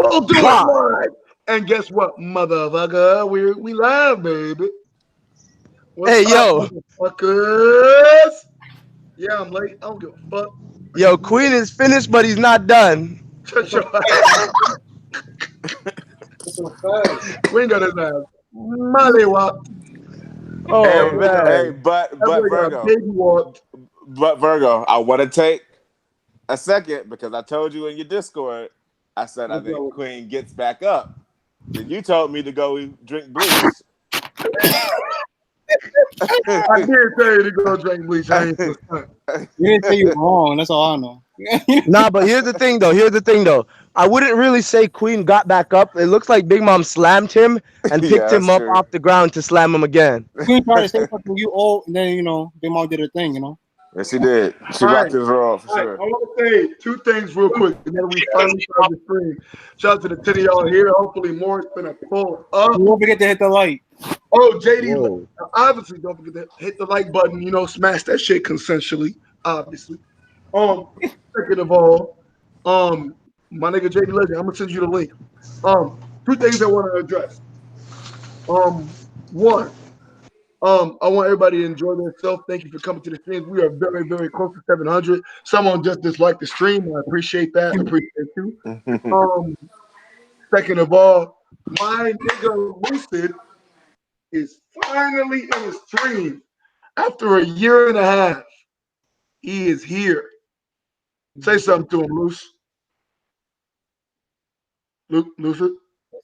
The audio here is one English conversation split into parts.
We'll do it live. And guess what, motherfucker? We live, baby. What's Hey, up, yo. motherfuckers? Yeah, I'm late. I don't give a fuck. Yo, Queen is finished, but he's not done. Shut your We ain't got his ass. Molly walked. Oh, man. But Virgo, Baby walked. I want to take a second because I told you in your Discord, I said I think Queen gets back up. Then you told me to go drink bleach. I did tell you to go drink bleach. I ain't You didn't say you wrong. That's all I know. Nah, but here's the thing, though. I wouldn't really say Queen got back up. It looks like Big Mom slammed him and picked him up off the ground to slam him again. Queen tried to say something you old, and then Big Mom did her thing. Yes, she did. She rocked his role for sure. I want to say two things real quick, and then we finally start the stream. Shout out to the 10 of y'all here. Hopefully, more is gonna pull up. Don't forget to hit the like. Oh, JD, obviously, don't forget to hit the like button. Smash that shit consensually. Obviously. Second of all, my nigga JD Legend, I'm gonna send you the link. Two things I want to address. One. I want everybody to enjoy themselves. Thank you for coming to the stream. We are very, very close to 700. Someone just disliked the stream. I appreciate that. I appreciate you. Second of all, my nigga Lucid is finally in the stream after a year and a half. He is here. Say something to him, Lucid.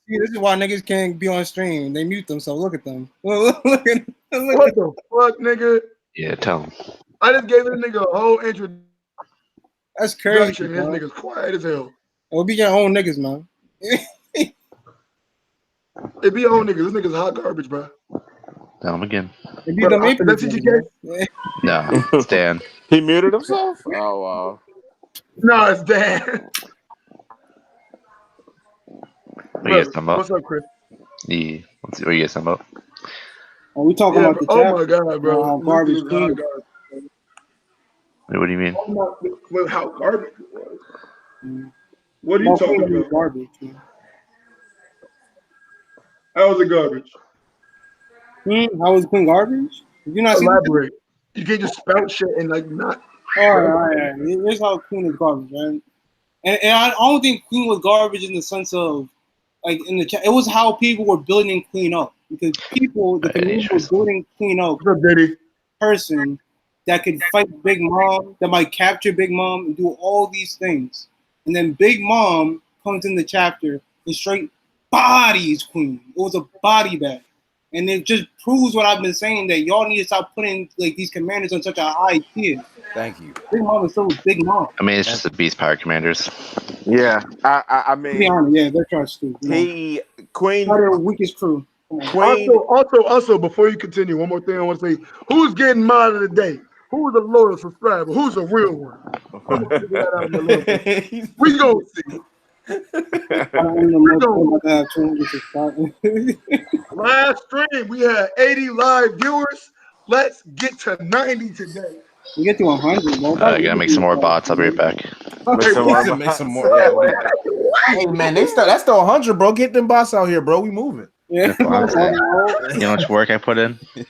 See, this is why niggas can't be on stream. They mute them, so look at them. What the fuck, nigga? Yeah, tell him. I just gave this nigga a whole introduction. That's crazy. This nigga's quiet as hell. It'll be your own niggas, man. It be your own niggas. This nigga's hot garbage, bro. Tell him again. That's TGK? No, it's Dan. He muted himself? Oh, wow. No, it's Dan. What you guys talking about? What's up, Chris? Yeah. Let's see what you guys talking about. We talking about the Oh my god, bro! Garbage. Wait, what do you mean? Well, how garbage it was. What are you talking about? Garbage. How was it garbage? How was Queen garbage? You not elaborate? You can't just spout shit and not. All right. Here's how Queen is garbage, right? And I don't think Queen was garbage in the sense of in the chat. It was how people were building Queen up because the community was building Queen up. Person that could fight Big Mom, that might capture Big Mom and do all these things, and then Big Mom comes in the chapter and straight bodies Queen. It was a body bag. And it just proves what I've been saying, that y'all need to stop putting these commanders on such a high tier. Thank you. Big Mom is still Big Mom. I mean, it's just the Beast Power Commanders. Yeah, I mean, to be honest, yeah, they're trash too. Queen, they're the weakest crew. Also, before you continue, one more thing I want to say: who's getting mine of the day? Who's a loyal subscriber? Who's a real one? We gonna see. Last stream we had 80 live viewers. Let's get to 90 today. We get to 100. I gotta make some more bots. I'll be right back. Make some more. Hey man, that's still 100, bro. Get them bots out here, bro. We moving. Yeah. You know how much work I put in? I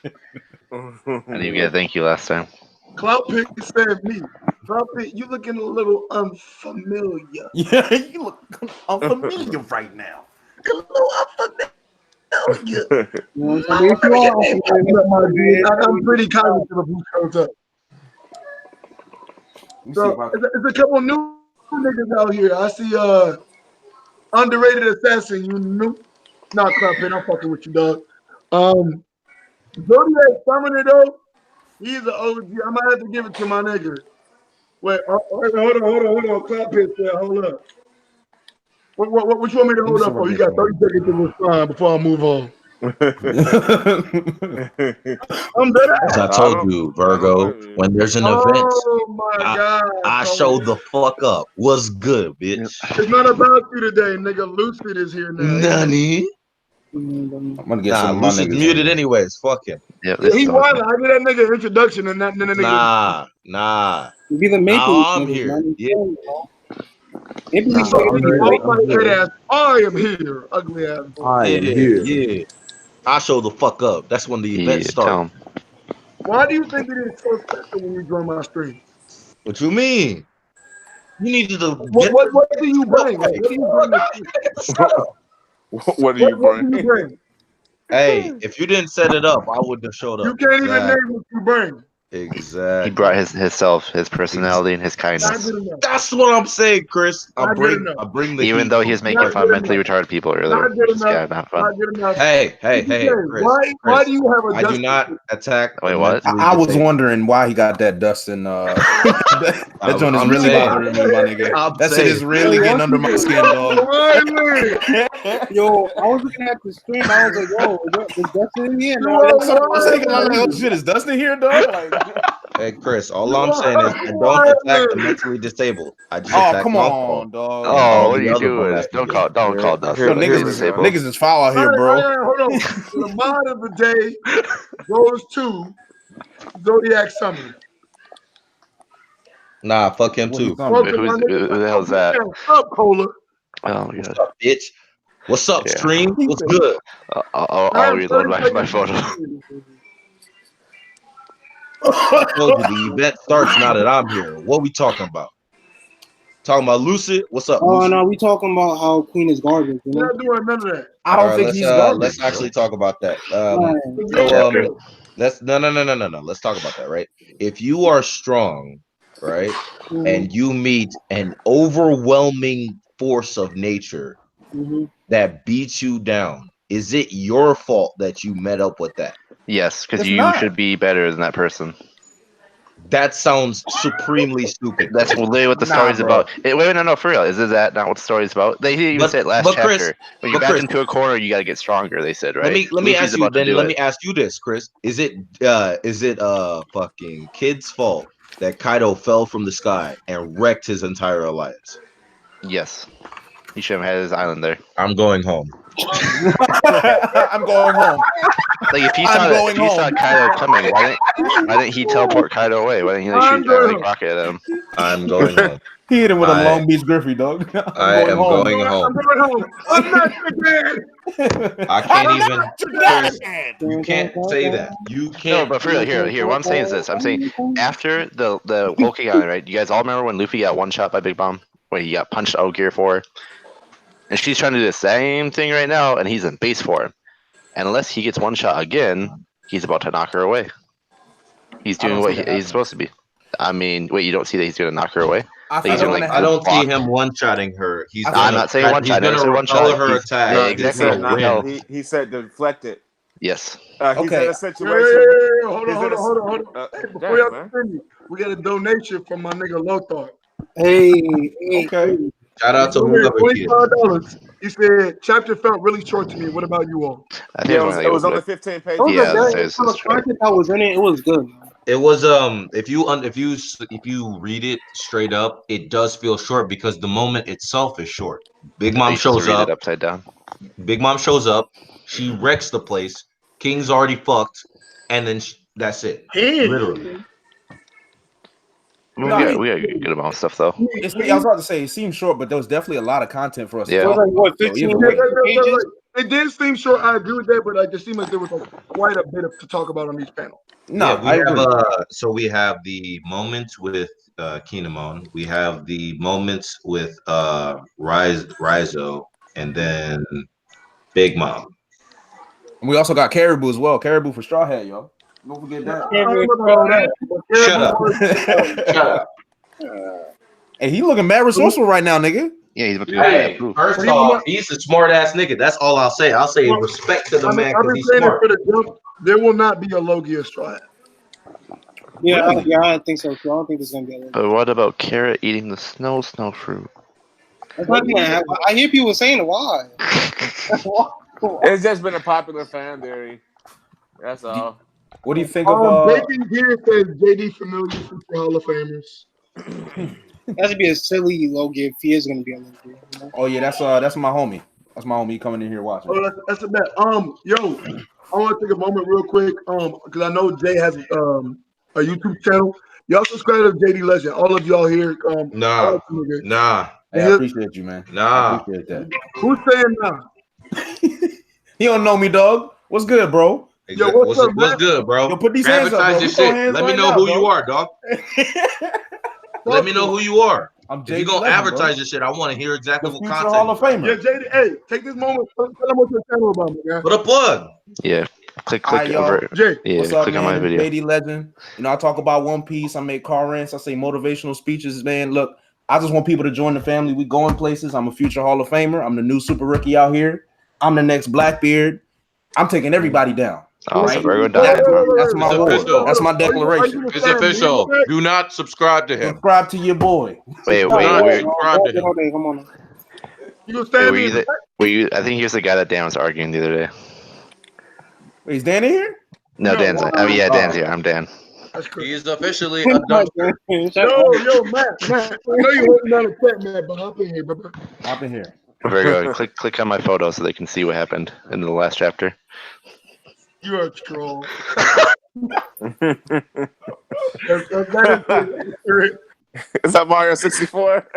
didn't even get a thank you last time. Clout Pick said me. Clout Pick, you looking a little unfamiliar. Yeah, you look unfamiliar right now. A little unfamiliar. I'm pretty cognizant of who shows up. So it's a couple new niggas out here. I see underrated assassin. You knew? Nah, Clout Pick, I'm fucking with you, dog. Zodiac Summoner though. He's an OG. I might have to give it to my nigga. Wait, hold on. Clap it there. Hold up. What you want me to hold up for? You got 30 seconds to respond before I move on. I'm dead. As I told you, Virgo, when there's an event, I show the fuck up. What's good, bitch? It's not about you today, nigga. Lucid is here now. Nani? I'm gonna get some of my Lucid's niggas muted anyways. Fuck him. Yeah, he wild. I did that nigga introduction and that nigga. Nah. Be the maker. Now I'm here. Yeah. It be I am here. Ugly ass. I am here. Yeah. I show the fuck up. That's when the event starts. Why do you think it is so special when you join my stream? What you mean? You needed to what do you bring? What do you bring? What do you bring? Hey, if you didn't set it up, I wouldn't have showed up. You can't even name what you bring. Exactly. He brought himself, his personality, and his kindness. That's what I'm saying, Chris. I bring the even heat. though he was making fun of mentally retarded people earlier. Not fun. Hey, Chris. Why do you have a I do not attack. Wait, what? I was wondering why he got that Dustin. That joint is really bothering me, my nigga. That shit is really getting under my skin, dog. Yo, I was looking at the stream. I was like, yo, is Dustin in here? I was thinking, like, oh shit, is Dustin here, dog? Like, hey, Chris, all I'm saying is I don't attack the mentally disabled. I just attack come my on, dog. Oh, what are you doing? Don't call Dustin. Niggas is foul out here, bro. Hold on. The mod of the day goes to Zodiac Summer. Nah, fuck him too. Who the hell is that? What's up, Cola? Oh my god. What's up, bitch? What's up, stream? What's good? I'll reload my photo. I told you the event starts now that I'm here. What we talking about? Talking about Lucid? What's up? Oh Lucid? no, we talking about how Queen is garbage. You know? We're not doing none of that. I don't think he's garbage. Let's actually talk about that. Let's no. Let's talk about that, right? If you are strong, right, and you meet an overwhelming force of nature that beats you down, is it your fault that you met up with that? Yes, because you should be better than that person. That sounds supremely stupid. That's literally what the story's about. Wait, no, for real. Is that not what the story's about? They didn't even say it last chapter. Chris, when you back into a corner, you got to get stronger. They said, right? Let me ask you. Then let me ask you this, Chris. Is it fucking kid's fault that Kaido fell from the sky and wrecked his entire alliance? Yes. He should have had his island there. I'm going home. I'm going home. Like if he saw Kaido coming, why didn't he teleport Kaido away? Why didn't he shoot a rocket at him? I'm going home. He hit him with a Long Beach Griffey, dog. I am going home. I'm going home. I'm not again. I can't even. You can't say that. You can't. No, but for real, here. What I'm saying is this. I'm saying after the Whole King Island, right? You guys all remember when Luffy got one shot by Big Mom? When he got punched out Gear 4? And she's trying to do the same thing right now, and he's in base form. And unless he gets one shot again, he's about to knock her away. He's doing what he's supposed to be. I mean, wait, you don't see that he's going to knock her away? I don't see him one-shotting her. I'm not saying one-shotting. He's going to repel her attack. Yeah, exactly. He said deflect it. Yes. He's in a situation. Hold on. Hey, before y'all continue, we got a donation from my nigga Lothar. Hey. Okay. Shout out to whoever $25. He said, chapter felt really short to me. What about you all? It was only 15 pages. Yeah, I was in it. It was good. It was if you read it straight up, it does feel short because the moment itself is short. Big Mom shows up. Upside down. Big Mom shows up. She wrecks the place. King's already fucked, and then that's it. Literally. We got a good amount of stuff though. I was about to say it seemed short, but there was definitely a lot of content for us. Yeah. To talk about. 15 pages? It did seem short. I agree with that, but it just seemed like there was quite a bit to talk about on each panel. No, we have the moments with Kinemon. We have the moments with Raizo, and then Big Mom. And we also got Caribou as well. Caribou for Straw Hat, yo. Don't forget that. Shut up. Hey, he looking mad resourceful right now, nigga. Yeah, he's about to Hey, first off, he's a smart ass nigga. That's all I'll say. I'll say respect to the man because he's smart. There will not be a Logia Straw Hat. Yeah, I think so too. I don't think there's gonna be a Logia. But what about Carrot eating the snow fruit? I hear people saying why. It's just been a popular fan theory. That's all. What do you think of Bacon here says JD familiar for Hall of Famers. That would be a silly Logia if he is gonna be a Logia. You know? Oh yeah, that's my homie. That's my homie coming in here watching. Oh, that's a bet. Yo, I want to take a moment real quick, because I know Jay has a YouTube channel. Y'all subscribe to JD Legend. All of y'all here. Nah. Hey, I appreciate you, man. Nah. I appreciate that. Who's saying now? He don't know me, dog. What's good, bro? Yo, what's up, what's man? good, bro? Yo, put these hands up, Advertise bro. your shit. Let me know who you are, dog. Let me know who you are. I'm if you're gonna advertise your shit, I want to hear exactly what content. Hall of Famer. Yeah, JD. Hey, take this moment. Tell them what you're saying about me, man. Put a plug. Yeah. Click Hi, over. Jay, Yeah, what's up, click man? on my video. JD Legend. You know, I talk about One Piece. I make car rants. I say motivational speeches, man. Look, I just want people to join the family. We going places. I'm a future Hall of Famer. I'm the new super rookie out here. I'm the next Blackbeard. I'm taking everybody down. Oh, right? so Virgo died. That's my word. That's my declaration. It's official. Do not subscribe to him. Subscribe to your boy. Wait. Come on. You stand were you? I think he was the guy that Dan was arguing the other day. Wait, is Dan in here? No, Dan's. Yeah, Dan's here. I'm Dan. He is officially a dumpster. Yo, Matt. I know you're holding down a pet, man, but hop in here, brother. Hop in here. Virgo, click on my photo so they can see what happened in the last chapter. You're a troll. Is that Mario 64?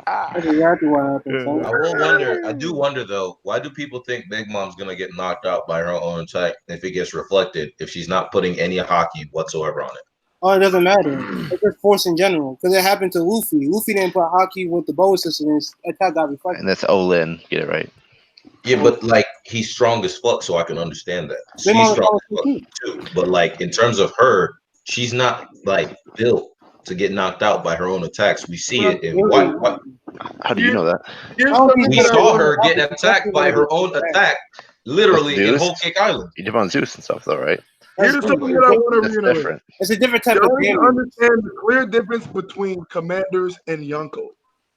That's exactly what happened. I do wonder though, why do people think Big Mom's gonna get knocked out by her own attack if it gets reflected if she's not putting any hockey whatsoever on it? Oh, it doesn't matter. It's just force in general. Because it happened to Luffy. Luffy didn't put hockey with the bow system, and his attack got reflected. And that's Olin. Get it right. Yeah, but like he's strong as fuck, so I can understand that. She's strong as fuck too. But like in terms of her, she's not like built to get knocked out by her own attacks. We see it in why How do you know that? we saw her get attacked by her own attack, literally in Whole Cake Island. You dip on Zeus and stuff, though, right? Here's something that I want to reiterate. Different. It's a different type you of game. Understand the clear difference between Commanders and Yonko.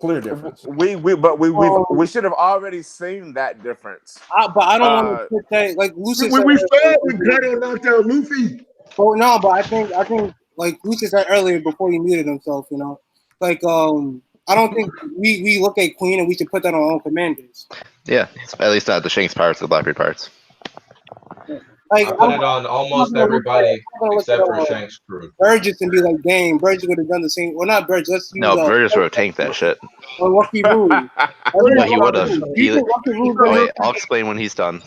Clear difference. We should have already seen that difference. But I don't want to put that like Lucy. We failed when Kaido knocked out Luffy. Oh no, but I think like Lucy said earlier before he muted himself, you know, like I don't think we look at Queen and we should put that on our own commanders. Yeah, at least not the Shanks parts, the Blackbeard parts. Like, I put it on almost everybody except for Shanks' crew. Burgess and be like, dang, Burgess would have done the same. Well, not Burgess. Let's use, Burgess would have tanked that shit. Or Lucky Roo. Yeah, he would have. Wait, I'll explain when he's done.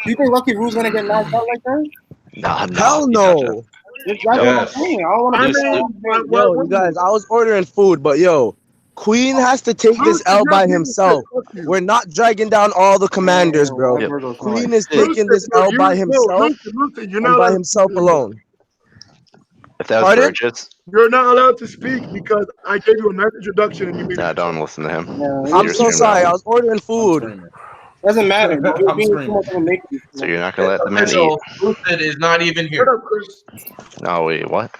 Do you think Lucky Roo's gonna get knocked out like that? Nah, hell no. That's what I'm saying. I don't want to. Yo, you guys, I was ordering food, but yo, Queen has to take this L by himself. We're not dragging down all the commanders, bro. Yep. Queen is taking this L by himself and by himself alone. If that was Burgess, you're not allowed to speak because I gave you a nice introduction and you made don't listen to him. I'm so sorry. I was ordering food. Doesn't matter. So you're not gonna let the man eat? Lucid is not even here. No, wait, what?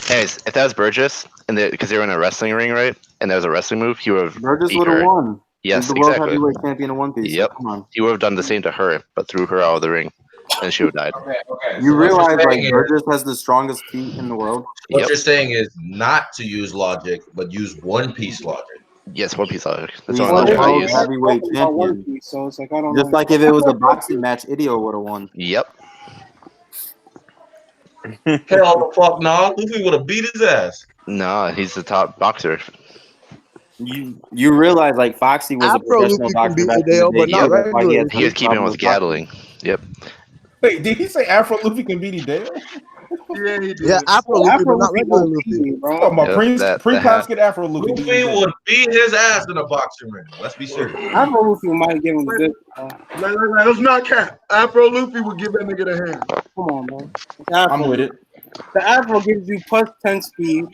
Anyways, if that was Burgess, and because they were in a wrestling ring, right? And there was a wrestling move, he would have. Burgess would have won. Yes, the exactly. World Heavyweight Champion of One Piece. Yep. Come on. He would have done the same to her, but threw her out of the ring, and she would have died. Okay. You realize like Burgess has the strongest feet in the world. What you're saying is not to use logic, but use One Piece logic. Yes, One Piece logic. That's He's the only logic I World use. Heavyweight Champion. So it's like I don't Just know. like if it was a boxing match, Idio would have won. Yep. Hell the fuck nah. Luffy would have beat his ass. No, he's the top boxer. You realize like Foxy was a professional boxer back in the day. He was keeping with Gatling. Yep. Wait, did he say Afro Luffy can beat Hideo? Yeah, he did. Yeah, Afro Luffy, but not regular Luffy. Talking about pre-casket Afro Luffy. Luffy would beat his ass in a boxing ring. Let's be serious. Afro Luffy might give him a good. Let's not cap. Afro Luffy would give that nigga the hand. Come on, man. I'm with it. The Afro gives you plus 10 speed,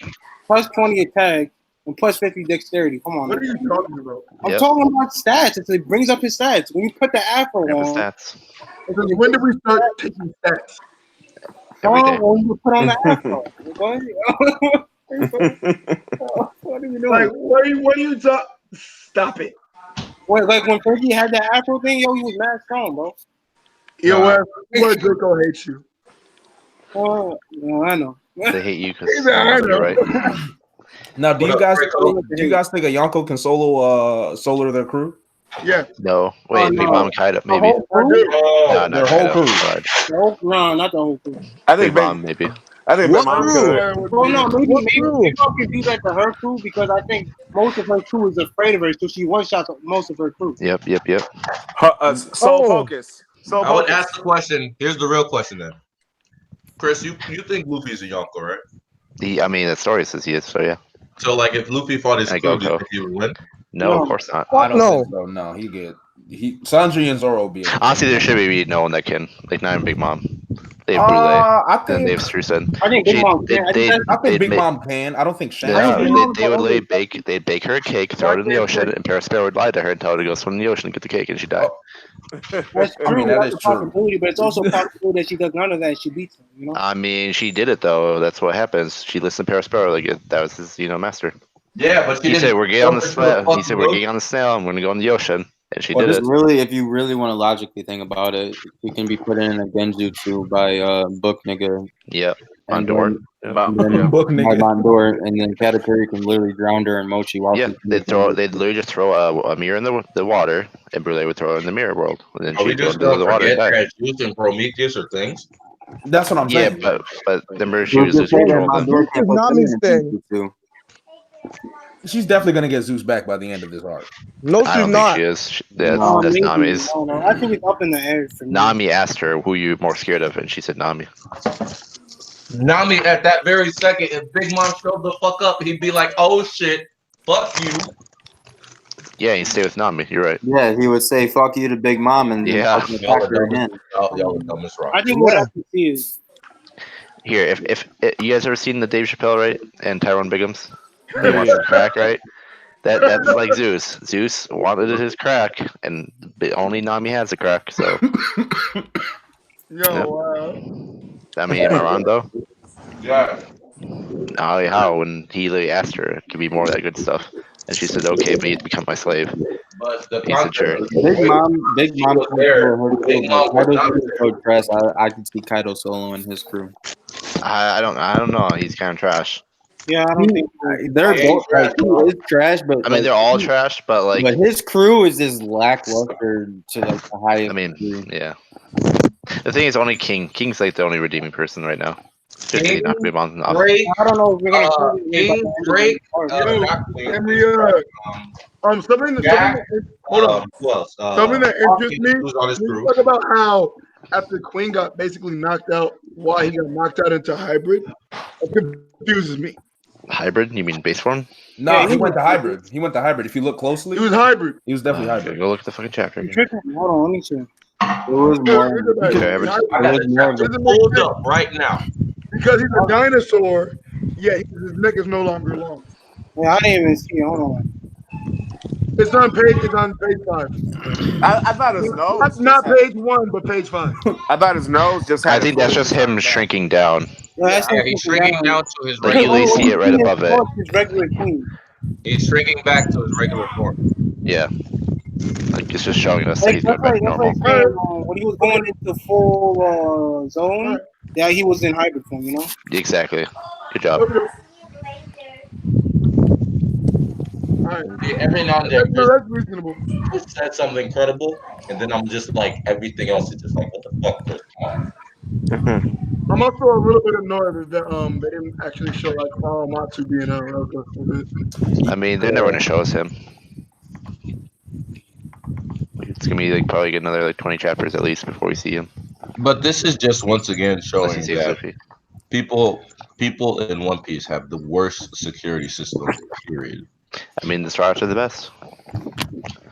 plus 20 attack, and plus 50 dexterity. Come on. What are you talking about? I'm talking about stats. It brings up his stats. When you put the Afro on. Stats. When did we start taking stats? When you put on the Afro. What are you doing? Like, what are you talking? Stop it. Wait, like when Fergie had that Afro thing, yo, he was mad strong, bro. Yo, what Draco hates you. No, I know. They hate you because you're right. Now, do you guys think a Yonko can solo their crew? Yeah. No. Wait, Big Mom Kaido, maybe. Their whole crew. No, not the whole crew. I think Big Mom, maybe. I think Big Mom could. Well, no, maybe I can do that to her crew because I think most of her crew is afraid of her, so she one shots most of her crew. Yep. Sole focus. I would ask the question. Here's the real question then. Chris, you think Luffy's a Yonko, right? I mean, the story says he is, so yeah. So, like, if Luffy fought his crew, do you think he would win? No, of course not. I don't think so. No, he good. Sanji and Zoro will be. Honestly, there should be no one that can. Like, not even Big Mom. They have Brule. Then they have Strusen. I think Big Mom can. I think Big Mom can. I don't think Shanks. Yeah, they would literally bake her a cake, throw it in the ocean, and Perospero would lie to her and tell her to go swim in the ocean and get the cake, and she died. That's true. I mean, that's a possibility, but it's also possible that she does none of that. She beats him. You know. I mean, she did it though. That's what happens. She listened to Perospero. Like that was his, master. Yeah, but he said we're gay on the snail. He said we're gay on the snail. I'm going to go in the ocean, and she did it. Really, if you really want to logically think about it, you can be put in a genjutsu by Book Nigga. Yeah, Mondor. Book Nigga. Mondor, and then Katakuri can literally drown her in Mochi. They'd literally just throw a mirror in the water, and Brule would throw it in the mirror world, and then she'd go into the water and die. Transmute and Prometheus or things. That's what I'm saying. Yeah, but remember she was just controlling them. Nami's thing. She's definitely gonna get Zeus back by the end of this arc. No, she's not. She is. That's Nami's. No, I think it's up in the air. For Nami asked her, "Who you more scared of?" and she said, "Nami." Nami, at that very second, if Big Mom showed the fuck up, he'd be like, "Oh shit, fuck you." Yeah, you stay with Nami. You're right. Yeah, he would say "fuck you" to Big Mom, and yeah, y'all were dumb as wrong. I think what I can see is here. If you guys ever seen the Dave Chappelle, right, and Tyrone Biggums, they want some crack, right? That's like Zeus. Zeus wanted his crack, and only Nami has a crack. So, I mean, am I wrong though? Yeah. How when he literally asked her, it could be more of that good stuff, and she said, "Okay, but you have to become my slave." But the he said, "Sure." Big Mom press. I can see Kaido solo and his crew. I don't know. He's kind of trash. Yeah, I don't think they're both trash. He is trash, but I mean, they're all trash, but like, but his crew is just lackluster to like the highest. I mean, yeah. The thing is, only King's like the only redeeming person right now. King, I don't know if we're gonna King, Drake, something that interests me. Talk about how after Queen got basically knocked out, why he got knocked out into hybrid. It confuses me. Hybrid? You mean base form? No, yeah, he went to hybrid. He went to hybrid. If you look closely, he was hybrid. He was definitely hybrid. Go look at the fucking chapter. Hold on, let me see. It was more. Hold up right now. Because he's a dinosaur, his neck is no longer long. Yeah, I didn't even see it. Hold on. It's on page 5. I thought his nose. That's not page 1, but page 5. I thought his nose just had. I think that's just him shrinking down. Yeah, he's shrinking down to his regular. You usually see it right above it. His regular Queen. He's shrinking back to his regular form. Yeah. Like it's just showing us that he's going back to normal. When he was going into full zone, yeah, he was in hybrid form, you know? Exactly. Good job. Every now and then, that's reasonable. Chris said something incredible, and then I'm just like, everything else is just like, what the fuck, Chris? Come on. I'm also a little bit annoyed that they didn't actually show like Matsu being a I mean, they're never gonna show us him. It's gonna be like probably get another like 20 chapters at least before we see him. But this is just once again showing that people in One Piece have the worst security system. Period. I mean, the Strats are the best.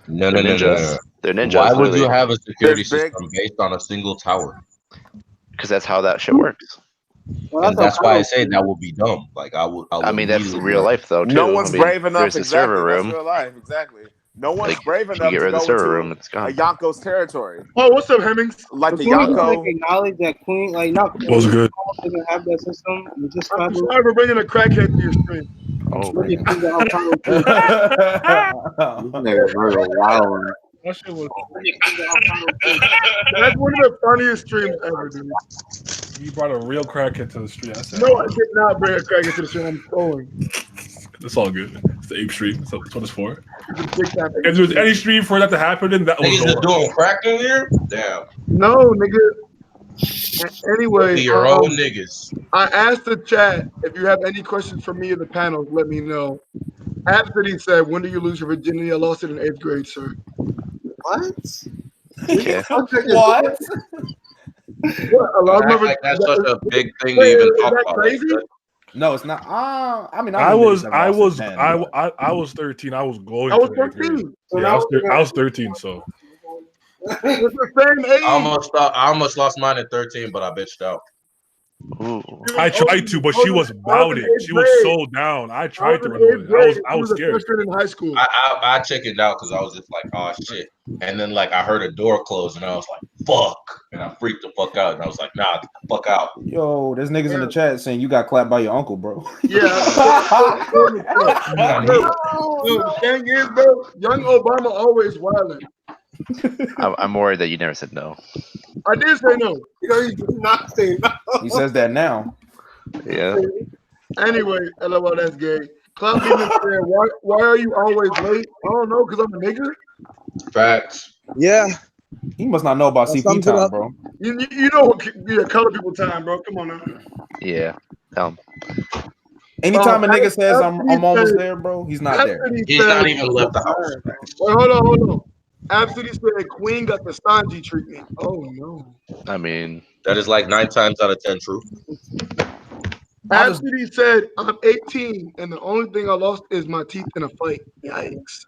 No. They're ninjas. Why would you have a security system based on a single tower? Because that's how that shit works. Well, and that's why I say that would be dumb. Like I mean, that's real life though. Too. No one's brave enough. There's a server room. Real life, exactly. No one's brave enough to go the server into room. It's gone. a Yonko's territory. Oh, what's up, Hemmings? Like the Yonko. Like, acknowledge that Queen, like not was good. Doesn't have that system. You just I'm sorry for bringing a crackhead to your stream. Oh, That shit was. That's one of the funniest streams ever, dude. You brought a real crackhead to the street. No, I did not bring a crackhead to the stream. I'm trolling. It's all good. It's the ape stream. That's what it's for. If there's any stream for that to happen, then that was just doing crack in here? Damn. No, nigga. Anyway, your own niggas. I asked the chat if you have any questions for me in the panel. Let me know. Anthony said, "When do you lose your virginity?" I lost it in 8th grade, sir. What? Okay. What? That's such a big thing to even talk about. Crazy? No, it's not. I mean, I was 13. I was going. I was 13. Yeah, I was 13. So it's the same age. I almost lost mine at 13, but I bitched out. Ooh. I tried to, but she was about it. She was so down. I tried to run with it. I was scared. In high school. I chickened out because I was just like, oh shit. And then like I heard a door close and I was like, fuck. And I freaked the fuck out. And I was like, nah, get the fuck out. Yo, there's niggas in the chat saying you got clapped by your uncle, bro. Yeah. The thing is, bro, young Obama always wilding. I'm worried that you never said no. I did say no. He did not say no. He says that now. Yeah. Anyway, LOL, that's gay. Cloud Demon said, why are you always late? I don't know, because I'm a nigga. Facts. Yeah. He must not know about CP time, bro. You know what color people time, bro. Come on now. Yeah. Anytime a nigga says I'm almost there, bro, he's not there. He's not even left the house. Wait, hold on. Absolutely said Queen got the Sanji treatment. Oh no. I mean, that is like 9 times out of 10 true. Absolutely said I'm 18 and the only thing I lost is my teeth in a fight. Yikes.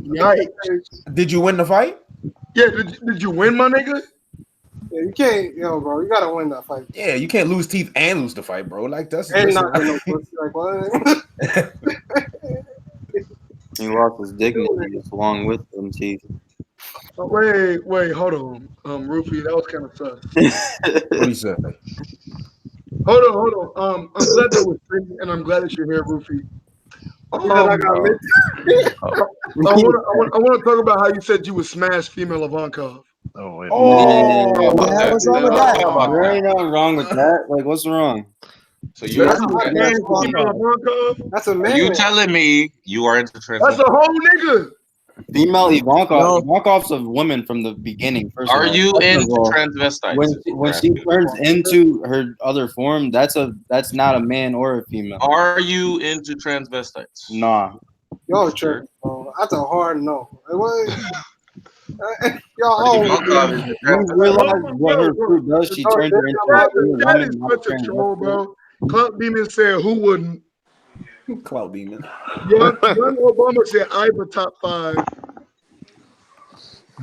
Yikes. Did you win the fight? Yeah, did you win, my nigga? Yeah, you can't, bro. You gotta win that fight. Yeah, you can't lose teeth and lose the fight, bro. Like that's not no pussy. Like what? He lost his dignity along with them teeth. Oh, wait, hold on. Rufy, that was kind of sus. What he said? Hold on. I'm glad that was free, and I'm glad that you're here, Rufy. I want to talk about how you said you would smash female Ivankov. What's wrong with that? There ain't nothing wrong with that. Like, what's wrong? So you that's a man. You telling me you are into trans? That's a whole nigga. Female Ivankov. No. Ivankov's a woman from the beginning. Are you into transvestites? When she turns into her other form, that's not a man or a female. Are you into transvestites? Nah. Yo, sure. That's a hard no. You realize what her fruit does? She turns her into that is such a troll, bro. Clout Demon said, "Who wouldn't?" Clout Demon. Young Obama said, "I'm a top 5."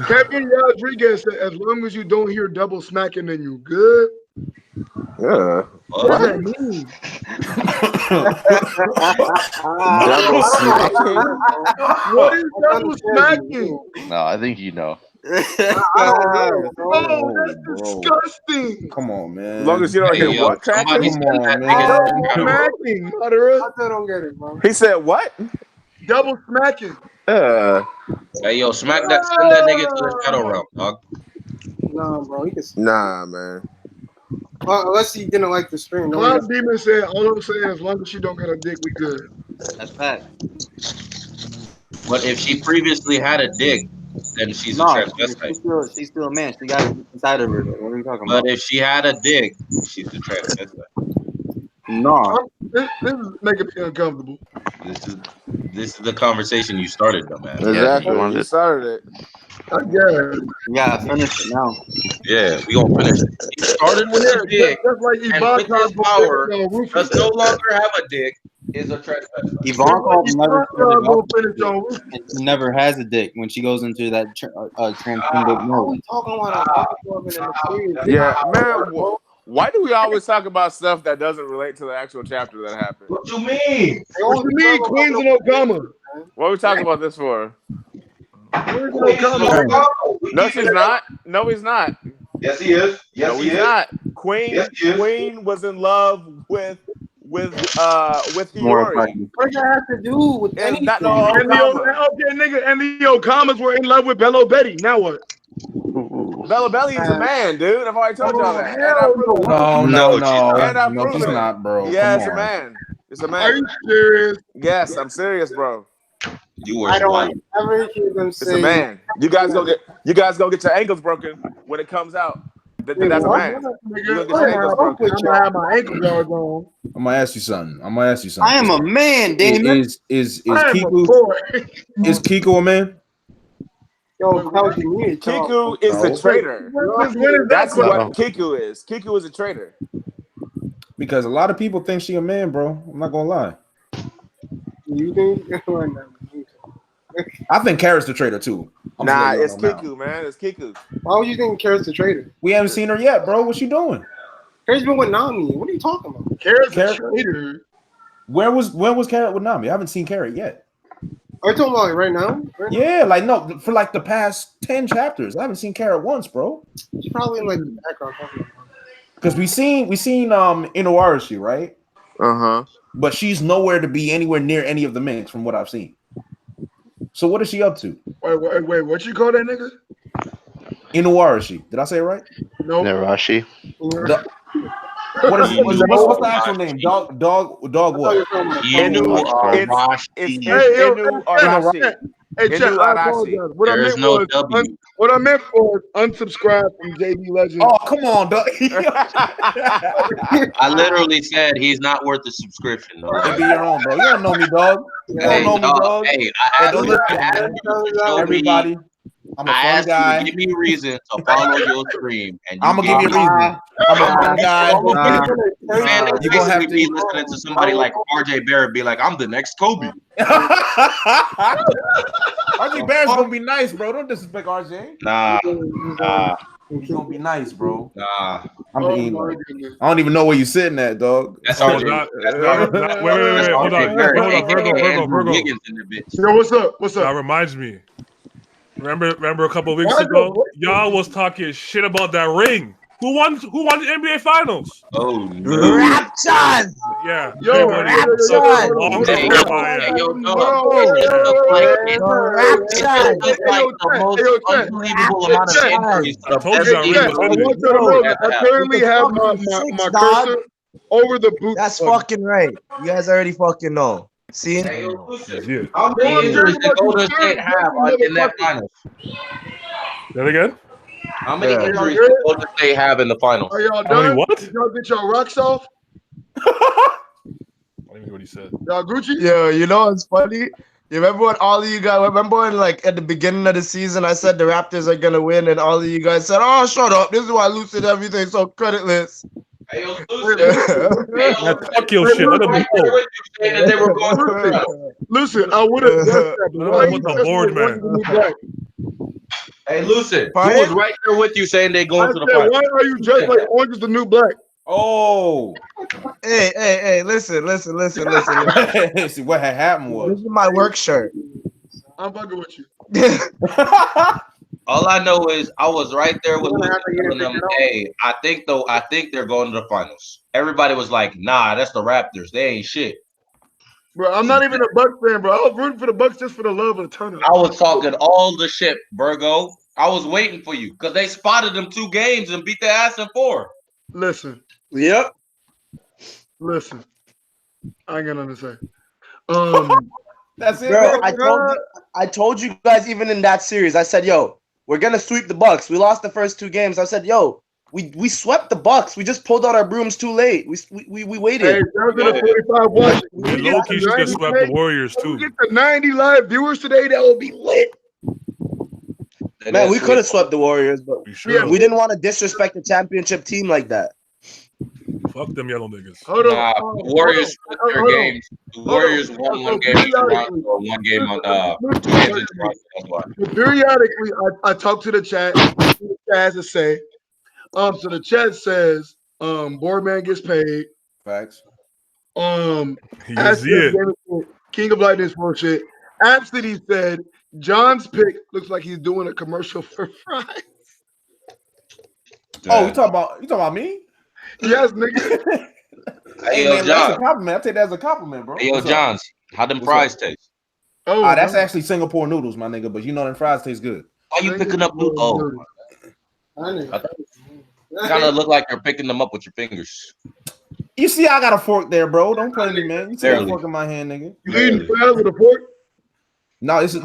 Kevin Rodriguez said, "As long as you don't hear double smacking, then you good." Yeah. What does that mean? Double smacking? What is double smacking? No, I think you know. Oh, that's disgusting. Come on, man. As long as you don't hear what cracking? Come on, man. Double smacking. I don't get it, bro. He said what? Double smacking. Hey, yo, send that nigga to the shadow realm, dog. Nah, bro. He can. Nah, man. Unless he didn't like the stream. Cloud Demon said, "All I'm saying, as long as she don't got a dick, we good." That's fact. But if she previously had a dick, then she's a transvestite. She's still a man. She got it inside of her. What are you talking about? But if she had a dick, she's a transvestite. No. This is making me uncomfortable. This is the conversation you started, dumbass. Exactly. You started it. I guess. Yeah, finish it now. Yeah, we gonna finish it. He started with a dick, just like and with his power, does no longer have a dick, is a transvestite. Ivankov never has a dick when she goes into that transgender mode. Yeah, man. Why do we always talk about stuff that doesn't relate to the actual chapter that happened? What you mean? What you mean, Queens and Obama? What are we talking about this for? No, she's not. No, he's not. Yes, he is. Yes, no, he's not. Queen was in love with Hiyori. What does that have to do with anything? Okay, nigga, and the Okamas were in love with Bello Betty. Now what? Bello Belly is a man, dude. I've already told y'all that. No, he's not, bro. Yeah, it's a man. It's a man. Are you serious? Yes, I'm serious, bro. I don't ever hear them say. It's a man. You guys go get your ankles broken when it comes out. Then that's a man. You're gonna get your ankles broken. I'm gonna have my ankle guards on. I'm gonna ask you something. I am a man, Damon. Is Kiku a man? Yo, Kiku is a traitor. That's what Kiku is. Kiku is a traitor. Because a lot of people think she a man, bro. I'm not gonna lie. You think? I think Carrot's the traitor too. Nah, it's Kiku, man. It's Kiku. Why would you think Carrot's the traitor? We haven't seen her yet, bro. What's she doing? Carrot's been with Nami. What are you talking about? Carrot's a traitor. When was Carrot with Nami? I haven't seen Carrot yet. Are you talking about right now? Yeah, like no, for like the past 10 chapters. I haven't seen Carrot once, bro. She's probably in like the background. Because we seen Inuarashi, right? But she's nowhere to be anywhere near any of the minks from what I've seen. So what is she up to? Wait, what you call that nigga? Inuarashi. Did I say it right? No. Narashi. What's the actual name? Dog what? Inuarashi. Hey, Chet, I apologize. What I meant was unsubscribe from JB Legends. Oh, come on, dog. I literally said he's not worth the subscription. Though. Be your own, bro. You don't know me, dog. You don't know me, dog. Hey, I asked everybody. I'm a fun guy. Give me a reason to follow your stream, and I'm gonna give you a reason. I'm a fun guy. Man, you're gonna have to be listening to somebody like RJ Barrett be like, "I'm the next Kobe." RJ Barrett's gonna be nice, bro. Don't disrespect RJ. Nah. He's gonna be nice, bro. Nah. I don't even know where you're sitting at, dog. That's RJ. Wait. Hold on. Virgo. Yo, what's up? That reminds me. Remember a couple of weeks ago, y'all was talking shit about that ring. Who won the NBA Finals? Oh no. Raptors! Yeah. Yo, I currently have my cursor over the boot. That's fucking right. You guys already fucking know. See? How many injuries did Golden State have in that finals? That again? How many injuries did Golden State have in the finals? Are y'all done? What? Did y'all get y'all rocks off? I don't even know what he said. Y'all Gucci? Yeah, you know what's funny? You remember when all of you guys, when like at the beginning of the season, I said the Raptors are gonna win, and all of you guys said, "Oh, shut up! This is why Lucid everything so creditless." Hey, yo, Lucid. Fuck your shit. Let them go. Lucid, I would have done with the board, man. Hey, Lucid, who was right there with you saying they going to the finals? Why are you dressed like Orange is the New Black? Oh. Hey, listen. See, what had happened was this is my work shirt. I'm fucking with you. All I know is I was right there with them. Hey, I think they're going to the finals. Everybody was like, "Nah, that's the Raptors. They ain't shit." Bro, I'm not even a Bucks fan, bro. I was rooting for the Bucks just for the love of the tournament. I was talking all the shit, Virgo. I was waiting for you because they spotted them 2 games and beat their ass in 4. Listen. Yep. Listen. I ain't got nothing to say. That's it, bro. I told you guys even in that series. I said, "Yo, we're gonna sweep the Bucks." We lost the first 2 games. I said, "Yo, we swept the Bucks. We just pulled out our brooms too late. We waited." Hey, low-key should have swept the Warriors too. If we get the 90 live viewers today, that would be lit. Man, we could have swept the Warriors, but we didn't want to disrespect the championship team like that. Fuck them yellow niggas. Hold on. The Warriors split their games. The Warriors won 1 game in Toronto, 1 game on 2 games in Toronto. That's why. Periodically, I talk to the chat. What the chat has to say. So the chat says, Boardman gets paid. Facts. King of Lightning bullshit. Absidy said John's pick looks like he's doing a commercial for fries. Oh, you talking about me? Yes, nigga. Hey, yo, man, that's a compliment. I take that as a compliment, bro. Hey, yo, Johns, how them fries taste? Oh, that's actually Singapore noodles, my nigga. But you know them fries taste good. Why you picking up noodles? Kind of look like you're picking them up with your fingers. You see, I got a fork there, bro. Don't play me, man. You see that fork in my hand, nigga. You eating fries with a fork? No, this is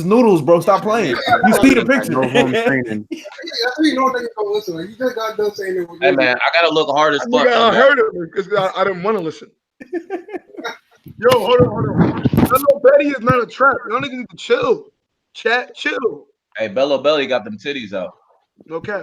Noodles, bro. Stop playing. You see the picture. That's how you know niggas don't listen. Like, you just got done saying it. Hey man, I gotta look hard as fuck. I heard it because I didn't want to listen. Yo, hold on. Bello Betty is not a trap. Y'all niggas need to chill. Chat, chill. Hey, Bello Belly got them titties out. Okay.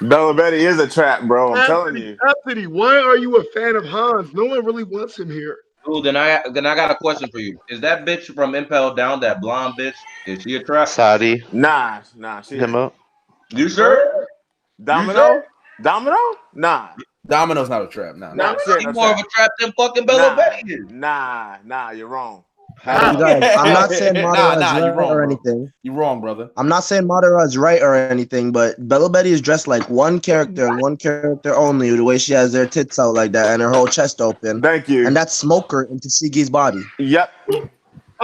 Bello Betty is a trap, bro. I'm telling you. Anthony, why are you a fan of Hans? No one really wants him here. Ooh, then I got a question for you. Is that bitch from Impel Down, that blonde bitch? Is she a trap? Saudi. Nah. She him up. You sure? Domino? Nah. Domino's not a trap. Nah. She's more of a trap than fucking Bello Betty is. Nah, you're wrong. I'm not saying Madara is right or anything. You're wrong, brother. I'm not saying Madara is right or anything, but Bello Betty is dressed like one character and one character only. The way she has their tits out like that and her whole chest open. Thank you. And that's Smoker into Shigi's body. Yep.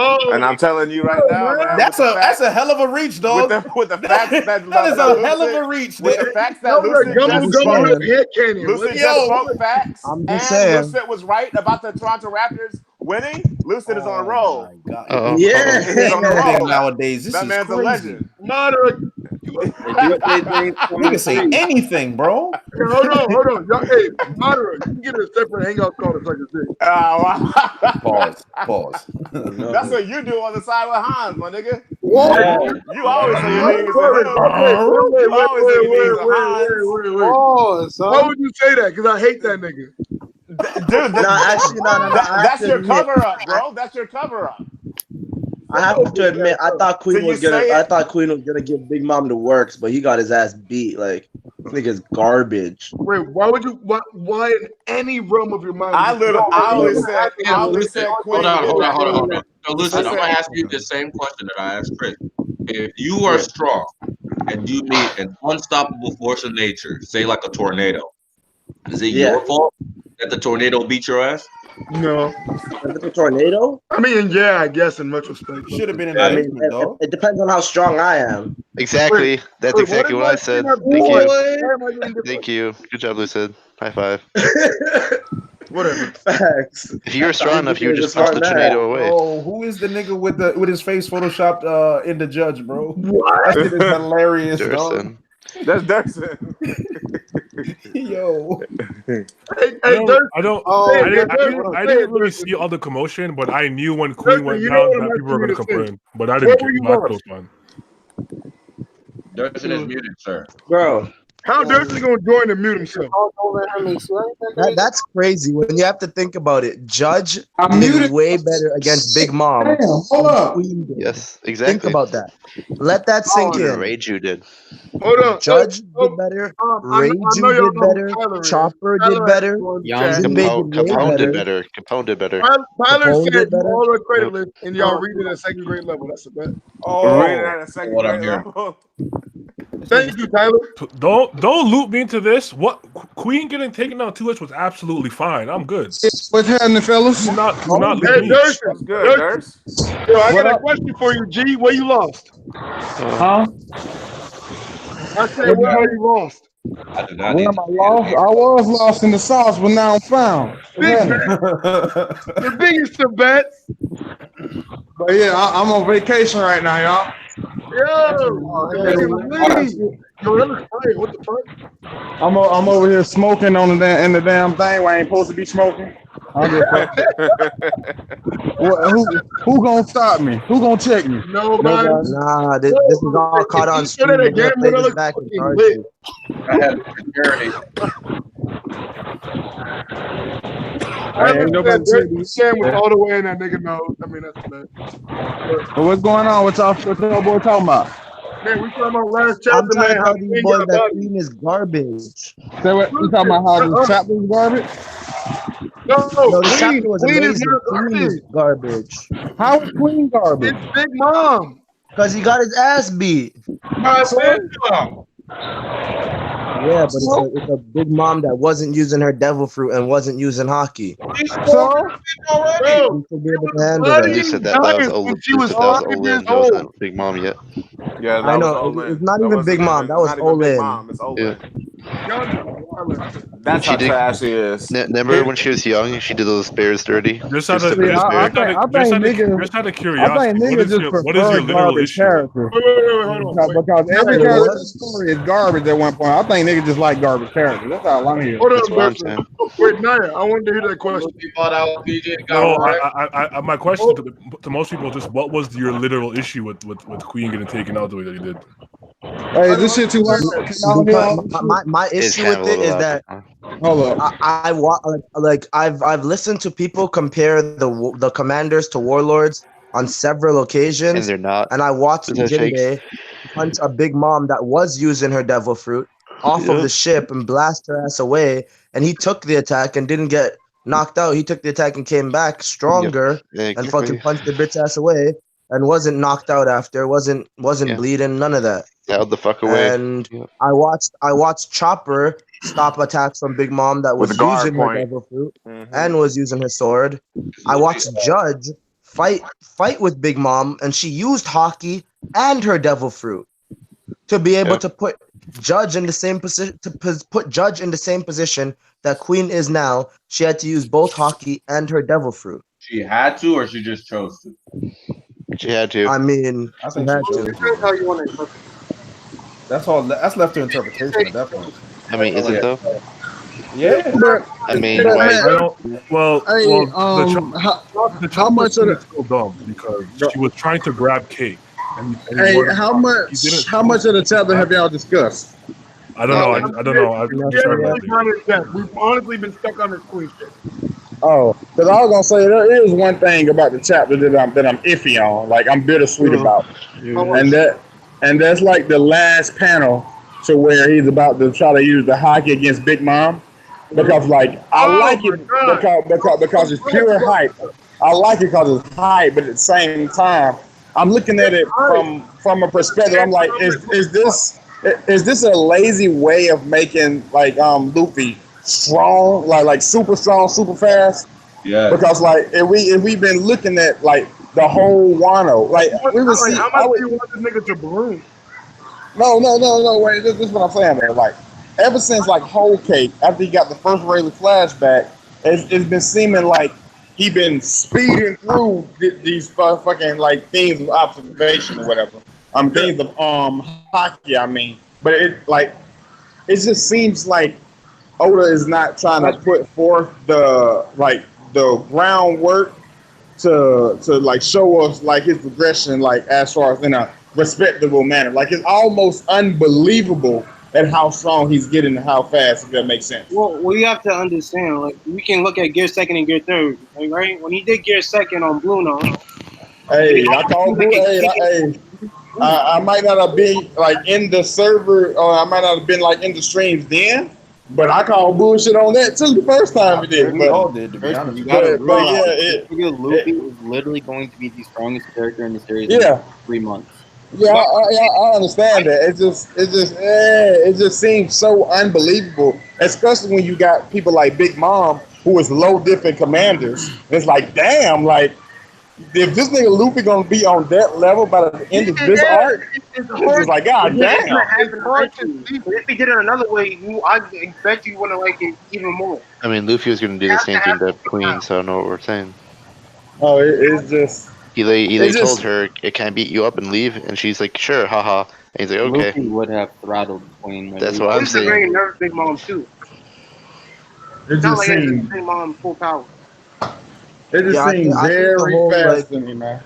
Oh, and I'm telling you right now, man, that's a hell of a reach, dog. With the facts that is a hell of a reach. With the facts that Lucid just spoke facts. I'm just saying. Lucid was right about the Toronto Raptors winning. Lucid is on a roll. Yeah, he's on a roll nowadays. This that is man's crazy. a legend. You can say anything, bro. Hold on. Y'all, hey, Madara, you can get a separate hangout call to suck his dick. Pause. That's what you do on the side with Hans, my nigga. What? You always say your niggas to him. You always say your niggas to Hans. Oh, why would you say that? Because I hate that nigga. Dude, that's your cover up, bro. That's your cover up. I have to admit, I thought Queen was gonna give Big Mom the works, but he got his ass beat. Like, this nigga's garbage. Wait, why in any realm of your mind? I always said Queen. Hold on. So listen, I'm gonna ask you the same question that I asked Chris. If you are strong and you meet an unstoppable force of nature, say like a tornado, is it your fault that the tornado beat your ass? No. The tornado? I mean, yeah, I guess in retrospect. Should have been in it depends on how strong I am. Exactly. That's exactly what I said. Thank you. Good job, Lucid. High five. Whatever. Facts. If you were strong enough, you would just push the tornado away. Oh, who is the nigga with his face photoshopped in the judge, bro? That shit is hilarious, dog. That's Durson. Yo. I didn't really see all the commotion, but I knew when Queen went down that people were going to complain. But I didn't get my close one. Durson is muted, sir. Bro. How Durson gonna join and mute himself? That's crazy when you have to think about it. Judge did way better against Big Mom. Damn, hold up. Yes, exactly. Think about that. Let that sink in. Reiju did. Hold on. Judge did better. Reiju did better. Chopper did better. Capone did better. Capone did better. Tyler said all are creditless, and y'all read it at second grade level. That's a bet. Read it at a second grade level. Thank you, Tyler. Don't loop me into this. What Queen getting taken down 2-0 was absolutely fine. I'm good. What's happening, fellas? Do not Hey, Durson. That's good, Durson. Yo, I got a question for you, G. Where you lost? Huh? I said, where you lost? I did not. Where am I lost? I was lost in the sauce, but now I'm found. The biggest of bets. But yeah, I'm on vacation right now, y'all. Yo, what the fuck? I'm over here smoking on the damn thing where I ain't supposed to be smoking. Who gonna stop me? Who gonna check me? Nobody. Nah, this is all caught on stream. I have security. Ain't nobody with all the way in that nigga nose. I mean, that's bad. So what's going on? What y'all boy talking about? Man, we talking about last chapter, man. How these boys that Queen is garbage. So what, we talking about how this chapter is garbage? No, the chapter was amazing. Queen is garbage. How is Queen garbage? It's Big Mom. Because he got his ass beat. Yeah, but it's a big mom that wasn't using her devil fruit and wasn't using hockey. So, You should be able to handle You that. just said that was when she was 5 years Olin. That old. wasn't Big Mom yet. Yeah, I that was know Olin. it's not That even wasn't Big Mom. even- That was not even Big Olin. Mom. It's Olin. Yeah. That's She how did- trash she is. Remember when she was young? She did those bears dirty. Just She out was of sipping his I beer. just out niggas, of I curiosity, think what niggas is just your prefer literal garbage issue? characters. Hold on. Because every Wait, character what? in the story is garbage at one point. I think niggas just like garbage characters. That's all I'm hearing. Hold That's on, what I'm Bertha. saying. Wait, Naya, I wanted to hear that question. No, I my question to most people is just what was your literal issue with Queen getting taken out the way that he did? Hey, this shit too loud. Can y'all hear all this shit? My It's issue kind of with a it little is loud. that Hold up. I've listened to people compare the commanders to warlords on several And occasions, they're not. and I watched There's no shakes. Jinbei punch a big mom that was using her devil fruit off of Yeah. the ship and blast her ass away, and he took the attack and didn't get knocked out. He took the attack and came back stronger Yeah, and exactly. fucking punched the bitch ass away and wasn't knocked out after, wasn't Yeah. bleeding, none of that. Out the fuck away. And Yeah. I watched Chopper stop attacks from Big Mom that With was the guard using her point. devil fruit Mhm. and was using her sword. I watched Judge fight with Big Mom, and she used hockey and her devil fruit to be able Yeah. to put Judge in the same position that Queen is now. She had to use both hockey and her devil fruit. She had to, or she just chose to. She had to. I mean, I she think had she to. Depends how you want to interpret That's all. That's left to interpretation at that point. I mean, is it though? Yeah. But, I mean, but why? man, I don't. Well, hey, the how much of scene the is so dumb because she was trying to grab Kate. And he hey, wanted- how he much didn't- how much of the chapter have y'all discussed? I don't know. I don't know. We haven't been on it yet. We've honestly been stuck on this Queen shit. Oh, because I was gonna say there is one thing about the chapter that I'm iffy on, like I'm bittersweet about, and that's like the last panel to where he's about to try to use the hockey against Big Mom, because like I like it because it's pure hype. I like it because it's hype, but at the same time, I'm looking at it from a perspective. I'm like, is this a lazy way of making like Luffy strong, like super strong, super fast? Yeah. Because like if we've been looking at like the whole Wano, like we would see. How much do you want this nigga to balloon? No. Wait, this is what I'm saying, man. Like ever since like Whole Cake, after he got the first Rayleigh flashback, it's been seeming like he been speeding through these fucking like themes of observation or whatever. Themes of hockey. I mean, but it just seems like Oda is not trying to put forth the groundwork to like show us like his progression, like as far as in a respectable manner. Like it's almost unbelievable at how strong he's getting and how fast, if that makes sense. Well, you have to understand, like, we can look at Gear 2nd and Gear 3rd, like, right? When he did Gear 2nd on Blue Note, hey, I call Blue, I might not have been like in the server, or I might not have been like in the streams then, but I call bullshit on that too the first time we did. We all did, to be honest. You gotta But realize Luffy is literally going to be the strongest character in the series in 3 months. Yeah, I understand that. It just seems so unbelievable, especially when you got people like Big Mom who is low different commanders. It's like, damn, like if this nigga Luffy gonna be on that level by the end of this arc, it's just like, god damn. If he did it another way, I expect you want to like it even more. I mean, Luffy was going to do the same thing to Queen, so I know what we're saying. Oh, it's just. He told her it can't beat you up and leave, and she's like, sure, haha. And he's like, okay. Luffy would have throttled Queen. That's what I'm saying. This is very nervous Big Mom too. It Not just like seems. Big Mom full power. It just Yeah, seems I think the very whole, fast like- to me, man.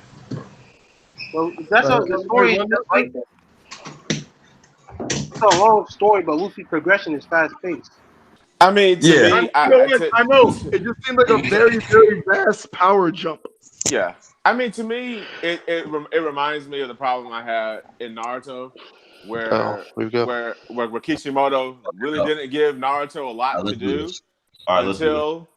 Well, that's how the story is just like that. It's a long story, but Luffy's progression is fast paced. I mean, to I, me, I know. It just seemed like a very, very vast power jump. yeah. I mean, to me, it reminds me of the problem I had in Naruto, where Kishimoto really didn't give Naruto a lot to do until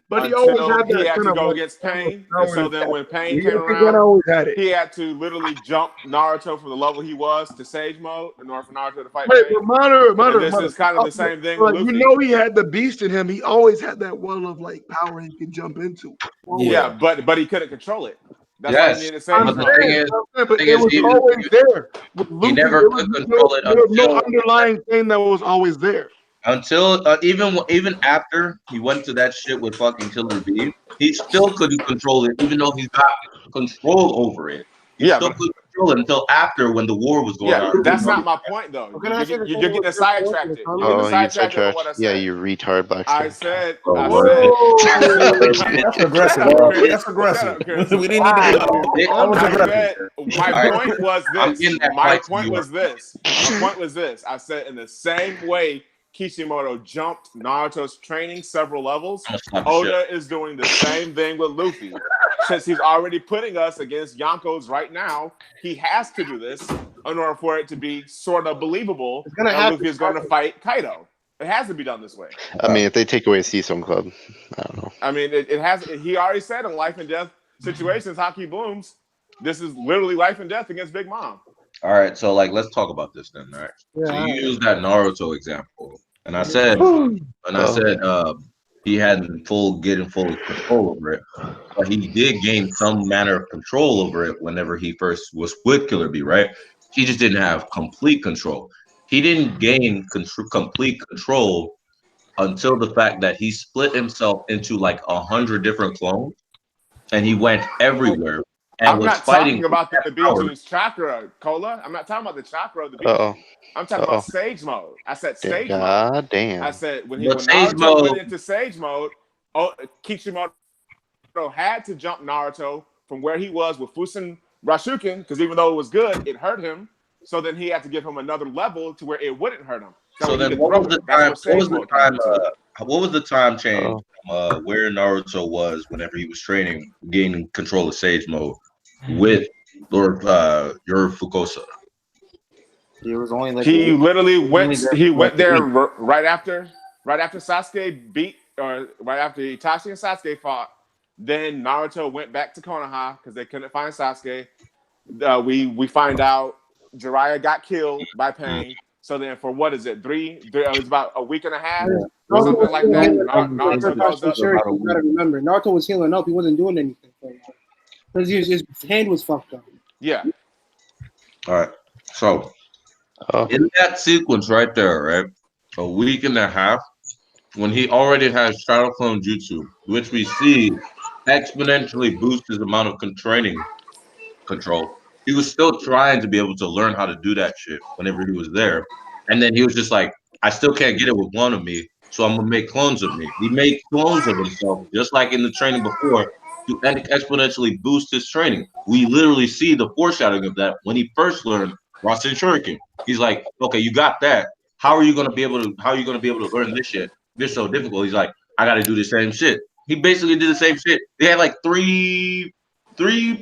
But he always had that he had kind to of go like, against Pain. And so then when Pain came Gun around, always had it. he had to literally jump Naruto from the level he was to Sage mode in order for Naruto to fight Wait, Pain. but monitor. This is kind of the same thing Like, with you Luffy. know, he had the beast in him. He always had that well of like power he could jump into. Yeah, but he couldn't control it. That's why he needed Sage I'm mode. saying, but it was always there. With Luffy, he never there could was control it there was no until underlying thing that was always there. Until even after he went to that shit with fucking Killer Bee, he still couldn't control it, even though he got control over it. He still couldn't control it until after when the war was going on. That's not my point though. You're getting sidetracked. Oh, you sidetracked. Yeah, you retard, Blackstar. I said. That's aggressive, bro. That's aggressive. We didn't need to do that. My point was this. My point was this. I said in the same way Kishimoto jumped Naruto's training several levels, Oda is doing the same thing with Luffy. Since he's already putting us against Yonkos right now, he has to do this in order for it to be sort of believable that Luffy is going to fight Kaido. It has to be done this way. I mean, if they take away Seasome Club, I don't know. I mean, it has. He already said in life and death situations, Haki blooms. This is literally life and death against Big Mom. All right, so like let's talk about this then, all right? Yeah. So you used that Naruto example, and I said he hadn't getting full control over it, but he did gain some manner of control over it whenever he first was with Killer Bee, right? He just didn't have complete control. He didn't gain complete control until the fact that he split himself into like 100 different clones, and he went everywhere. And I'm was not fighting talking about the Beetlejuice chakra, Cola. I'm not talking about the chakra of the Beetlejuice. I'm talking about Sage mode. I said Sage mode. God damn. I said when Sage Naruto mode went into Sage mode, Kishimoto had to jump Naruto from where he was with Fusen Rashuken, because even though it was good, it hurt him. So then he had to give him another level to where it wouldn't hurt him. So then what was the time change from where Naruto was whenever he was training, gaining control of Sage mode with Lord Fukosa? It was only like he literally went. He went there right after Sasuke beat, or right after Itachi and Sasuke fought. Then Naruto went back to Konoha because they couldn't find Sasuke. We find out Jiraiya got killed by Pain. So then, for what is it? It was about a week and a half or something like that. Naruto goes up. You gotta remember, Naruto was healing up. He wasn't doing anything because his hand was fucked up. Yeah. All right. So in that sequence right there, right, a week and a half, when he already has Shadow Clone Jutsu, which we see exponentially boost his amount of training control, he was still trying to be able to learn how to do that shit whenever he was there. And then he was just like, I still can't get it with one of me, so I'm going to make clones of me. He made clones of himself, just like in the training before, to exponentially boost his training. We literally see the foreshadowing of that when he first learned Rasen Shuriken. He's like, okay, you got that. How are you going to be able to learn this shit? This is so difficult. He's like, I got to do the same shit. He basically did the same shit. They had like three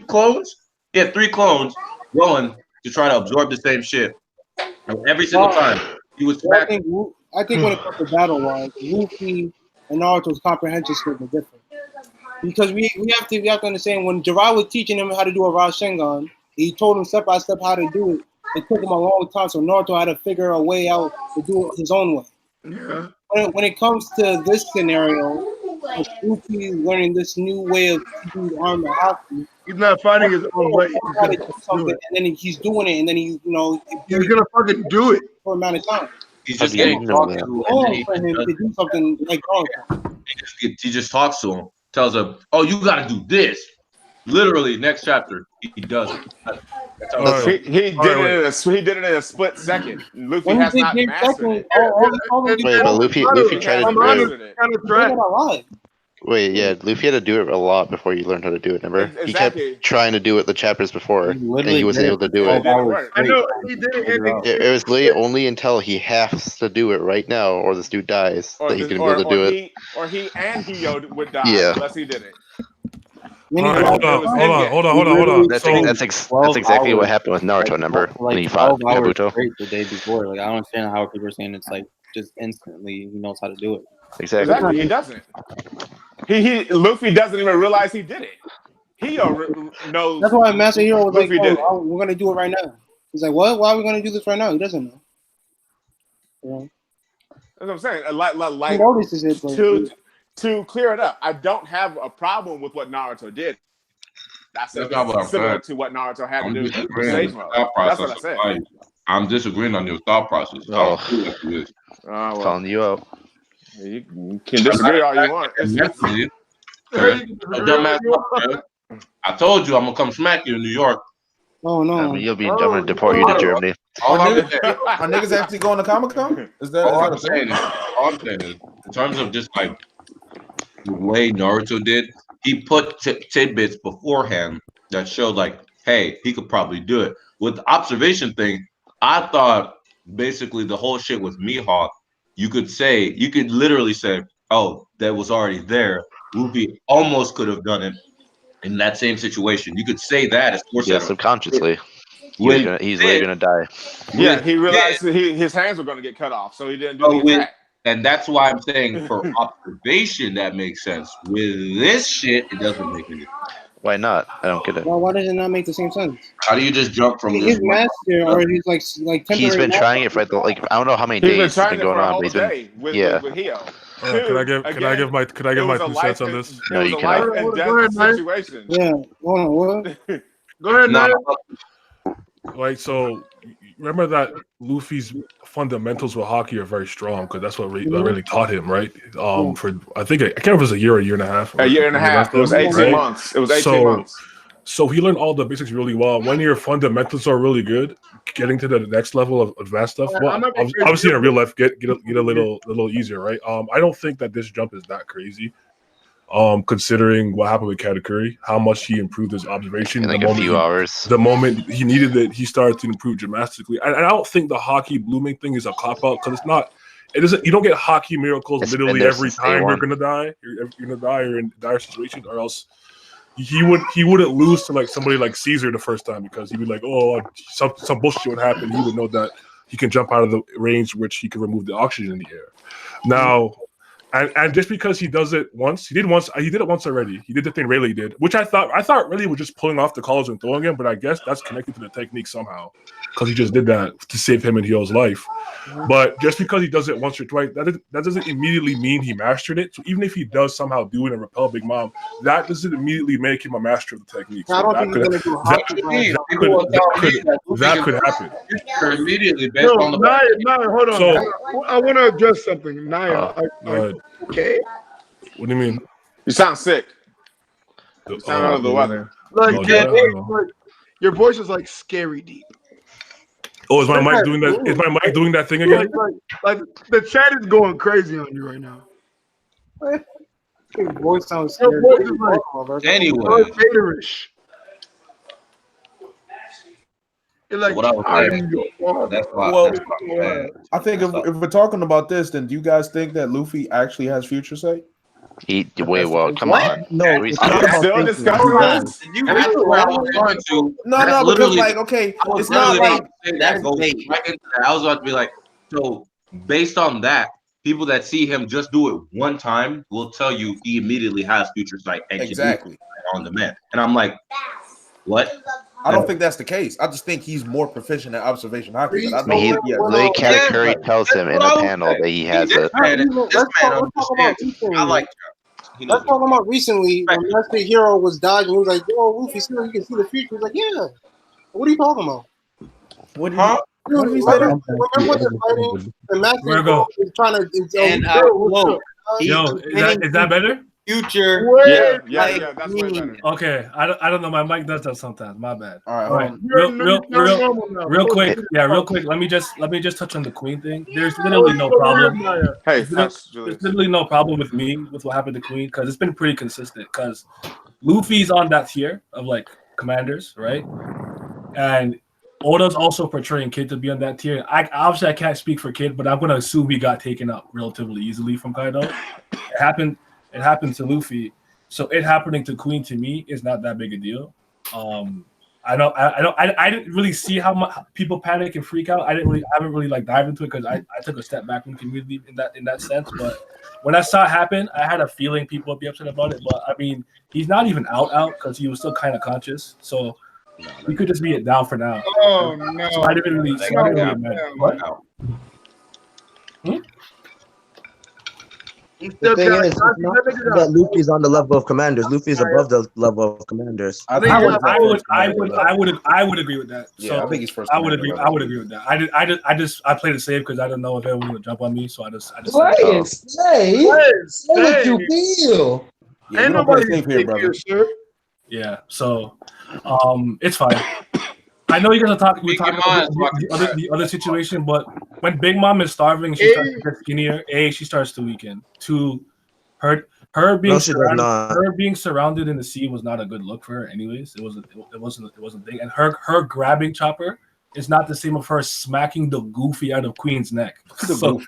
clones. He had 3 clones going to try to absorb the same shit. And every single time he was. I think when it comes to battle-wise, Luffy and Naruto's comprehension skills are different. Because we have to understand, when Jiraiya was teaching him how to do a Rasengan, he told him step by step how to do it. It took him a long time, so Naruto had to figure a way out to do it his own way. Yeah. When it comes to this scenario, Luffy learning this new way of teaching the arm of Haki. He's not finding his own way. And then he's doing it, and then he's gonna fucking do it for a amount of time. He's just getting talked to, and for him to do something like Naruto. He just talks to him, tells him, "Oh, you got to do this." Literally, next chapter, he does it. He did it in a split second. Luffy has not mastered it. Wait, but Luffy tried to do it. Wait, yeah, Luffy had to do it a lot before you learned how to do it. Remember, he kept trying to do it the chapters before, and he wasn't able to do it. I know he did it. It was literally only until he has to do it right now, or this dude dies, that he can be able to do it. Or he and Hiyo would die unless he did it. Hold on. That's exactly what happened with Naruto. Remember when he fought Kabuto? The day before, like I don't understand how people are saying it's like just instantly he knows how to do it. Exactly. He doesn't. Luffy doesn't even realize he did it. He knows. That's why Master Hero was Luffy like, "Oh, we're gonna do it right now." He's like, "What? Why are we gonna do this right now?" He doesn't know. Yeah. That's what I'm saying. Like he notices it, but to clear it up, I don't have a problem with what Naruto did. That's not what I'm similar to what Naruto had to do with stage mode. That's what I said. I'm disagreeing on your thought process. Calling you out. You can disagree all you want. I told you I'm gonna come smack you in New York. Oh no! I mean, I'm gonna deport you to Germany. Are niggas actually going to Comic-Con? All I'm saying is, in terms of just like the way Naruto did, he put tidbits beforehand that showed like, hey, he could probably do it. With the observation thing, I thought basically the whole shit with Mihawk, you could literally say, oh, that was already there. Luffy almost could have done it in that same situation. You could say that as subconsciously. He's really gonna die. Yeah, he realized his hands were gonna get cut off, so he didn't do the attack. And that's why I'm saying for observation that makes sense. With this shit, it doesn't make any sense. Why not? I don't get it. Well, why does it not make the same sense? How do you just jump from this master, or he's like he's been trying it for I don't know how many days it's been going on. With Hio. Can I give my 2 cents on this? No, you cannot. Situation. Yeah. Hold on. What? Go ahead, Naya. Like, so remember that Luffy's fundamentals with hockey are very strong because that's what really taught him, right? For I think I can't remember if it was a year and a half. A year and a half. It was 18 months. It was 18 months. So he learned all the basics really well. When your fundamentals are really good, getting to the next level of advanced stuff, well, obviously in real life, get a little easier, right? I don't think that this jump is that crazy. Considering what happened with Katakuri, how much he improved his observation in like a few hours. The moment he needed it, he started to improve dramatically. And I don't think the hockey blooming thing is a cop out because it's not. It isn't. You don't get hockey miracles literally every time you're gonna die. You're gonna die. You're in dire situations, or else he wouldn't lose to like somebody like Caesar the first time because he'd be like, oh, some bullshit would happen. He would know that he can jump out of the range which he can remove the oxygen in the air. Now. And just because he does it once, he did it once already. He did the thing Rayleigh did, which I thought Rayleigh was just pulling off the collars and throwing him, but I guess that's connected to the technique somehow because he just did that to save him and Hio's life. But just because he does it once or twice, that doesn't immediately mean he mastered it. So even if he does somehow do it and repel Big Mom, that doesn't immediately make him a master of the technique. So that could happen. Immediately based on the Naya, hold on. So, I want to address something. Naya, okay? What do you mean? You sound sick. You sound under the weather. Like, your voice is like scary deep. Oh, is my mic doing that? Is my mic doing that thing again? Like the chat is going crazy on you right now. Your voice sounds scary. Anyway. Like, what I think if we're talking about this, then do you guys think that Luffy actually has future sight? Come on. No, we still discussing this. That's where I was going to. No, because like, okay, it's not like that goes right into that. I was about to be like, so based on that, people that see him just do it one time will tell you he immediately has future sight and exactly on demand. And I'm like, what? I don't think that's the case. I just think he's more proficient at observation hockey. But Katakuri tells him in a panel that he has it. I like that. Let's talk about recently when Master Hero was dodging. He was like, "Yo, Luffy, you can see the future." He's like, "Yeah." What are you talking about? What did he say? Remember the fighting? The Master Hero is trying to. Is that better? Future. Yeah, that's way better. Okay, I don't know. My mic does that sometimes. My bad. All right. Real quick. Yeah, real quick. Let me just touch on the Queen thing. There's literally no problem. Hey, there's literally no problem with me with what happened to Queen because it's been pretty consistent. Because Luffy's on that tier of like commanders, right? And Oda's also portraying Kid to be on that tier. I can't speak for Kid, but I'm gonna assume he got taken up relatively easily from Kaido. It happened to Luffy, so it happening to Queen to me is not that big a deal. I didn't really see how much people panic and freak out. I haven't really like dived into it because I took a step back from the community in that sense. But when I saw it happen, I had a feeling people would be upset about it. But I mean, he's not even out because he was still kind of conscious. So he could just be down for now. Oh no! So I didn't really. What? The thing is that Luffy's on the level of commanders. Luffy's above the level of commanders. I would agree with that. Yeah, So I think he's first. I would agree with that. I played it safe because I didn't know if everyone would jump on me, so I just say what you feel. Yeah, ain't nobody safe here, brother. Yeah, so it's fine. I know you guys are talking about the other situation, but when Big Mom is starving, she starts to get skinnier. She starts to weaken. Two, her being surrounded in the sea was not a good look for her. Anyways, it wasn't a thing. And her grabbing Chopper is not the same of her smacking the Goofy out of Queen's neck. She's ripping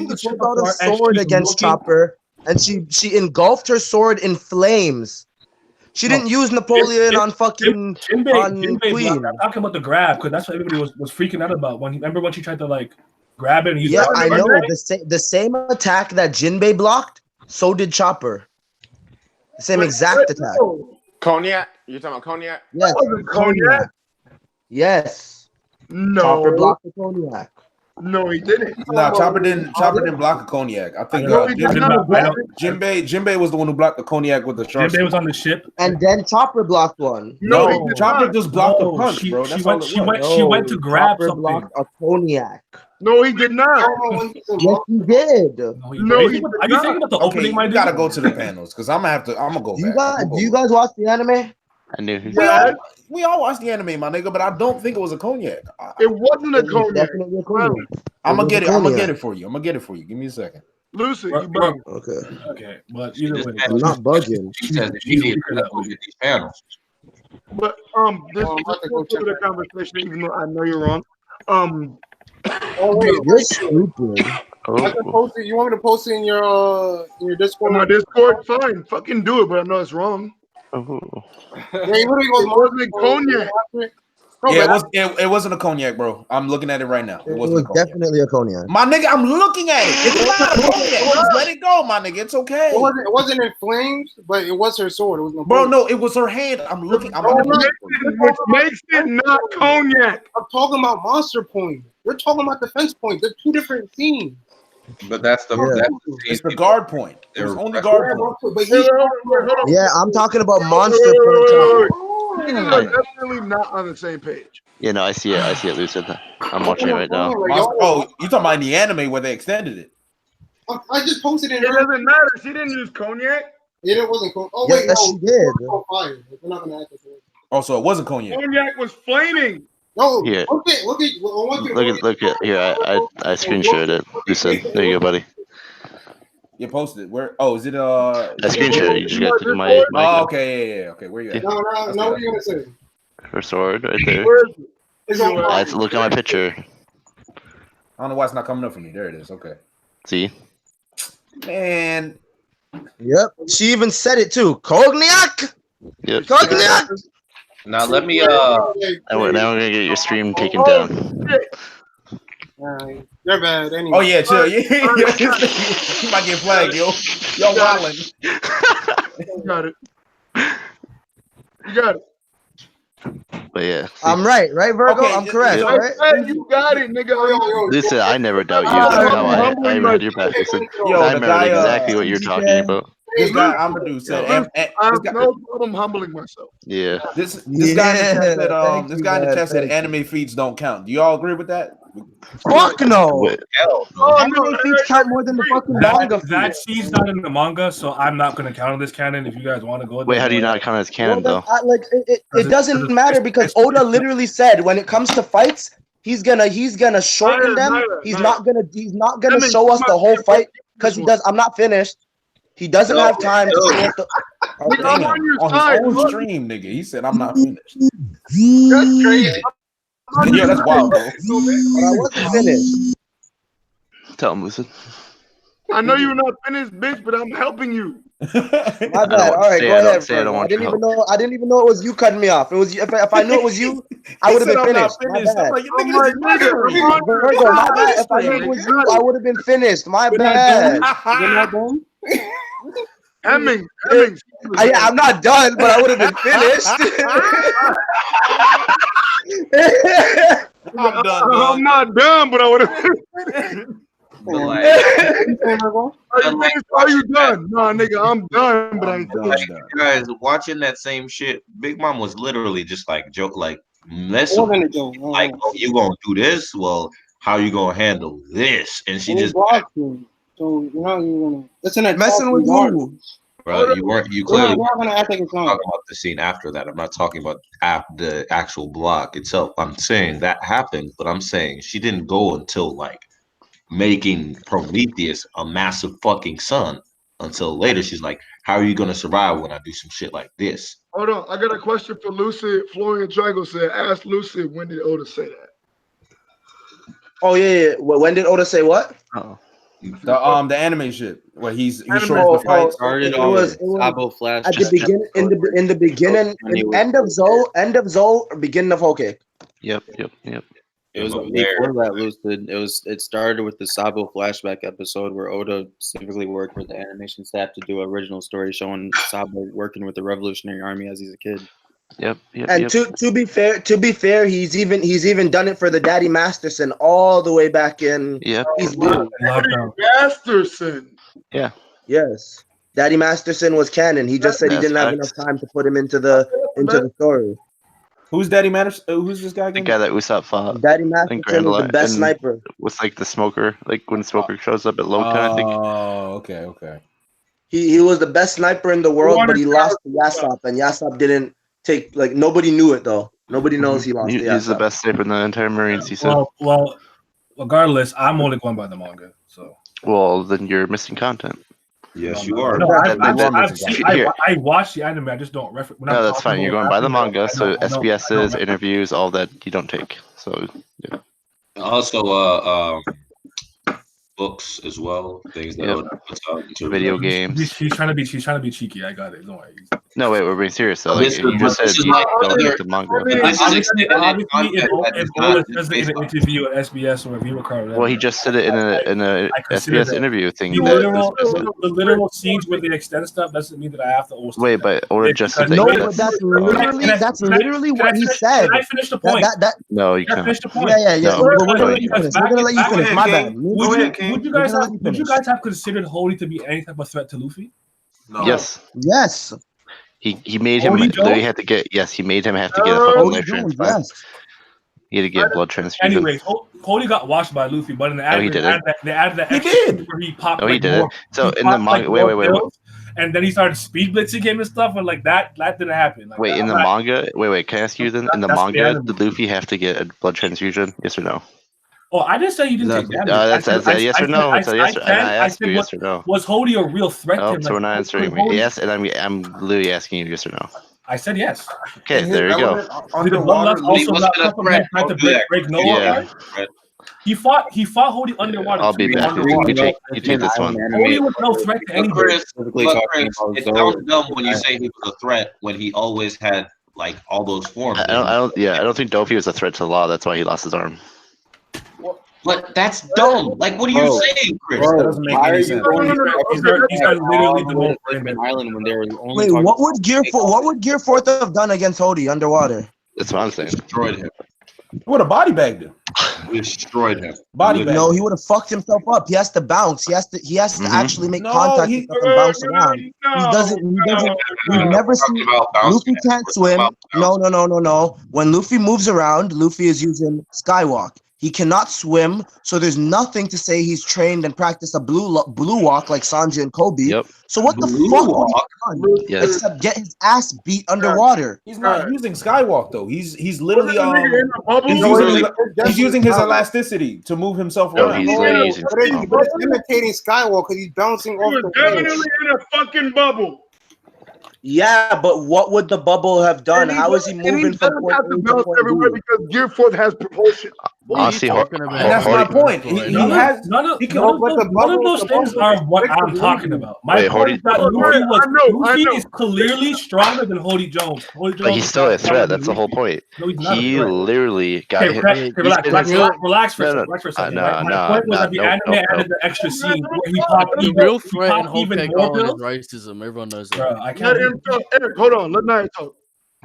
the sword against Chopper, and she engulfed her sword in flames. She didn't use Napoleon on fucking Queen. I'm talking about the grab because that's what everybody was freaking out about. Remember when she tried to like grab it? And I know the same attack that Jinbei blocked. So did Chopper. The same exact attack. Cognac? You're talking about Cognac? Yes. Cognac? Yes. No. Chopper blocked the Cognac. No, he didn't. No, Chopper didn't block a Cognac. I think Jinbei was the one who blocked the Cognac with the shark. Jinbei was on the ship, and then Chopper blocked one. No, Chopper just blocked the punch, bro. She went to grab Chopper something. Blocked a Cognac. No, he did not. Yes, he did. Are you thinking about the opening? You gotta go to the panels because I'm gonna go back. Do you guys watch the anime? I knew. We all watched the anime, my nigga, but I don't think it was a Cognac. It wasn't a Cognac. Definitely a Cognac. I'm gonna get it for you. Give me a second. Lucy, you Okay, but either way, I'm not bugging. She says that she needs to go get these panels. But this is the conversation, even though I know you're wrong. You're stupid. I can post it. You want me to post it in your Discord? My Discord, fine. Fucking do it, but I know it's wrong. It wasn't Cognac. It wasn't a Cognac, bro. I'm looking at it right now. It wasn't definitely a Cognac. My nigga, I'm looking at it. It's not a Cognac. Just let it go, my nigga. It's okay. It wasn't in flames, but it was her sword. It was no. Bro, no, it was her hand. I'm looking. Which makes it not Cognac. I'm talking about Monster Point. We're talking about Defense Point. They're two different scenes. But that's the it's the guard point. It was only guard point. Yeah, I'm talking about Monster Point. You are definitely not on the same page. Yeah, no, I see it, Lucid. I'm watching it right now. Oh, you talking about in the anime where they extended it? I just posted it. It doesn't matter. She didn't use Cognac. It wasn't Cognac. Oh wait, yes, she did. Fire. We're not gonna act like it. Oh, so it wasn't Cognac. Cognac was flaming. No, yeah. Look at. Here, I screenshotted it. Lucid, there you go, buddy. You posted it. Where? Oh, is it I screenshotted. You just got to my. Oh, okay, yeah. Okay, where you at? No, what are you gonna say? Her sword right there. Look at my picture. I don't know why it's not coming up for me. There it is. Okay. See? Man. Yep. She even said it too. Cognac. Yep. Cognac. Now let me now we're gonna get your stream taken down. You're bad anyway. Oh yeah, chill. Yeah. You might get flagged, yo. Y'all wildin'. You got it. You got it. But yeah, I'm right, Virgo? Okay, I'm correct, yeah. right? You got it, nigga. Listen, I never doubt you. That's how I read your back. Listen, I remember exactly what you're talking about. This guy Amadou said, I have no problem humbling myself. Yeah. This guy in the chat said anime feeds don't count. Do y'all agree with that? Fuck no. Anime feeds count more than the fucking manga. That scene's not in the manga, so I'm not gonna count this canon. If you guys want to go. Wait, how do you not count as canon though? It doesn't matter because Oda literally said when it comes to fights, he's gonna shorten them. He's not gonna show us the whole fight because he does. I'm not finished. He doesn't have time to show us the. On his own stream, nigga. He said, "I'm not finished." That's crazy. Yeah, that's wild, bro. But I wasn't finished. Tell him, listen. I know you're not finished, bitch, but I'm helping you. My bad. All right, go ahead, Ferg. I didn't even know it was you cutting me off. It was if I knew it was you, I would have been finished. My bad. Virgo, my bad. If I knew it was you, I would have been finished. My bad. You're not done? Hemming. I'm not done, but I would have been finished. I'm done. I'm not done, but I would have been finished. Are you done? No, nigga, I'm done, but I ain't done. Guys, watching that same shit, Big Mom was literally just like joke, like messing. Like, oh, you gonna do this? Well, how you gonna handle this? And she just so you're not even gonna messing with you. Bro, you clearly we're not gonna act like it's not. talking about the scene after that. I'm not talking about the actual block itself. I'm saying that happened, but I'm saying she didn't go until like making Prometheus a massive fucking sun until later. She's like, how are you gonna survive when I do some shit like this? Hold on, I got a question for Lucid. Florian Triangle said, ask Lucid, when did Oda say that? Oh yeah. When did Oda say what? Oh. The anime shit where he shows the fight. Started it was Sabo Flash at the beginning, in the beginning, end of Zou, beginning of Whole Cake. Yep. It was before that, Lucid. It started with the Sabo flashback episode where Oda specifically worked with the animation staff to do an original story showing Sabo working with the Revolutionary Army as he's a kid. Yep. And to be fair, he's even done it for the Daddy Masterson all the way back in. Yep. He's blue. Masterson. Yeah. Yes. Daddy Masterson was canon. He just said he didn't have enough time to put him into the story. Who's Daddy Matters? Who's this guy again? The guy that Usopp fought. Daddy Masterson was the best sniper. Was like the smoker, like when Smoker shows up at low time, I think. Oh, okay. He was the best sniper in the world, but he lost to Yasopp, and Yasopp didn't take, like, nobody knew it though. Nobody knows he lost to Yasopp. He's the best sniper in the entire Marines, he said. Well, regardless, I'm only going by the manga, so. Well, then you're missing content. Yes, you are. No, I watched the anime. I just don't reference. No, that's fine. You're going by the manga, so SBS's, interviews, all that you don't take. So, yeah. Also, books as well. Things that Oda puts out into video games. She's trying to be cheeky. I got it. Don't worry. No, wait, we're being serious though. Like, you just said you don't take the manga. Obviously, if Oda says it in an interview at SBS or review card. Well, he just said it in a SBS interview thing. The literal scenes where they extend stuff doesn't mean that I have to also. Wait, but Oda just said no, but that's literally what he said. Can I finish the point? No, you can't. Finish the point. Yeah. No, we're gonna let you finish. We're gonna let you finish. My bad. Would you guys have considered Holy to be any type of threat to Luffy? No. Yes. He made him literally had to get he made him have to get a fucking life transfusion. Yes. He had to get blood transfusion. Anyways, Holy got washed by Luffy, but in the anime, they added that extra where he popped. No, he didn't. So in the manga, wait. And then he started speed blitzing him and stuff, and like that didn't happen. Like, wait, in the manga, wait, can I ask you then? In the manga, did Luffy have to get a blood transfusion? Yes or no? Oh, I didn't say you didn't take damage. That's a yes or no. I asked you yes or no. Was Holy a real threat to him? So we're not answering me. Yes, and I'm literally asking you yes or no. I said yes. Okay, there you go. Did the one left also not tried to break Noah? He fought Holy underwater. I'll be back. You take this one. Holy was no threat to anybody. It sounds dumb when you say he was a threat when he always had like all those forms. I don't think Dofi was a threat to the law. That's why he lost his arm. But that's dumb. Like, what are you saying, Chris? That doesn't make any sense. These are literally the most island when they were only. Wait, what would Gear 4 have done against Hody underwater? That's what I'm saying. Destroyed him. Would have body bagged him. Destroyed him. Body bag. No, he would have fucked himself up. He has to bounce. He has to actually make contact and bounce around. He doesn't. We've never seen Luffy can't swim. No. When Luffy moves around, Luffy is using Skywalk. He cannot swim, so there's nothing to say he's trained and practiced a blue walk like Sanji and Kobe. Yep. So what the fuck would he done except get his ass beat underwater? He's not using Skywalk though. He's literally he's using his elasticity to move himself around. But it's imitating Skywalk because he's bouncing off the definitely in a fucking bubble. Yeah, but what would the bubble have done? How is he moving from point A to point B? Everywhere because Gear 4 has propulsion. Honestly, and that's my point. None of those things are what I'm talking about. My point is that Luffy is clearly stronger than Hody Jones. But he's still a threat. That's the whole point. No, he's not he literally got hit. Relax for a second. My point was that the anime added the extra scene where he popped the real threat in Whole Cake Island is racism. Everyone knows that. Bro, I can't. Eric, hold on. Let Naya talk.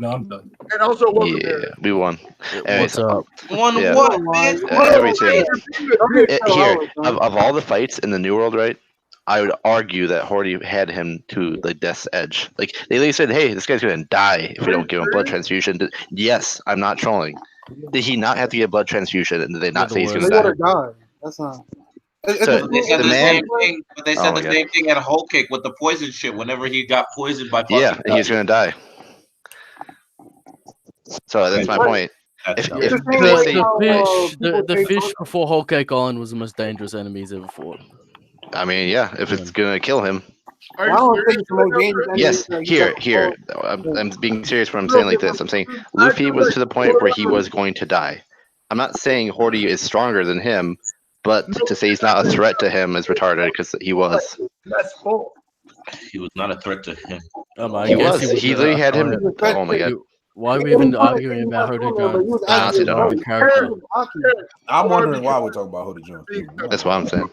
No, I'm done. And also, we won. What's up? Won what, man? Everything. Here, of all the fights in the New World, right? I would argue that Hody had him to the death's edge. Like they literally said, "Hey, this guy's gonna die if we don't give him blood transfusion." Yes, I'm not trolling. Did he not have to get a blood transfusion, and did they not say he's gonna die? That's not. They said the same thing, but they said the same thing at Whole Cake with the poison shit. Whenever he got poisoned by he's gonna die. So that's my point. The fish before Whole Cake Island was the most dangerous enemy he's ever fought. I mean, yeah, if it's gonna kill him. Yes, here. I'm being serious when I'm saying like this. I'm saying Luffy was to the point where he was going to die. I'm not saying Hody is stronger than him, but to say he's not a threat to him is retarded because he was. He was not a threat to him. He was. He literally had him. Oh my god. Why are we even arguing about Hody Jones? I honestly don't know. I'm wondering why we're talking about Hody Jones. That's what I'm saying.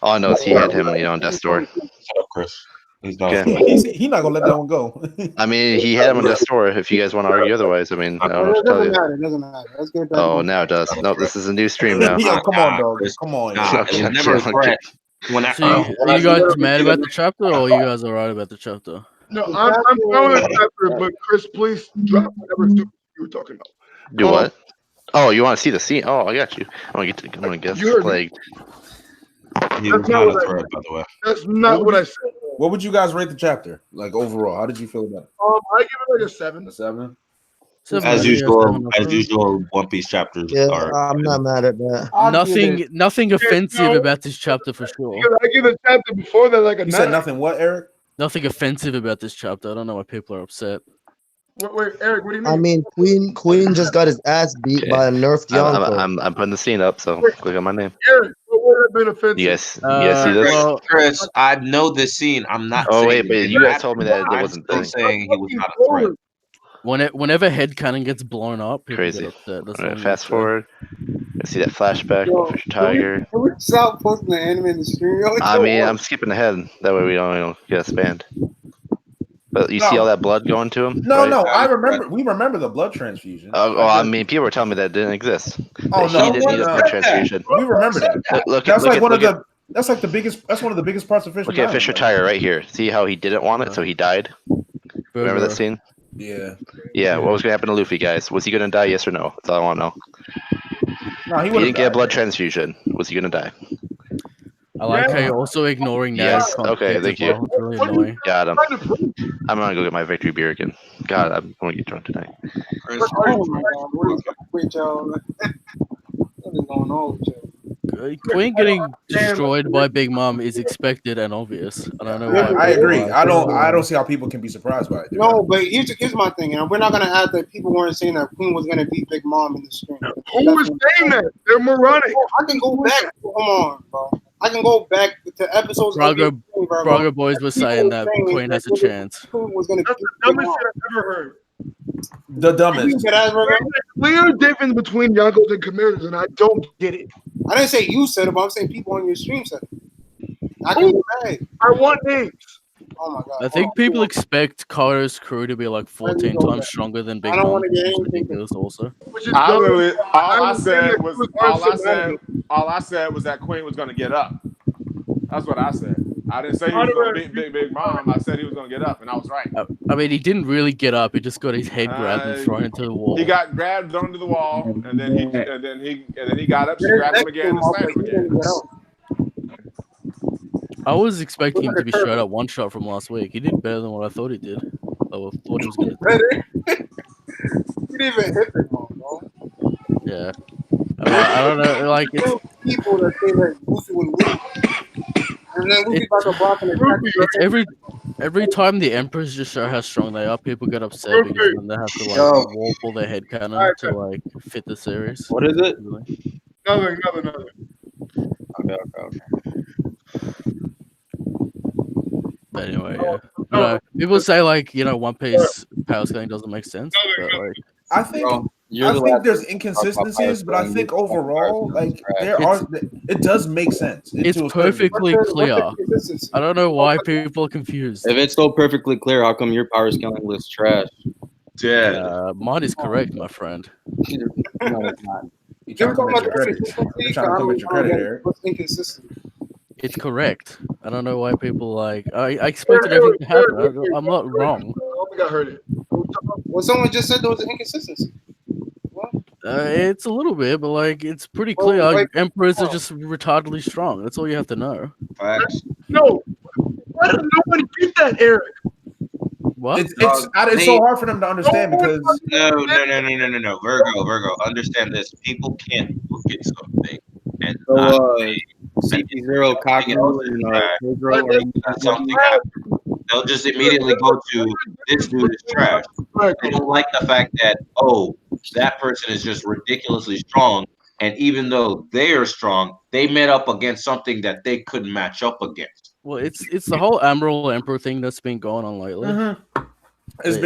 All I know is he had him, on death's door. Shut up, Chris. He's not. Okay. He's not gonna let that one go. I mean, he had him on death's door. If you guys want to argue otherwise, I mean, I don't know what to tell you. It doesn't matter. Let's get back. Oh, now it does. Nope, this is a new stream now. Yo, come on, dog. Come on. Okay, never a threat. So are you guys mad about the chapter, or are you guys alright about the chapter? No, I'm following the chapter, but Chris, please drop whatever stupid you were talking about. Do what? Oh, you want to see the scene? Oh, I got you. I'm gonna guess plagued. He was not a threat, by the way. That's not what I said. What would you guys rate the chapter? Like overall, how did you feel about it? I give it like a 7. A 7? As usual, One Piece chapters are. I'm not mad at that. Nothing offensive about this chapter for sure. I give the chapter before that like a 9. You said nothing. What, Eric? Nothing offensive about this chapter. I don't know why people are upset. Wait, Eric, what do you mean? I mean, Queen just got his ass beat by a nerfed Yonko. I'm putting the scene up, so click on my name. Eric, what would have been offensive? You guys see this? Chris, I know this scene. I'm not. Oh wait, but you guys told me that it wasn't. I'm still saying he was not a threat. Whenever headcanon gets blown up, people crazy. Get upset. That's right, fast forward. I see that flashback. Fisher Tiger. Can we stop posting the anime in the stream? I mean, I'm skipping ahead. That way we don't get us banned. But you see all that blood going to him? No, right? no, I remember. We remember the blood transfusion. I mean, people were telling me that it didn't exist. Oh that no, he didn't need a blood transfusion. We remember that. That's like one of the. That's like the biggest. That's one of the biggest parts of Fisher. Look at Fisher Tiger right here. See how he didn't want it, so he died. Remember that scene? Yeah. Yeah. What was gonna happen to Luffy, guys? Was he gonna die? Yes or no? That's all I want to know. No, he didn't get a blood transfusion. Was he gonna die? I like how you're also ignoring that. Yes. Okay. Thank you. Really annoying. Got him. I'm gonna go get my victory beer again. God, I'm gonna get drunk tonight. Chris, oh my God, what is with y'all? What is going on with y'all? Queen getting destroyed by Big Mom is expected and obvious. I don't know why. I agree. I don't see how people can be surprised by it. No, but here's my thing, and we're not gonna add that people weren't saying that Queen was gonna beat Big Mom in the stream. Who was saying that? They're moronic. I can go back. Come on, bro. I can go back to episodes. Braga boys were saying that Queen has a chance. Queen was gonna. That's the dumbest shit I've ever heard. The dumbest. There's a clear difference between Yonkos and Camilas, and I don't get it. I didn't say you said it, but I'm saying people on your stream said it. I can go back. I want names. Oh my God. I think people expect Kaido's crew to be like 14 times stronger than Big Mom. I don't want to get anything. Ridiculous also. All I said was that Queen was going to get up. That's what I said. I didn't say he was going to beat Big Mom. I said he was going to get up, and I was right. I mean, he didn't really get up. He just got his head grabbed and thrown into the wall. He got grabbed, thrown to the wall, and then he got up. She grabbed him again and slammed him again. I was expecting him to be straight up one shot from last week. He did better than what I thought he did. I thought he was going to. Better. He didn't even hit Big Mom, bro. Yeah. I don't know. Like it's people that say that Luffy would win. And then Luffy got the block and it's every time the Emperors just show how strong they are, people get upset because then they have to like warp all their headcanon to like fit the series. What is it? Nothing. Okay. But anyway, yeah. People say like One Piece power scaling doesn't make sense, but like I think there's inconsistencies, but I think overall, like it does make sense. It's perfectly clear. I don't know why people are confused. If it's so perfectly clear, how come your power scaling list trash? Yeah, mine is correct, my friend. No, it's not. You trying to come at your credit? What's inconsistent? It's correct. I don't know why people like. I expected everything to happen. I'm not wrong. I think I heard it. Well, someone just said there was an inconsistency. It's a little bit, but like it's pretty clear. Emperors are just retardedly strong. That's all you have to know. No, why does nobody get that, Eric? What? It's so hard for them to understand because no. Virgo, understand this. People can't look at something and CP0 something happened. They'll just immediately go to this dude is trash. They don't like the fact that that person is just ridiculously strong, and even though they are strong, they met up against something that they couldn't match up against. Well, it's the whole Admiral Emperor thing that's been going on lately. Mm-hmm. It's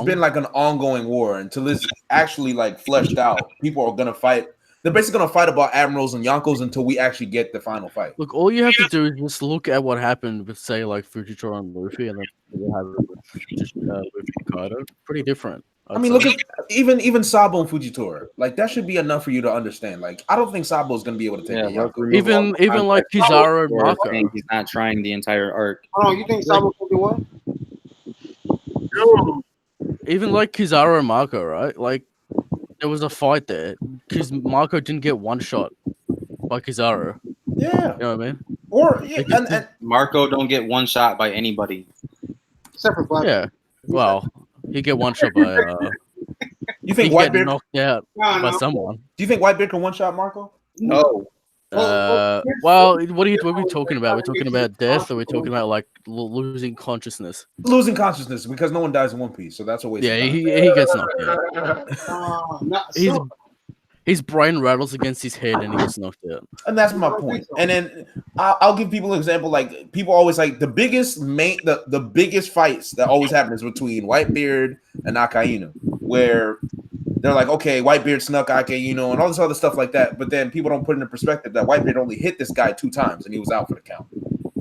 been like an ongoing war until it's actually like fleshed out. People are gonna fight. They're basically gonna fight about admirals and yonkos until we actually get the final fight. Look, all you have to do is just look at what happened with, say, like Fujitora and Luffy, and then you have Luffy and Kaido. Pretty different. I mean, look at even Sabo and Fujitora. Like that should be enough for you to understand. Like I don't think Sabo is gonna be able to take it. Even like Kizaru and Mako. He's not trying the entire arc. Oh, you think Sabo can do what? Even like Kizaru and Mako, right? Like there was a fight there because Mako didn't get one shot by Kizaru. Yeah, you know what I mean. Or and Marco don't get one shot by anybody except for Black. Yeah, well, he get one shot by. You think Whitebeard knocked out by someone? Do you think Whitebeard can one shot Marco? No. Well, what are we talking about? We're talking about death, or we're talking about like losing consciousness? Losing consciousness because no one dies in One Piece, so that's a waste. Yeah, he gets knocked out. His brain rattles against his head and he gets knocked out. And that's my point. And then I'll give people an example. Like people always like the biggest fights that always happen is between Whitebeard and Akainu, where they're like, okay, Whitebeard snuck Akainu and all this other stuff like that. But then people don't put it in perspective that Whitebeard only hit this guy 2 times and he was out for the count.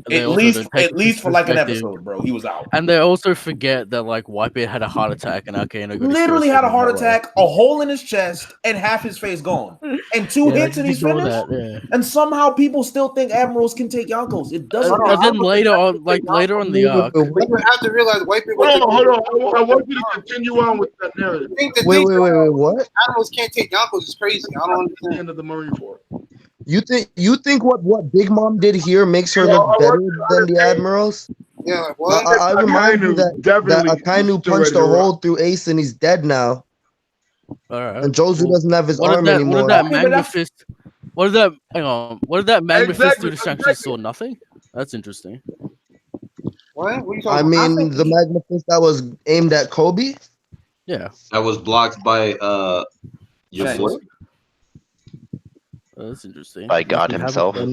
At least for like an episode, bro. He was out. And they also forget that like Whitebeard had a heart attack and Akainu literally had a heart attack, a hole in his chest, and half his face gone. And 2 hits and he's finished. And somehow people still think admirals can take Yonkos. It doesn't. And then later on the arc, you have to realize Whitebeard. Hold on. I want you to continue on with that narrative. Wait, what? Admirals can't take Yonkos. It's crazy. I don't understand. The end of the Marine Corps. You think what Big Mom did here makes her look better than the admirals? Yeah, like what? I remind you that Akainu punched a hole through Ace and he's dead now. All right. And Jozu doesn't have his arm anymore. What did that Magma Fist? What did that Magma Fist do to Shang-Chi sword? Nothing. That's interesting. What? What are you talking I mean, the Magma Fist that was aimed at Kobe. Yeah. That was blocked by your boy. Oh, that's interesting. By God himself. That's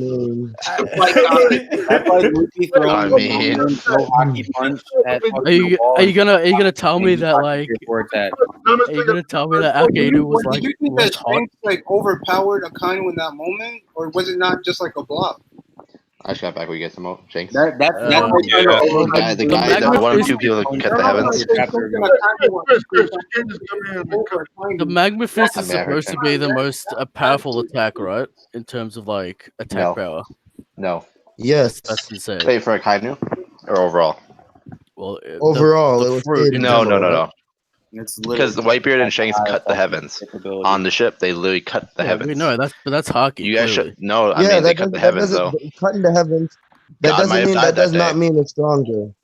like Luffy throwing no hockey punch. Are you gonna tell me that like? Are you gonna tell me that Akainu was like? Did you think that Shanks like overpowered Akainu in that moment, or was it not just like a block? I shot back. We get some more Shanks. That's the guy that one or two people that can cut the heavens. The Magma Fist is supposed to be the most powerful attack, right? In terms of like attack power. No. Yes. That's insane. Wait for Akainu or overall? Well, overall, it was no. It's because the Whitebeard and Shanks cut the heavens on the ship. They literally cut the heavens. No, that's hockey. You guys should no. I mean, they cut the heavens though. Cutting the heavens. That does not mean it's stronger.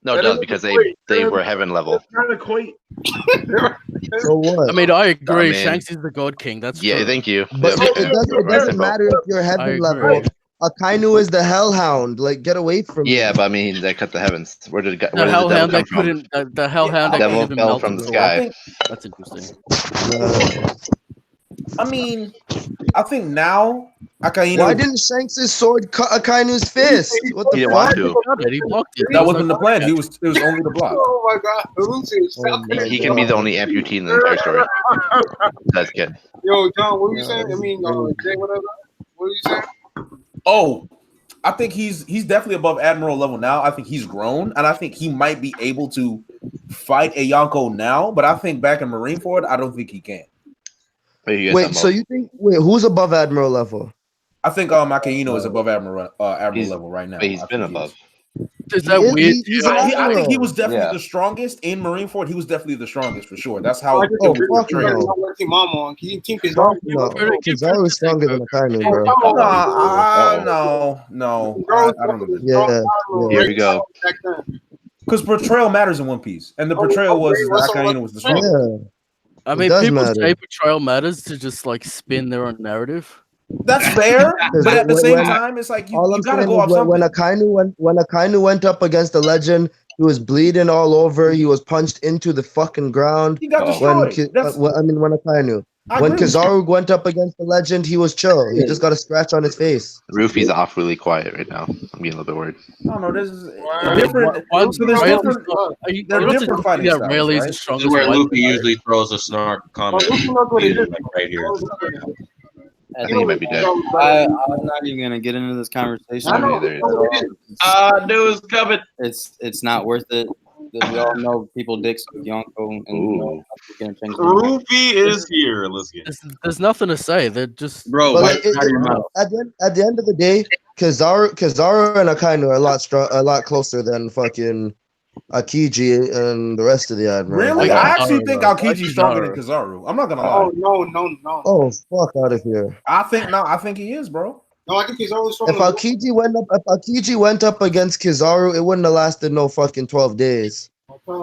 No, it does because they were heaven level. So what? I mean, I agree. Shanks is the God King. That's true. Thank you. But it doesn't matter if you're heaven level. Akainu is the Hellhound. Like, get away from me. Yeah, but I mean, they cut the heavens. Where did the Hellhound devil come from? The Hellhound that devil fell from the sky. That's interesting. I mean, I think now Akainu. Why didn't Shanks' sword cut Akainu's fist? What the He didn't fuck? want to. He blocked it. That wasn't the plan. It was only the block. Oh my god, He can be the only amputee in the entire story. That's good. Yo, John, what were you saying? I mean, Jay, whatever. What were you saying? Oh, I think he's definitely above Admiral level now. I think he's grown, and I think he might be able to fight a Yonko now. But I think back in Marineford, I don't think he can. Wait, so you think who's above Admiral level? I think Akainu is above Admiral level right now. But he's been above. Is that weird? I think he was definitely the strongest in Marineford. He was definitely the strongest for sure. That's how. Fuck no. Kizaru is stronger than Akainu, bro. No. I don't know. Yeah. Here we go. Because portrayal matters in One Piece, and the portrayal was Akainu was the strongest. Yeah. I mean, people say portrayal matters to just like spin their own narrative. That's fair, but at the same time, it's like you gotta go off something. When Akainu went up against the legend, he was bleeding all over. He was punched into the fucking ground. He got destroyed. When Kizaru went up against the legend, he was chill. He just got a scratch on his face. Rufy's off really quiet right now. I'm getting a little bit worried. I don't know. This is different. They're different fighting styles, right? This is where Luffy usually throws a snark comment. Right here. I think he might be dead. I'm not even gonna get into this conversation. Dude, it's coming. It's not worth it. We all know people dicks with Yonko, and Rufy is here. Let's get. There's nothing to say. They're just bro. At the end of the day, Kizaru and Akainu are a lot closer than fucking Akiji and the rest of the Admiral. Really? I actually think Aokiji's stronger than Kizaru. I'm not gonna lie. Oh no. Oh, fuck out of here. I think he is, bro. No, I think Kizaru's stronger. If Akiji went up against Kizaru, it wouldn't have lasted no fucking 12 days.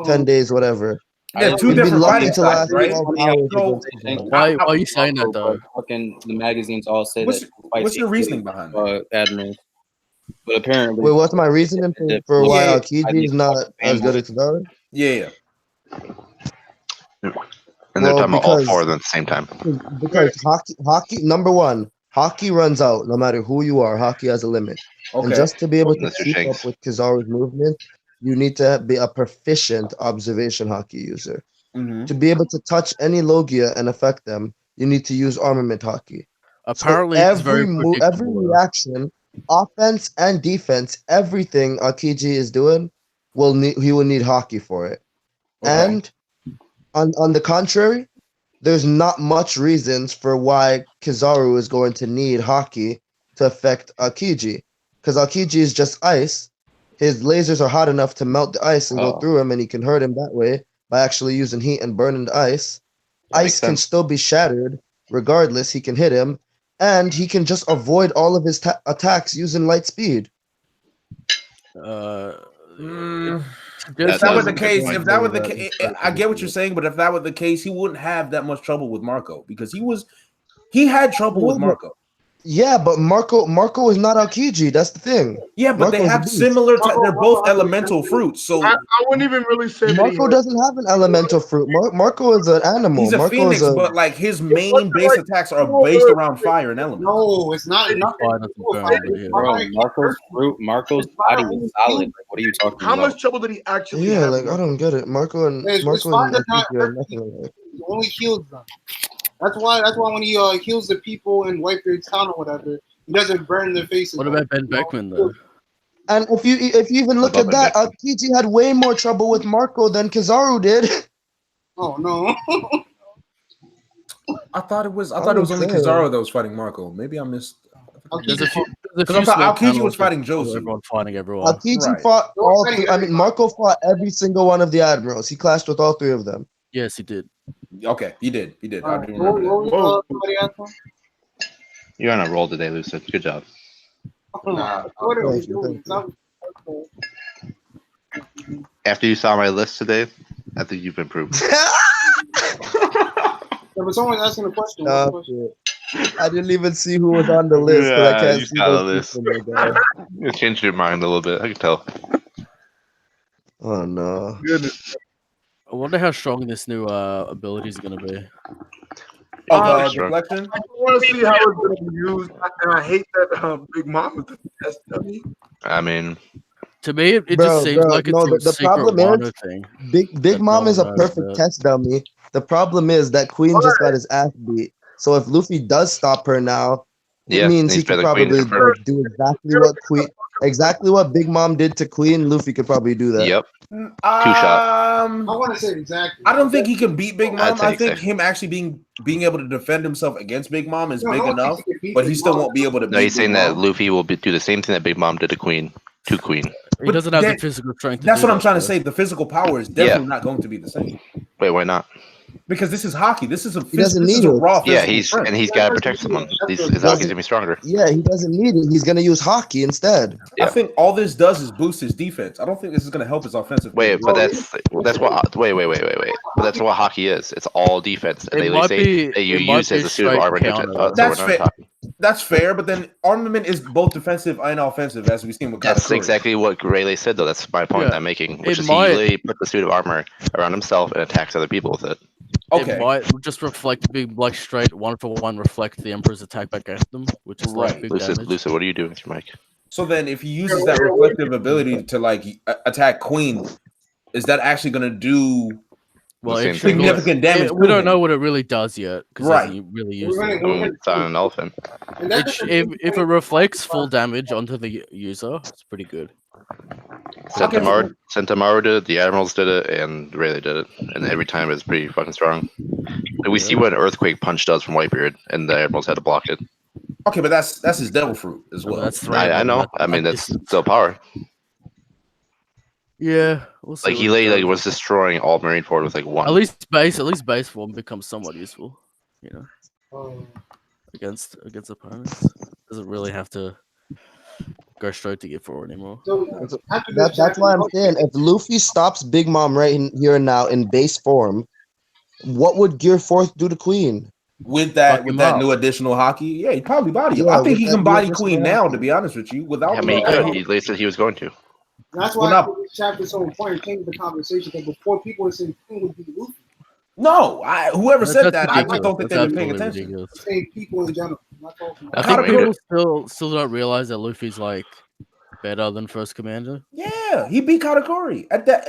10 days, whatever. Yeah, two different fighting styles, right? Why are you saying that though? Fucking the magazines all say what's, that. What's your reasoning behind that? Admiral. But apparently, wait, what's my reasoning for why Akiji is not as good as Kizaru? Yeah. And they're talking about all four of them at the same time. Because hockey, number one, hockey runs out no matter who you are. Hockey has a limit. Okay. And just to be able to keep up with Kizaru's movement, you need to be a proficient observation hockey user. To be able to touch any Logia and affect them, you need to use armament hockey. Apparently, so every reaction, offense and defense, everything Akiji is doing, he will need hockey for it. Okay. And on the contrary, there's not much reasons for why Kizaru is going to need hockey to affect Akiji. Because Akiji is just ice. His lasers are hot enough to melt the ice and go through him, and he can hurt him that way by actually using heat and burning the ice. Ice can still be shattered. Regardless, he can hit him. And he can just avoid all of his attacks using light speed. If that were the case, I get what you're saying, but if that were the case, he wouldn't have that much trouble with Marco because he had trouble with Marco. Yeah, but Marco is not Aokiji. That's the thing. Yeah, but they have similar. They're both elemental fruits. So I wouldn't even really say Marco doesn't have an elemental fruit. Marco is an animal. He's a Marco phoenix, but like his main base attacks are based around fire and elements. No, it's not. Marco's body is solid. Like, what are you talking about? How much trouble did he actually have? Yeah, like I don't get it. Marco and Aokiji are nothing like. He only heals them. That's why when he heals the people in Whitebeard's town or whatever, he doesn't burn their faces. What about Ben Beckman though? And if you even look at that, Aokiji had way more trouble with Marco than Kizaru did. Oh no! I thought it was only Kizaru that was fighting Marco. Maybe I missed. Because I thought Aokiji was fighting Josu. Everyone fighting everyone. Aokiji fought all three. I mean, Marco fought every single one of the admirals. He clashed with all three of them. Yes, he did. Okay, he did. I do remember You're on a roll today, Lucid. Good job. After you saw my list today, I think you've improved. But someone's asking a question. I didn't even see who was on the list. Yeah, I can't you see got a those list. people, You changed your mind a little bit. I can tell. Oh no! Goodness. I wonder how strong this new ability is going to be. deflection. I want to see how it's going to be used, and I hate that Big Mom is the test dummy. I mean, to me, it just seems like it's the secret problem Wano is thing. Big Mom is a perfect test dummy. The problem is that Queen just got his ass beat. So if Luffy does stop her now, it means he could probably do exactly what Big Mom did to Queen. Luffy could probably do that. Yep. I want to say exactly. I don't think he can beat Big Mom. I think him actually being able to defend himself against Big Mom is big enough, but he still won't be able to. No, he's saying that Luffy will do the same thing that Big Mom did to Queen. He doesn't have the physical strength. That's what I'm trying to say. The physical power is definitely not going to be the same. Wait, why not? Because this is hockey. This is a raw. Yeah, he's got to protect someone. His hockey's gonna be stronger. Yeah, he doesn't need it. He's gonna use hockey instead. I think all this does is boost his defense. I don't think this is gonna help his offensive. Wait, but that's what. Wait. But that's what hockey is. It's all defense. And they say that you use as a suit of armor. That's fair. That's fair, but then armament is both defensive and offensive, as we've seen with. That's exactly what Rayleigh said, though. That's my point I'm making, which is he really put the suit of armor around himself and attacks other people with it. It might just reflect big like straight 1-for-1 reflect the Emperor's attack back at them, which is like big damage. Lucid, what are you doing with your mic? So then, if he uses that reflective ability to like attack Queen, is that actually going to do significant damage? We don't know what it really does yet because he really used it. It's on an elephant. If it reflects full damage onto the user, it's pretty good. Centauro did it, the Admirals did it, and Rayleigh did it, and every time it's pretty fucking strong. And we see what an Earthquake Punch does from Whitebeard, and the Admirals had to block it. Okay, but that's his Devil Fruit as well. I know. I mean, that's still power. Yeah, we'll see. Like he was destroying all Marineford with like one. At least base form becomes somewhat useful, you know, against opponents. Doesn't really have to go straight to get forward anymore. That's why I'm saying if Luffy stops Big Mom right here and now in base form, what would Gear 4 do to Queen? With that new additional hockey, yeah, he'd probably body him. I think he can body Queen now, to be honest with you. Without he could. He said he was going to. That's why this chapter is so important. It came to the conversation that before people were saying Queen would beat Luffy. No, whoever said that, I just don't think they've been paying attention. Saying people in general. I think people still don't realize that Luffy's like better than First Commander. Yeah, he beat Katakuri at that.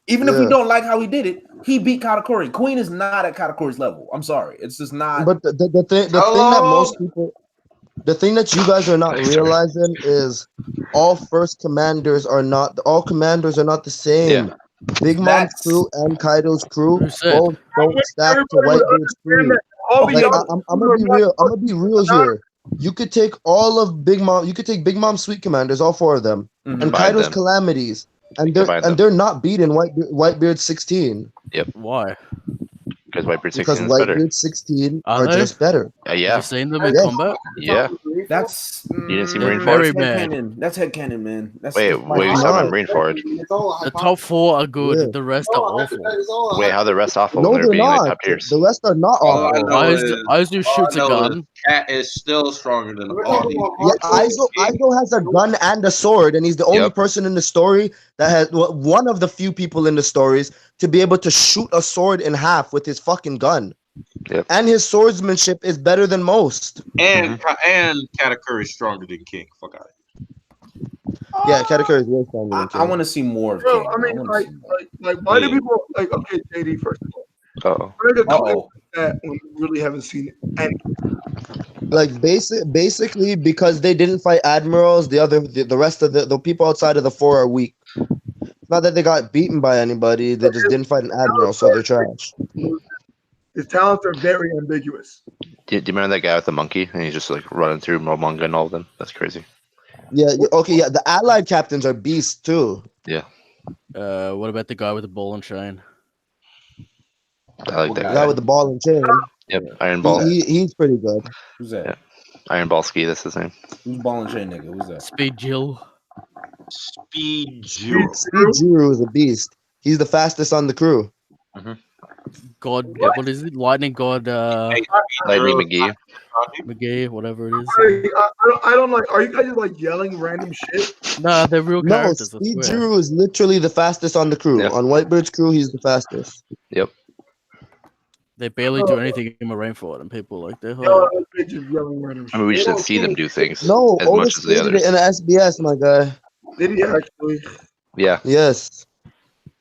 Even if we don't like how he did it, he beat Katakuri. Queen is not at Katakuri's level. I'm sorry, it's just not. But the thing that most people, the thing that you guys are not realizing is all commanders are not the same. Yeah. Big Mom's crew and Kaido's crew both don't stack to Whitebeard's crew. I'm gonna be real. I'm gonna be real here. You could take all of Big Mom. You could take Big Mom's sweet commanders, all 4 of them, and Kaido's calamities, and they're not beating Whitebeard 16. Yep. Why? Because Whitebeard 16 because is better. Whitebeard 16 are just better. Yeah. Have you seen them in combat? Yeah. That's you didn't see Marineford? That's headcanon, man. Wait, you saw Marineford? The top 4 are good. Yeah. The rest are awful. Wait, how the rest awful? No, when they're being not. Like top tiers? The rest are not awful. Aizu shoots a gun. Cat is still stronger than all these. Yeah, Aizo has a gun and a sword, and he's the only person in the story that has one of the few people in the stories to be able to shoot a sword in half with his fucking gun. Yep. And his swordsmanship is better than most. And Katakuri is stronger than King. Fuck out. Yeah, Katakuri is way stronger than King. I want to see more of King. I mean, like, why do people like? Okay, JD first of all. That when we really haven't seen it. Like basically because they didn't fight admirals, the rest of the people outside of the 4 are weak. It's not that they got beaten by anybody, they just didn't fight an admiral, so they're trash. His talents are very ambiguous. Do you remember that guy with the monkey and he's just like running through Momonga and all of them? That's crazy. Yeah, okay, yeah. The allied captains are beasts too. Yeah. What about the guy with the ball and chain? I like that guy with the ball and chain. Yep, Iron Ball. He's pretty good. Who's that? Yeah. Iron Ball Ski, that's his name. Who's ball and chain nigga? Who's that? Speed Jill. Speed Jill. Speed Jiru is a beast. He's the fastest on the crew. Mm-hmm. God, what is it? Lightning God. Lightning McGee. McGee, whatever it is. I don't like. Are you guys just like yelling random shit? Nah, they're real characters. No, Speed Jiru is literally the fastest on the crew. Yep. On Whitebeard's crew, he's the fastest. Yep. They barely do anything in Marineford, and people like they're I mean, we should see them do things No, as Oda much as the stated others. it in the SBS, my guy. Did he actually? Yeah. Yes.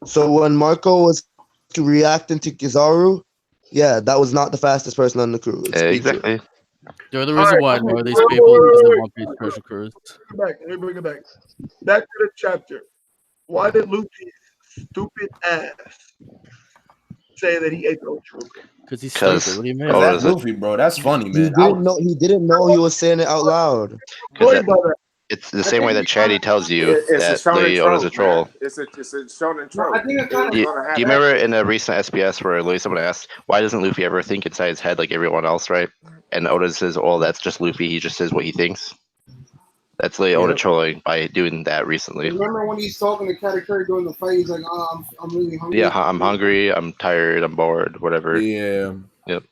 So when Marco was reacting to Kizaru, yeah, that was not the fastest person on the crew. It's Exactly. The reason why I know these people is because they want these special crews. Let me bring it back. Back to the chapter. Why did Luffy's stupid ass say that he ate the Ultra? Because he's stupid. What do you mean? That's Luffy, bro. That's funny, man. He didn't know he was saying it out loud. It's the same way that Chatty tells you that Oda's a troll. It's a shonen trope. I think Do you remember in a recent SBS where someone asked, why doesn't Luffy ever think inside his head like everyone else, right? And Oda says, oh, that's just Luffy. He just says what he thinks. That's Oda trolling by doing that recently. Remember when he's talking to Katakuri during the fight? He's like, "Oh, I'm really hungry." Yeah, I'm hungry. I'm tired. I'm bored. Whatever. Yeah. Yep.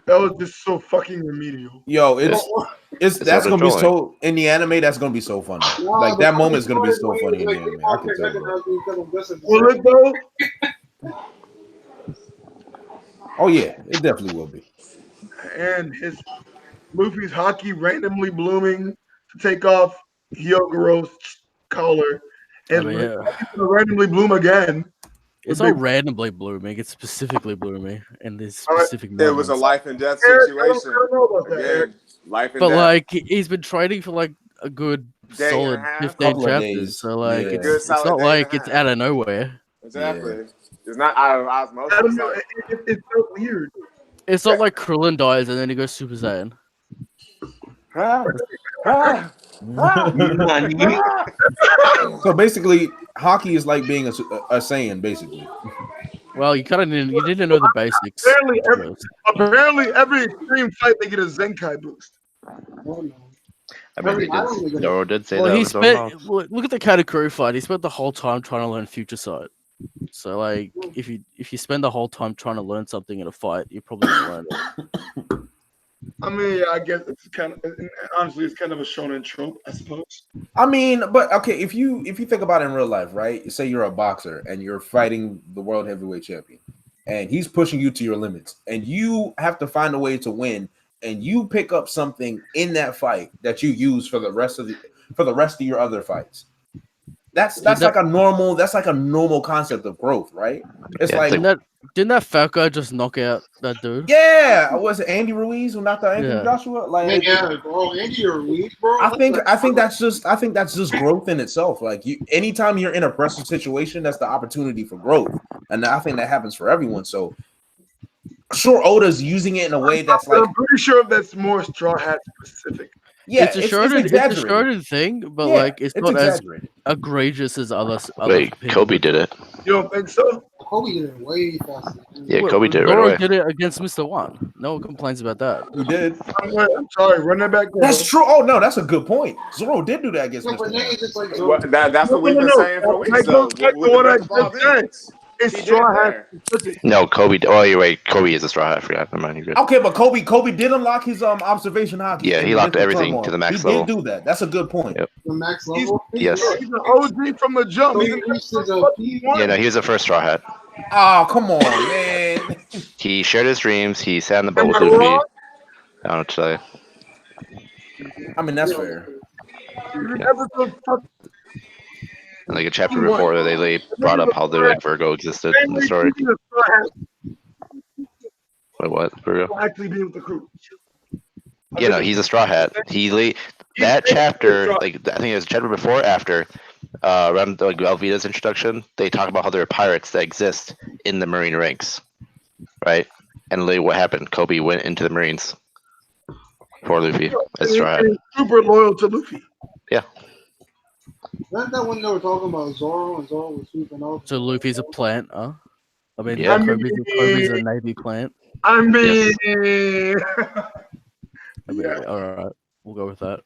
That was just so fucking remedial. Yo, it's that's Oda gonna be trolling. so in the anime. That's gonna be so funny. Like that moment is gonna be so funny in the anime. I can tell. Bro. Will it though? Oh yeah, it definitely will be. And his Luffy's hockey randomly blooming to take off Hyogo's collar, and I mean, it's gonna randomly bloom again. It's not randomly blooming. It's specifically blooming in this specific It was a moments. life and death Eric, situation. I don't know about that, Again, Eric. life and But death. like he's been trading for like a good Day and a solid half. 15 Couple of chapters. days. So like Yeah. it's Good solid not day like and a it's half. out of nowhere. Exactly. It's not out of osmosis. I don't know. It's so weird. It's not like Krillin dies and then he goes Super Saiyan. So basically, hockey is like being a Saiyan, basically. Well, you didn't know the basics. Apparently, every extreme fight they get a Zenkai boost. I mean, Zoro did say Well, that. he on his own mouth. spent. Look at the Katakuri fight. He spent the whole time trying to learn Future Sight. So, like, if you spend the whole time trying to learn something in a fight, you probably won't learn it. I mean, I guess it's kind of honestly, it's kind of a shonen trope, I suppose. I mean, but okay, if you think about it in real life, right? Say you're a boxer and you're fighting the world heavyweight champion, and he's pushing you to your limits, and you have to find a way to win, and you pick up something in that fight that you use for the rest of your other fights. That's like a normal concept of growth, right? It's like didn't that fat guy just knock out that dude? Yeah, was it Andy Ruiz who knocked out Anthony Yeah. Joshua? Like, bro, Andy Ruiz, bro. I think that's just growth in itself. Like anytime you're in a pressure situation, that's the opportunity for growth, and I think that happens for everyone. So, sure, Oda's using it in a way that's like I'm pretty sure that's more Straw Hat specific. Yeah, it's a Shonen thing, but Yeah, like it's not as exaggerated. egregious as other. Wait, Kobe did it. You don't think so? Kobe did it way faster. Yeah, Kobe did it right Zoro away. did it against Mr. One. No one complains about that. He did. I'm sorry, run that back. That's true. Oh no, that's a good point. Zoro did do that against No, but Mr. then One. it's just like Well, that's what we've been saying for weeks. That goes back to what I just said. It's He did Straw it Hat there. specific. No, Kobe. Oh, you're right. Kobe is a straw hat. I forgot. Never mind. You're good. Okay, but Kobe did unlock his observation hockey. Yeah, he locked everything to the max level. He did do that. That's a good point. Yep. The max level. Yes. He's an OG from the jump. He's Yeah, no, he was the first straw hat. Oh, come on, man. He shared his dreams. He sat on the boat with Am I Luffy. wrong? I don't know what to tell you. I mean, that's fair. Like a chapter before, they brought up how the like Virgo existed in the story. Wait, what? Virgo? Actually, being with the crew. Yeah, no, he's a straw hat. That chapter, like I think it was a chapter before or after, around like Velveeta's introduction, they talk about how there are pirates that exist in the Marine ranks, right? And like, what happened? Kobe went into the Marines for Luffy as straw hat. And he's super loyal to Luffy. Yeah. Isn't that when they were talking about Zoro and Zoro was sweeping out? So Luffy's a plant, huh? I mean, Yeah. Kobe's a Navy plant. I mean, I mean, all right, we'll go with that.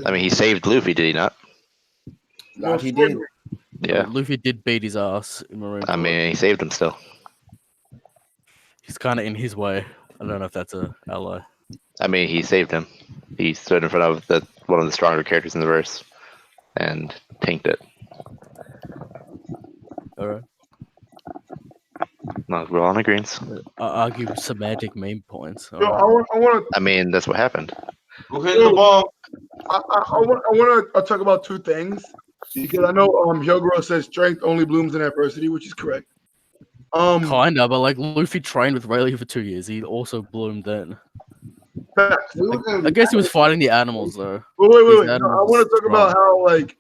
I mean, he saved Luffy, did he not? God, he did. Yeah. Luffy did beat his ass in Marine. I mean, he saved him still. He's kind of in his way. I don't know if that's a ally. I mean, he saved him. He stood in front of one of the stronger characters in the verse and tanked it. All right. No, we're on agreements. Argue semantic main points. Yo, I want I mean, that's what happened. Who hit the ball? I want to talk about two things because I know Hyogoro says strength only blooms in adversity, which is correct. Kinda, but like Luffy trained with Rayleigh for 2 years. He also bloomed then. I guess he was fighting the animals though. Wait. These No, I animals want to talk strong. about how like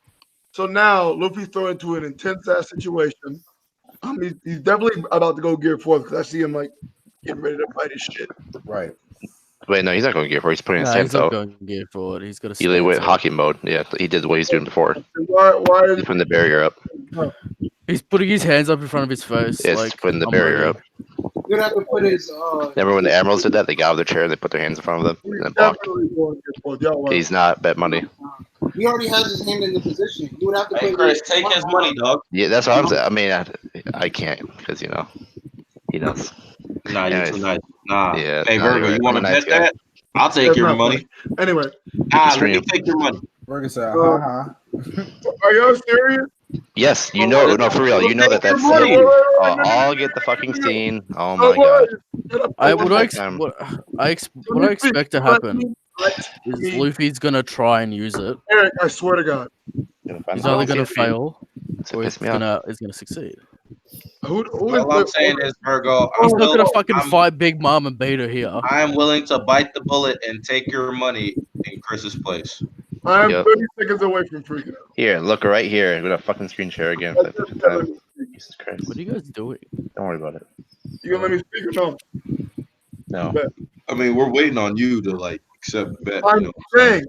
so now Luffy's thrown into an intense ass situation. He's definitely about to go Gear 4 because I see him like getting ready to fight his shit. Right. Wait, no, he's not going Gear 4. He's putting his Nah, stance he's not out. going Gear forward. He's got to. He went hockey mode. Yeah, he did what he's doing before. Why He's putting the barrier up. He's putting his hands up in front of his face. Yes, like putting the I'm barrier ready. up. You're gonna have to put his. Remember when the Admirals did that? They got out of their chair and they put their hands in front of them and then blocked. He's not bet money. He already has his hand in the position. You would have to Hey, put Chris, take his money, dog. Yeah, that's what I'm saying. I mean, I can't because he knows. Nah, you're too nice. Nah. Yeah. Hey, no, Virgo, you're right. you want to I'm a nice bet guy. that? I'll take your money. Anyway, Let me take your money. Virgo said, Are y'all serious? Yes, you know, no, for real. You know that's scene. I'll get the fucking scene. Oh my god. What I expect to happen is Luffy's gonna try and use it. Eric, I swear to God. He's either gonna fail or he's gonna succeed. All I'm saying is, Virgo, He's not gonna fucking fight Big Mom and Beta here. I'm willing to bite the bullet and take your money in Chris's place. I'm Yep. 30 seconds away from freaking out. Here, look right here. I'm gonna fucking screen share again for the 50th time. Jesus Christ. What are you guys doing? Don't worry about it. You gonna let me speak or no? No. I mean, we're waiting on you to like accept the bet. I'm saying,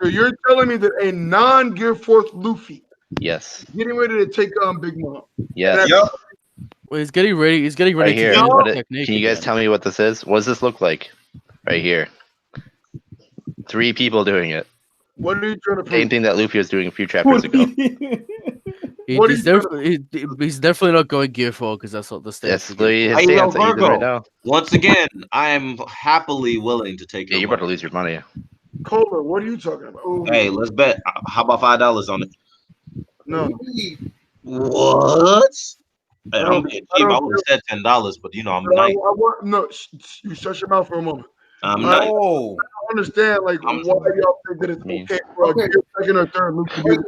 so you're telling me that a non-Gear Force Luffy Yes. getting ready to take on Big Mom. Yes. Yep. Well, he's getting ready. He's getting ready Right here. to use What the it- technique. can you guys again. tell me what this is? What does this look like? Right here. 3 people doing it. What are you trying to prove? Same thing that Luffy was doing a few chapters ago. He's definitely not going Gear 4 because that's not the stance. That's his Hey, yo, stance that he's in right Virgo. now. Once again, I am happily willing to take Yeah, your you're about to lose your money. Kohler, what are you talking about? Hey, let's bet. How about $5 on it? No. What? Hey, I don't- I would have said $10, but you know I'm nice. You shut your mouth for a moment. I'm I nice. don't understand, like, why y'all think that it's okay for a Gear second or third Luffy to do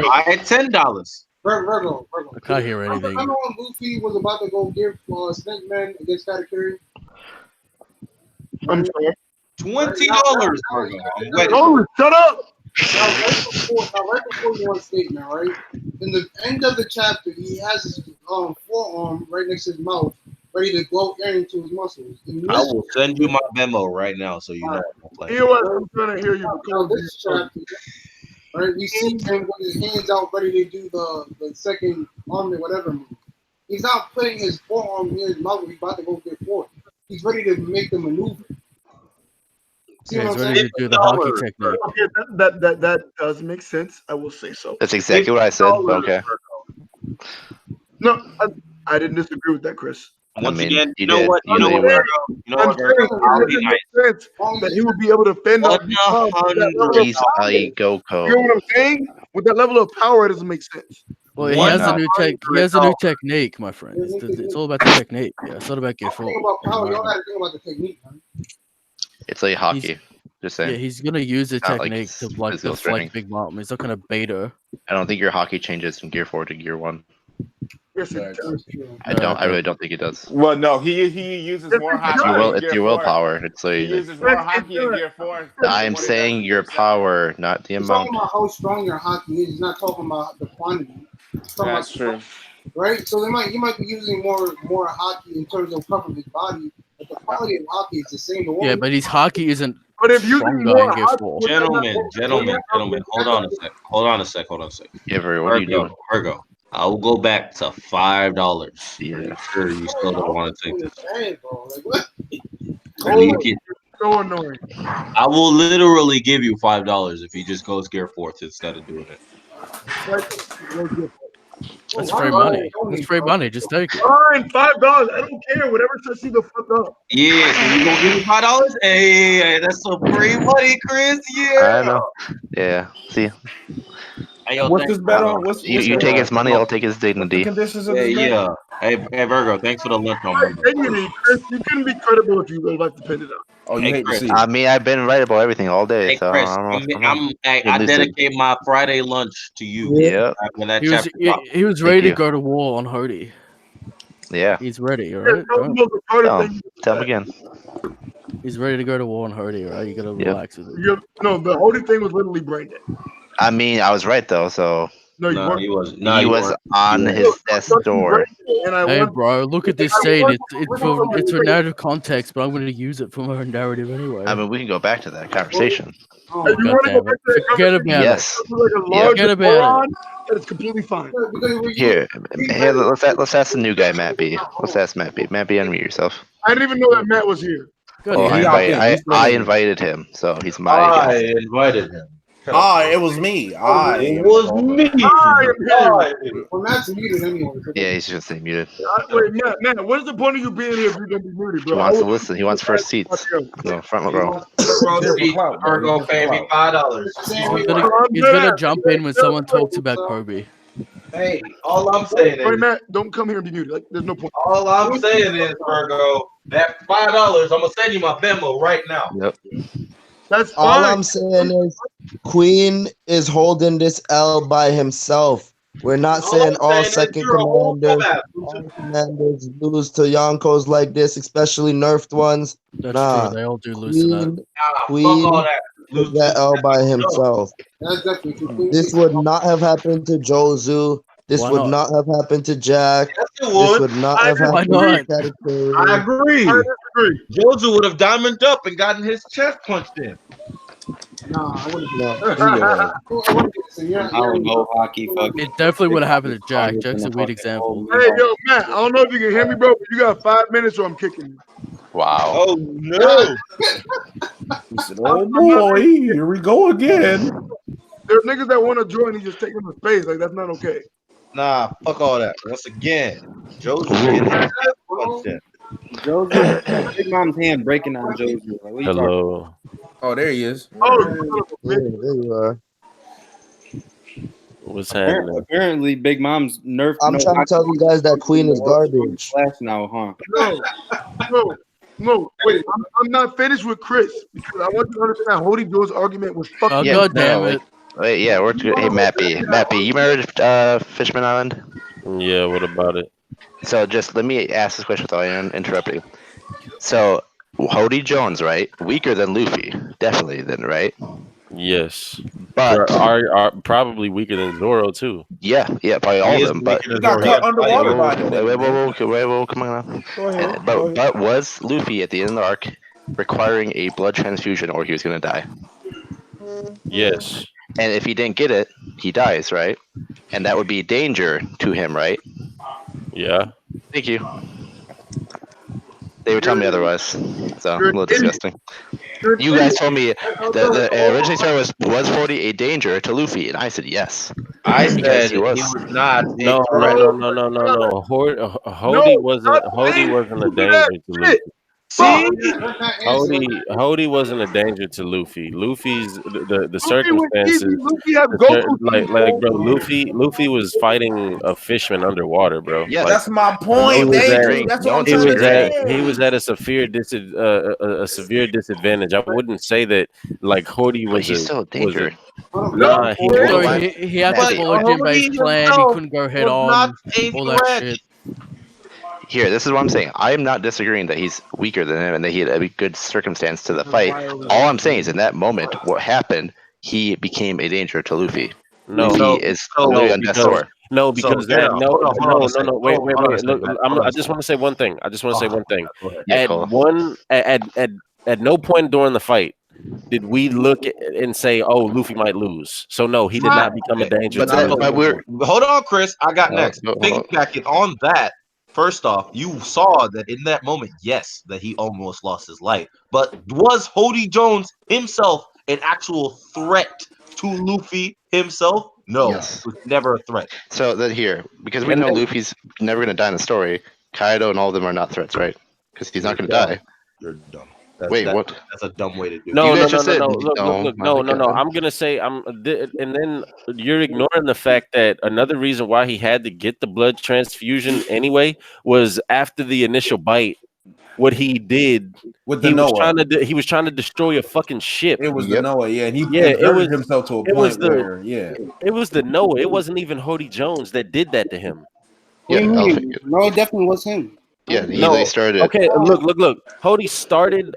I had $10. Virgo. I can't hear anything. Remember when Luffy was about to go Gear Snake Man against Katakuri? I'm sorry. $20, Virgo. I'm waiting. No, shut up! Now, right before you want statement, right? In the end of the chapter, he has his forearm right next to his mouth, ready to blow air into his muscles. I will send you my memo right now so you know I'm playing. You know what? I'm trying to hear you. Now, this chapter, right? We see him with his hands out, ready to do the second arm or whatever move. He's not putting his forearm near his mouth. He's about to go get forward. He's ready to make the maneuver. See Yeah, what he's I'm ready saying? to do the hockey technique. Okay, that does make sense. I will say so. That's exactly what I said. But okay. No, I didn't disagree with that, Chris. Once mean, again, you you know did. what? You know what, did. Virgo? You know I'm what, saying Virgo? I'll be it nice. makes sense that he would be able to fend off Big Mom with that level of He's power. a You Goko. know what I'm saying? With that level of power, it doesn't make sense. Well, he has a new technique, my friend. It's all about the technique. Yeah, it's not about Gear 4. Think about power. Y'all got to think about the technique, man. It's like hockey. Just saying. Yeah, he's gonna use the It's not like technique to like physical deflect training. Big Mom. He's not gonna bait her. I don't think your hockey changes from Gear 4 to Gear 1. Yes, it does. I really don't think it does. Well, no, he uses more hockey. It's your will. in It's Gear your 4. willpower. It's He like uses more hockey in Gear 4. I'm saying your power, not the He's amount. talking about how strong your hockey is. He's not talking about the quantity. He's talking That's about true. right? So he might be using more hockey in terms of covering his body, but the quality of hockey is the same. The Yeah, but his hockey isn't But if you stronger in Gear 4. Gentlemen, hold on a sec. Yeah, Virgo, what are you doing? Virgo, I will go back to $5. Yeah. I'm sure you still don't want to take this. Hey, bro, like what? So annoying. I will literally give you $5 if he just goes Gear 4th instead of doing it. That's free money. That's free money. Just take it. Fine, $5. I don't care. Whatever shuts you the fuck up. Yeah, so you gonna give me $5? Hey, that's some free money, Chris. I Yeah. know. Yeah. See. Hey, yo, What's this bet on? You take his money, I'll take his dignity. Conditions of Yeah, this bet? yeah. Hey, Virgo, thanks for the lunch on Monday. Chris, you couldn't be credible if you would like to pin it up. Oh, you Hey, hate to Chris. see it. I mean, I've been right about everything all day, Hey, so Chris, I I dedicate my Friday lunch to you. Yeah. When that He was, chapter he, drops. he was ready to go to war on Hody. Yeah. He's ready, all right? Tell him again. He's ready to go to war on Hody, all right? You gotta relax with it. No, the Hody thing was literally brain dead. I mean, I was right though, so. No, you weren't. He was. He was on his desk door. Hey, bro, look at this scene. It's for narrative context, but I'm going to use it for my narrative anyway. I mean, we can go back to that conversation. Oh, God damn it. Forget about Yes. it. Forget about it. It's completely fine. Here, let's ask the new guy, Matt B. Let's ask Matt B. Matt B, unmute yourself. I didn't even know that Matt was here. Oh, I invited him, so he's my I guest. invited him. It was me. It was me. Well, Matt's muted anyway. Yeah, he's just saying muted. Wait, Matt, what is the point of you being here if you're gonna be muted, bro? He wants to listen. He wants first seats. No, front row. Virgo paid me $5. He's gonna jump in when someone talks about Kobe. Hey, all I'm saying is, Wait, Matt, don't come here and be muted. Like, there's no point. all I'm saying is, Virgo, that $5, I'm gonna send you my Venmo right now. Yep. That's All fine. I'm saying is Queen is holding this L by himself. We're not saying all second commanders lose to Yonkos like this, especially nerfed ones. That's nah, true. They all do lose to that. Queen took that L by himself. This would not have happened to Jozu. This Why would not? not have happened to Jack. Yes, it This would. would not have Why happened not? to Katakuri. I agree. Jozu would have diamond up and gotten his chest punched in. Nah, I wouldn't. No, I don't know hockey. Fuck. It definitely would have happened to Jack. Jack's a weird example. Hey, yo, Matt, I don't know if you can hear me, bro, but you got 5 minutes or I'm kicking you. Wow. Oh no! He said, "Oh boy, here we go again." There's niggas that want to join and just take them to space. Like, that's not okay. Nah, fuck all that. Once again, Jozu getting his chest punched in. Jozu, Big Mom's hand breaking on Jozu. Like, what are you talking Hello. Oh, there he is. Oh, there you are. What's about? happening? Apparently, Big Mom's nerfed. I'm trying to tell you guys that Queen is garbage. Flash now, huh? No. Wait, I'm not finished with Chris because I want you to understand Hody Joe's argument was fucking. Oh, Yeah, God damn no, it. Wait, yeah, we're hey Matt B. Matt B, you remember Fishman Island? Yeah, what about it? So just let me ask this question without interrupting. So Hody Jones, right? Weaker than Luffy, definitely. Then, right? Yes, but are probably weaker than Zoro too. Yeah, probably all of them. But He got cut underwater by them. wait, come on. Go ahead. But was Luffy at the end of the arc requiring a blood transfusion, or he was gonna die? Yes. And if he didn't get it, he dies, right? And that would be danger to him, right? Yeah. Thank you. They were telling me otherwise, so a little disgusting. You guys told me that the originally started was 40 a danger to Luffy, and I said yes. I Because said he was. not. No. Hody wasn't a danger to Luffy. Hody wasn't a danger to Luffy. Luffy's the circumstances. Luffy was fighting a fishman underwater, bro. Yeah, that's my point. That's what I'm trying to say. He was at a severe disadvantage. I wouldn't say that like Hody was. He's still a danger. Nah, he had to follow Jinbei's plan. He couldn't go head on. All that shit. Here, this is what I'm saying. I am not disagreeing that he's weaker than him and that he had a good circumstance to the fight. All I'm saying is in that moment, what happened, he became a danger to Luffy. Luffy is literally on death's door. No, because wait. Look, I just want to say one thing. At no point during the fight did we look and say, "Oh, Luffy might lose." So no, he did not become a danger. Hold on, Chris. I got next. Piggybacking on that. First off, you saw that in that moment, yes, that he almost lost his life. But was Hody Jones himself an actual threat to Luffy himself? No, Yes. it was never a threat. So that here, because we know Luffy's never going to die in the story, Kaido and all of them are not threats, right? Because he's not going to die. You're dumb. Wait, what? That's a dumb way to do it. No. Look. No. I'm gonna say and then you're ignoring the fact that another reason why he had to get the blood transfusion anyway was after the initial bite. What he did with the he was Noah. he was trying to destroy a fucking ship. It was the Noah, yeah, and he it was himself to a it was point the where, yeah, it was the Noah. It wasn't even Hody Jones that did that to him. No, it definitely was him. Yeah, they started. Okay, look. Hody started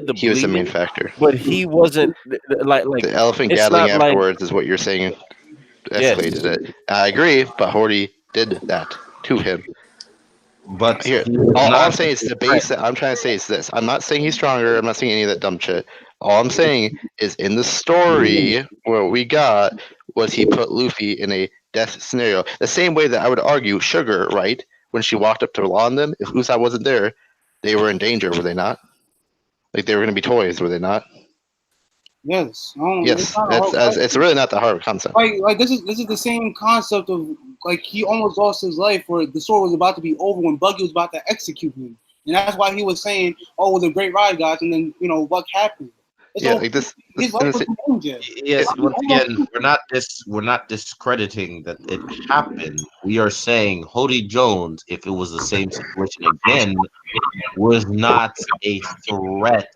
the. He was the main bleeding, factor, but he wasn't like the elephant it's gathering not like- afterwards is what you're saying. Escalated it. I agree, but Hody did that to him. But here, all I'm saying is the base that I'm trying to say is this. I'm not saying he's stronger. I'm not saying any of that dumb shit. All I'm saying is in the story what we got was he put Luffy in a death scenario. The same way that I would argue Sugar, right? When she walked up to Law on them, if Usopp wasn't there, they were in danger, were they not? Like they were going to be toys, were they not? Yes. Yes, it's really not the hard concept. Like this is the same concept of like he almost lost his life where the story was about to be over when Buggy was about to execute him, and that's why he was saying, "Oh, it was a great ride, guys," and then what happened? Like this. His life was in danger. Yes, once again, we're not discrediting that it happened. We are saying Hody Jones, if it was the same situation again, was not a threat.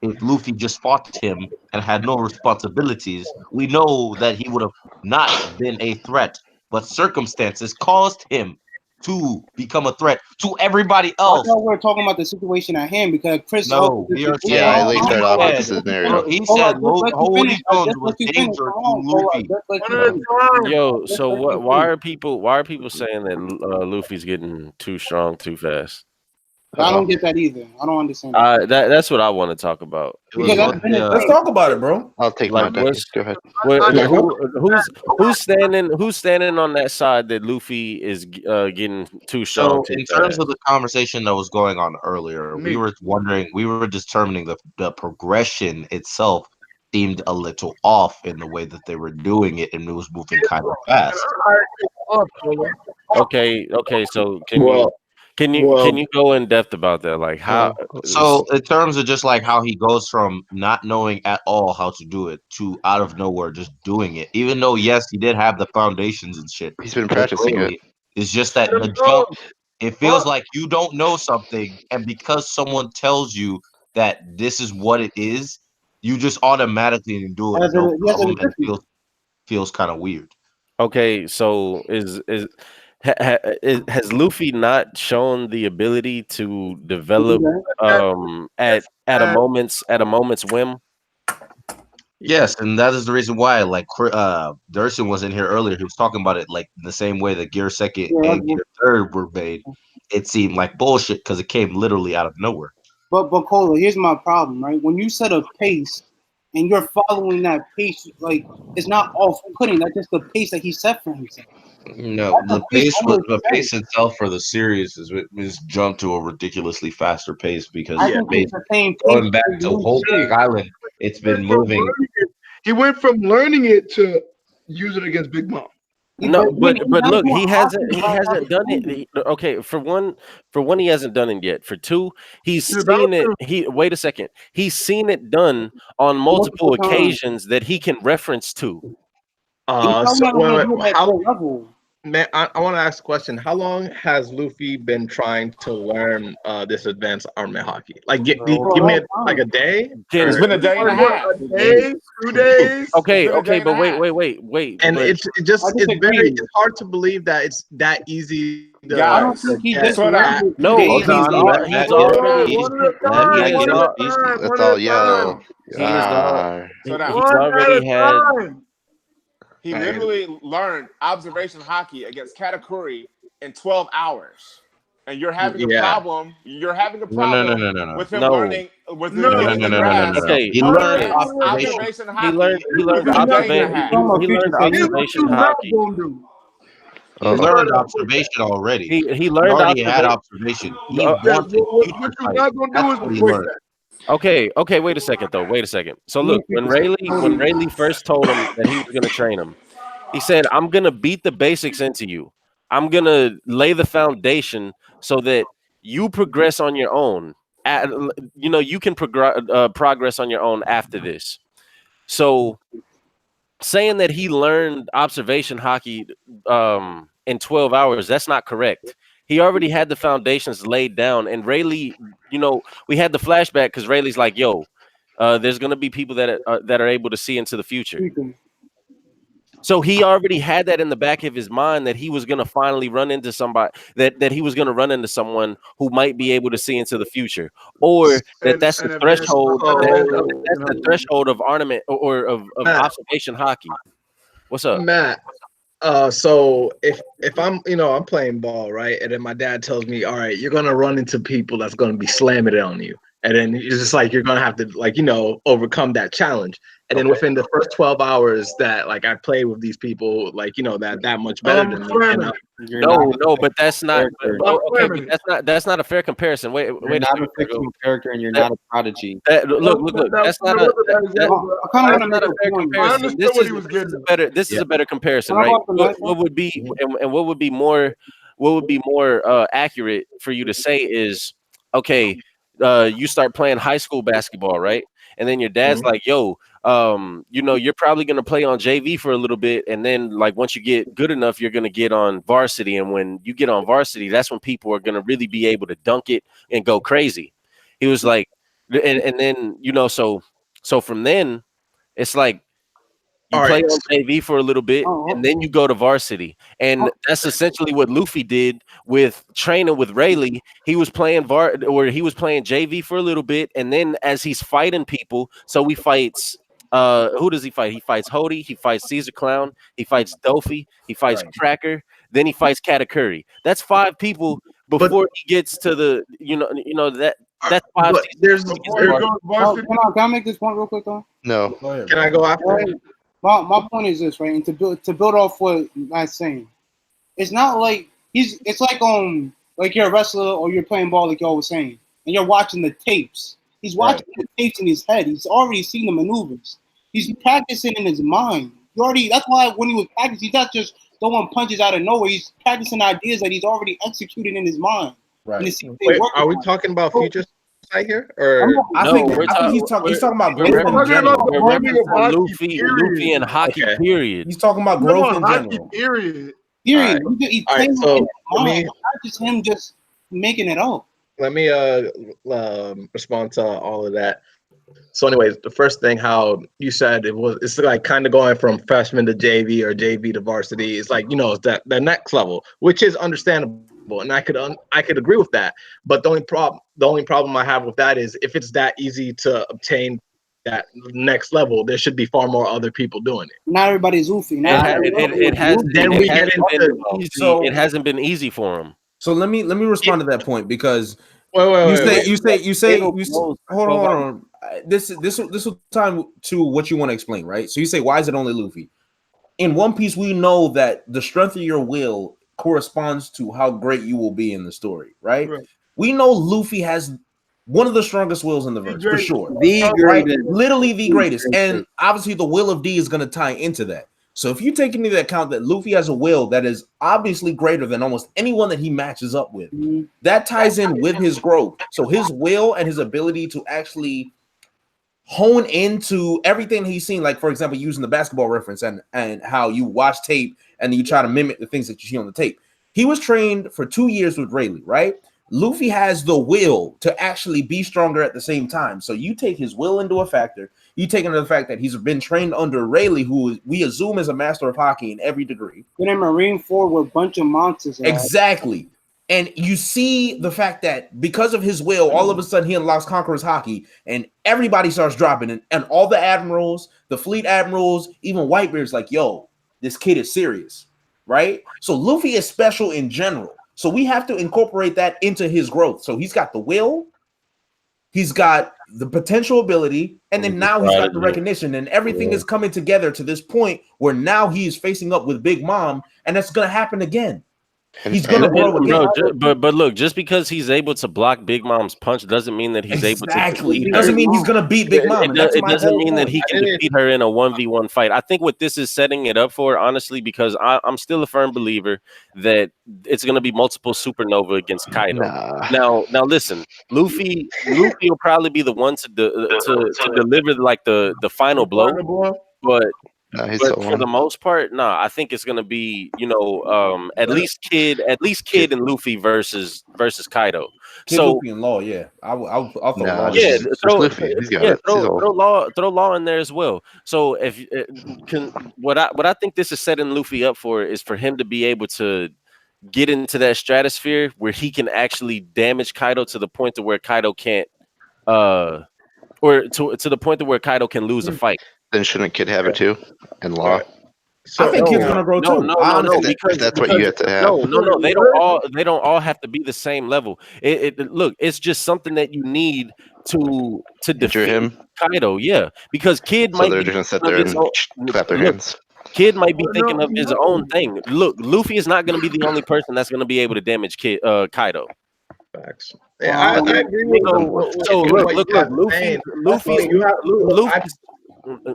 If Luffy just fought him and had no responsibilities, we know that he would have not been a threat. But circumstances caused him to become a threat to everybody else. I thought we were talking about the situation at hand because Chris. No, we are saying. Yeah, they started off with this scenario. He said Hody Jones was danger to Luffy. Yo, so what? Why are people saying that Luffy's getting too strong too fast? I don't get that either. I don't understand. That's what I want to talk about. Let's talk about it, bro. I'll take my time. Go ahead. Who's standing on that side that Luffy is getting too strong? So in terms of the conversation that was going on earlier, we were determining the progression itself seemed a little off in the way that they were doing it, and it was moving kind of fast. Okay. So can you go in depth about that? Like how? So in terms of just like how he goes from not knowing at all how to do it to out of nowhere just doing it, even though yes, he did have the foundations and shit. He's been practicing it. It's just that the jump, it feels like you don't know something, and because someone tells you that this is what it is, you just automatically do it. No problem, and feels kind of weird. Okay, so has Luffy not shown the ability to develop at a moment's whim? Yes, and that is the reason why, like, Durson was in here earlier. He was talking about it like the same way that Gear 2nd and Gear 3rd were made. It seemed like bullshit because it came literally out of nowhere. But Cola, here's my problem, right? When you set a pace and you're following that pace, like it's not off-putting. That's just the pace that he set for himself. No, the pace itself for the series is jumped to a ridiculously faster pace because going back to Whole Cake Island, it's been moving. He went from learning it to use it against Big Mom. No, but look, he hasn't done it. Okay, for one, he hasn't done it yet. For two, he's seen it. Wait a second, he's seen it done on multiple occasions that he can reference to. Man, I want to ask a question. How long has Luffy been trying to learn this advanced armament haki? Like, give me like a day? It's been a day and a half. A day, 2 days. Okay, but wait. And it's hard to believe that it's that easy. I don't think he did that. No, he's already. That's all yellow. He's already had. He literally learned observation haki against Katakuri in 12 hours. And you're having a problem. You're having a problem with him learning. With him getting the grasp. Okay, he learned observation haki. He learned observation haki. He learned observation already. He learned already had observation. He wanted. Okay, wait a second though. So look, when Rayleigh first told him that he was gonna train him, he said, I'm gonna beat the basics into you. I'm gonna lay the foundation so that you progress on your own. you can progress on your own after this. So saying that he learned observation hockey in 12 hours, that's not correct. He already had the foundations laid down. And Rayleigh, we had the flashback because Rayleigh's like, yo, there's going to be people that are able to see into the future. So he already had that in the back of his mind that he was going to finally run into somebody, that he was going to run into someone who might be able to see into the future, or that's the threshold. That's the threshold of ornament or of observation hockey. What's up, Matt? So if I'm I'm playing ball, right, and then my dad tells me, all right, you're gonna run into people that's gonna be slamming it on you, and then it's just like you're gonna have to overcome that challenge. And then within the first 12 hours that I played with these people, that much better than me. No, but that's not okay. But that's not a fair comparison. Wait, you're not a fictional character, and you're not a prodigy. Look. That's not a fair comparison. This is a better comparison, right? What would be and what would be more accurate for you to say is, okay, you start playing high school basketball, right? And then your dad's like, yo, you're probably going to play on JV for a little bit. And then once you get good enough, you're going to get on varsity. And when you get on varsity, that's when people are going to really be able to dunk it and go crazy. He was like, and then, so from then it's like, you play on JV for a little bit, and then you go to varsity. And that's essentially what Luffy did with training with Rayleigh. He was playing JV for a little bit, and then as he's fighting people, so he fights who does he fight? He fights Hody, he fights Caesar Clown, he fights Dofi, he fights Cracker, then he fights Katakuri. That's 5 people before he gets to the that's 5. Can I make this point real quick though? No. Can I go after? My point is this, right? And to build off what Matt's saying, it's not like it's like you're a wrestler or you're playing ball, like y'all was saying, and you're watching the tapes. He's watching the tapes in his head. He's already seen the maneuvers. He's practicing in his mind. That's why when he was practicing, he's not just throwing punches out of nowhere. He's practicing ideas that he's already executed in his mind. Right. Wait, are we talking about future right here? Or I think he's talking about growth in general. Luffy and hockey, period. He's talking about growth in general. Period. Period. He's playing so not just him just making it up. Let me respond to all of that. So anyways, the first thing, how you said it's like kind of going from freshman to JV or JV to varsity. It's like, it's that next level, which is understandable. And I could agree with that. But the only problem I have with that is if it's that easy to obtain that next level, there should be far more other people doing it. Not everybody's Luffy. It hasn't been easy for him. So let me respond to that point because you say hold on. This will time to what you want to explain, right? So you say, why is it only Luffy? In One Piece, we know that the strength of your will corresponds to how great you will be in the story, right? We know Luffy has one of the strongest wills in the verse, for sure. The greatest. Literally the greatest. And obviously the will of D is going to tie into that. So if you take into account that Luffy has a will that is obviously greater than almost anyone that he matches up with, that ties in with his growth. So his will and his ability to actually hone into everything he's seen, like, for example, using the basketball reference and how you watch tape and you try to mimic the things that you see on the tape. He was trained for 2 years with Rayleigh, right? Luffy has the will to actually be stronger at the same time. So you take his will into a factor. You take into the fact that he's been trained under Rayleigh, who we assume is a master of hockey in every degree. Then in Marineford with a bunch of monsters. Exactly. And you see the fact that because of his will, all of a sudden he unlocks Conqueror's Haki, and everybody starts dropping. And all the admirals, the fleet admirals, even Whitebeard's like, yo, this kid is serious, right? So Luffy is special in general. So we have to incorporate that into his growth. So he's got the will, he's got the potential ability, and then now he's got the recognition, and everything is coming together to this point where now he's facing up with Big Mom, and that's going to happen again. He's gonna grow with bro, but look, just because he's able to block Big Mom's punch doesn't mean that he's able to. It doesn't mean he's gonna beat Big Mom. It doesn't mean that he can defeat her in a 1v1 fight. I think what this is setting it up for, honestly, because I'm still a firm believer that it's gonna be multiple Supernova against Kaido. Now listen, Luffy will probably be the one to deliver like the final blow, but. But for the most part, I think it's gonna be, at least Kid and Luffy versus Kaido. Kid, Luffy and Law, yeah. I'll throw Law. Yeah, throw Law in there as well. So what I think this is setting Luffy up for is for him to be able to get into that stratosphere where he can actually damage Kaido to the point to where Kaido can't, or to the point to where Kaido can lose a fight. Then shouldn't Kid have it too? And Law? So I think Kid's gonna grow too. No, because that's what you have to have. No. They don't all have to be the same level. Look, it's just something that you need to defeat him, Kaido. Yeah, because Kid might. They're just gonna sit there and clap their hands. Kid might be thinking of his own thing. Look, Luffy is not going to be the only person that's going to be able to damage Kaido. Facts. Yeah, I agree with you. So look, Luffy.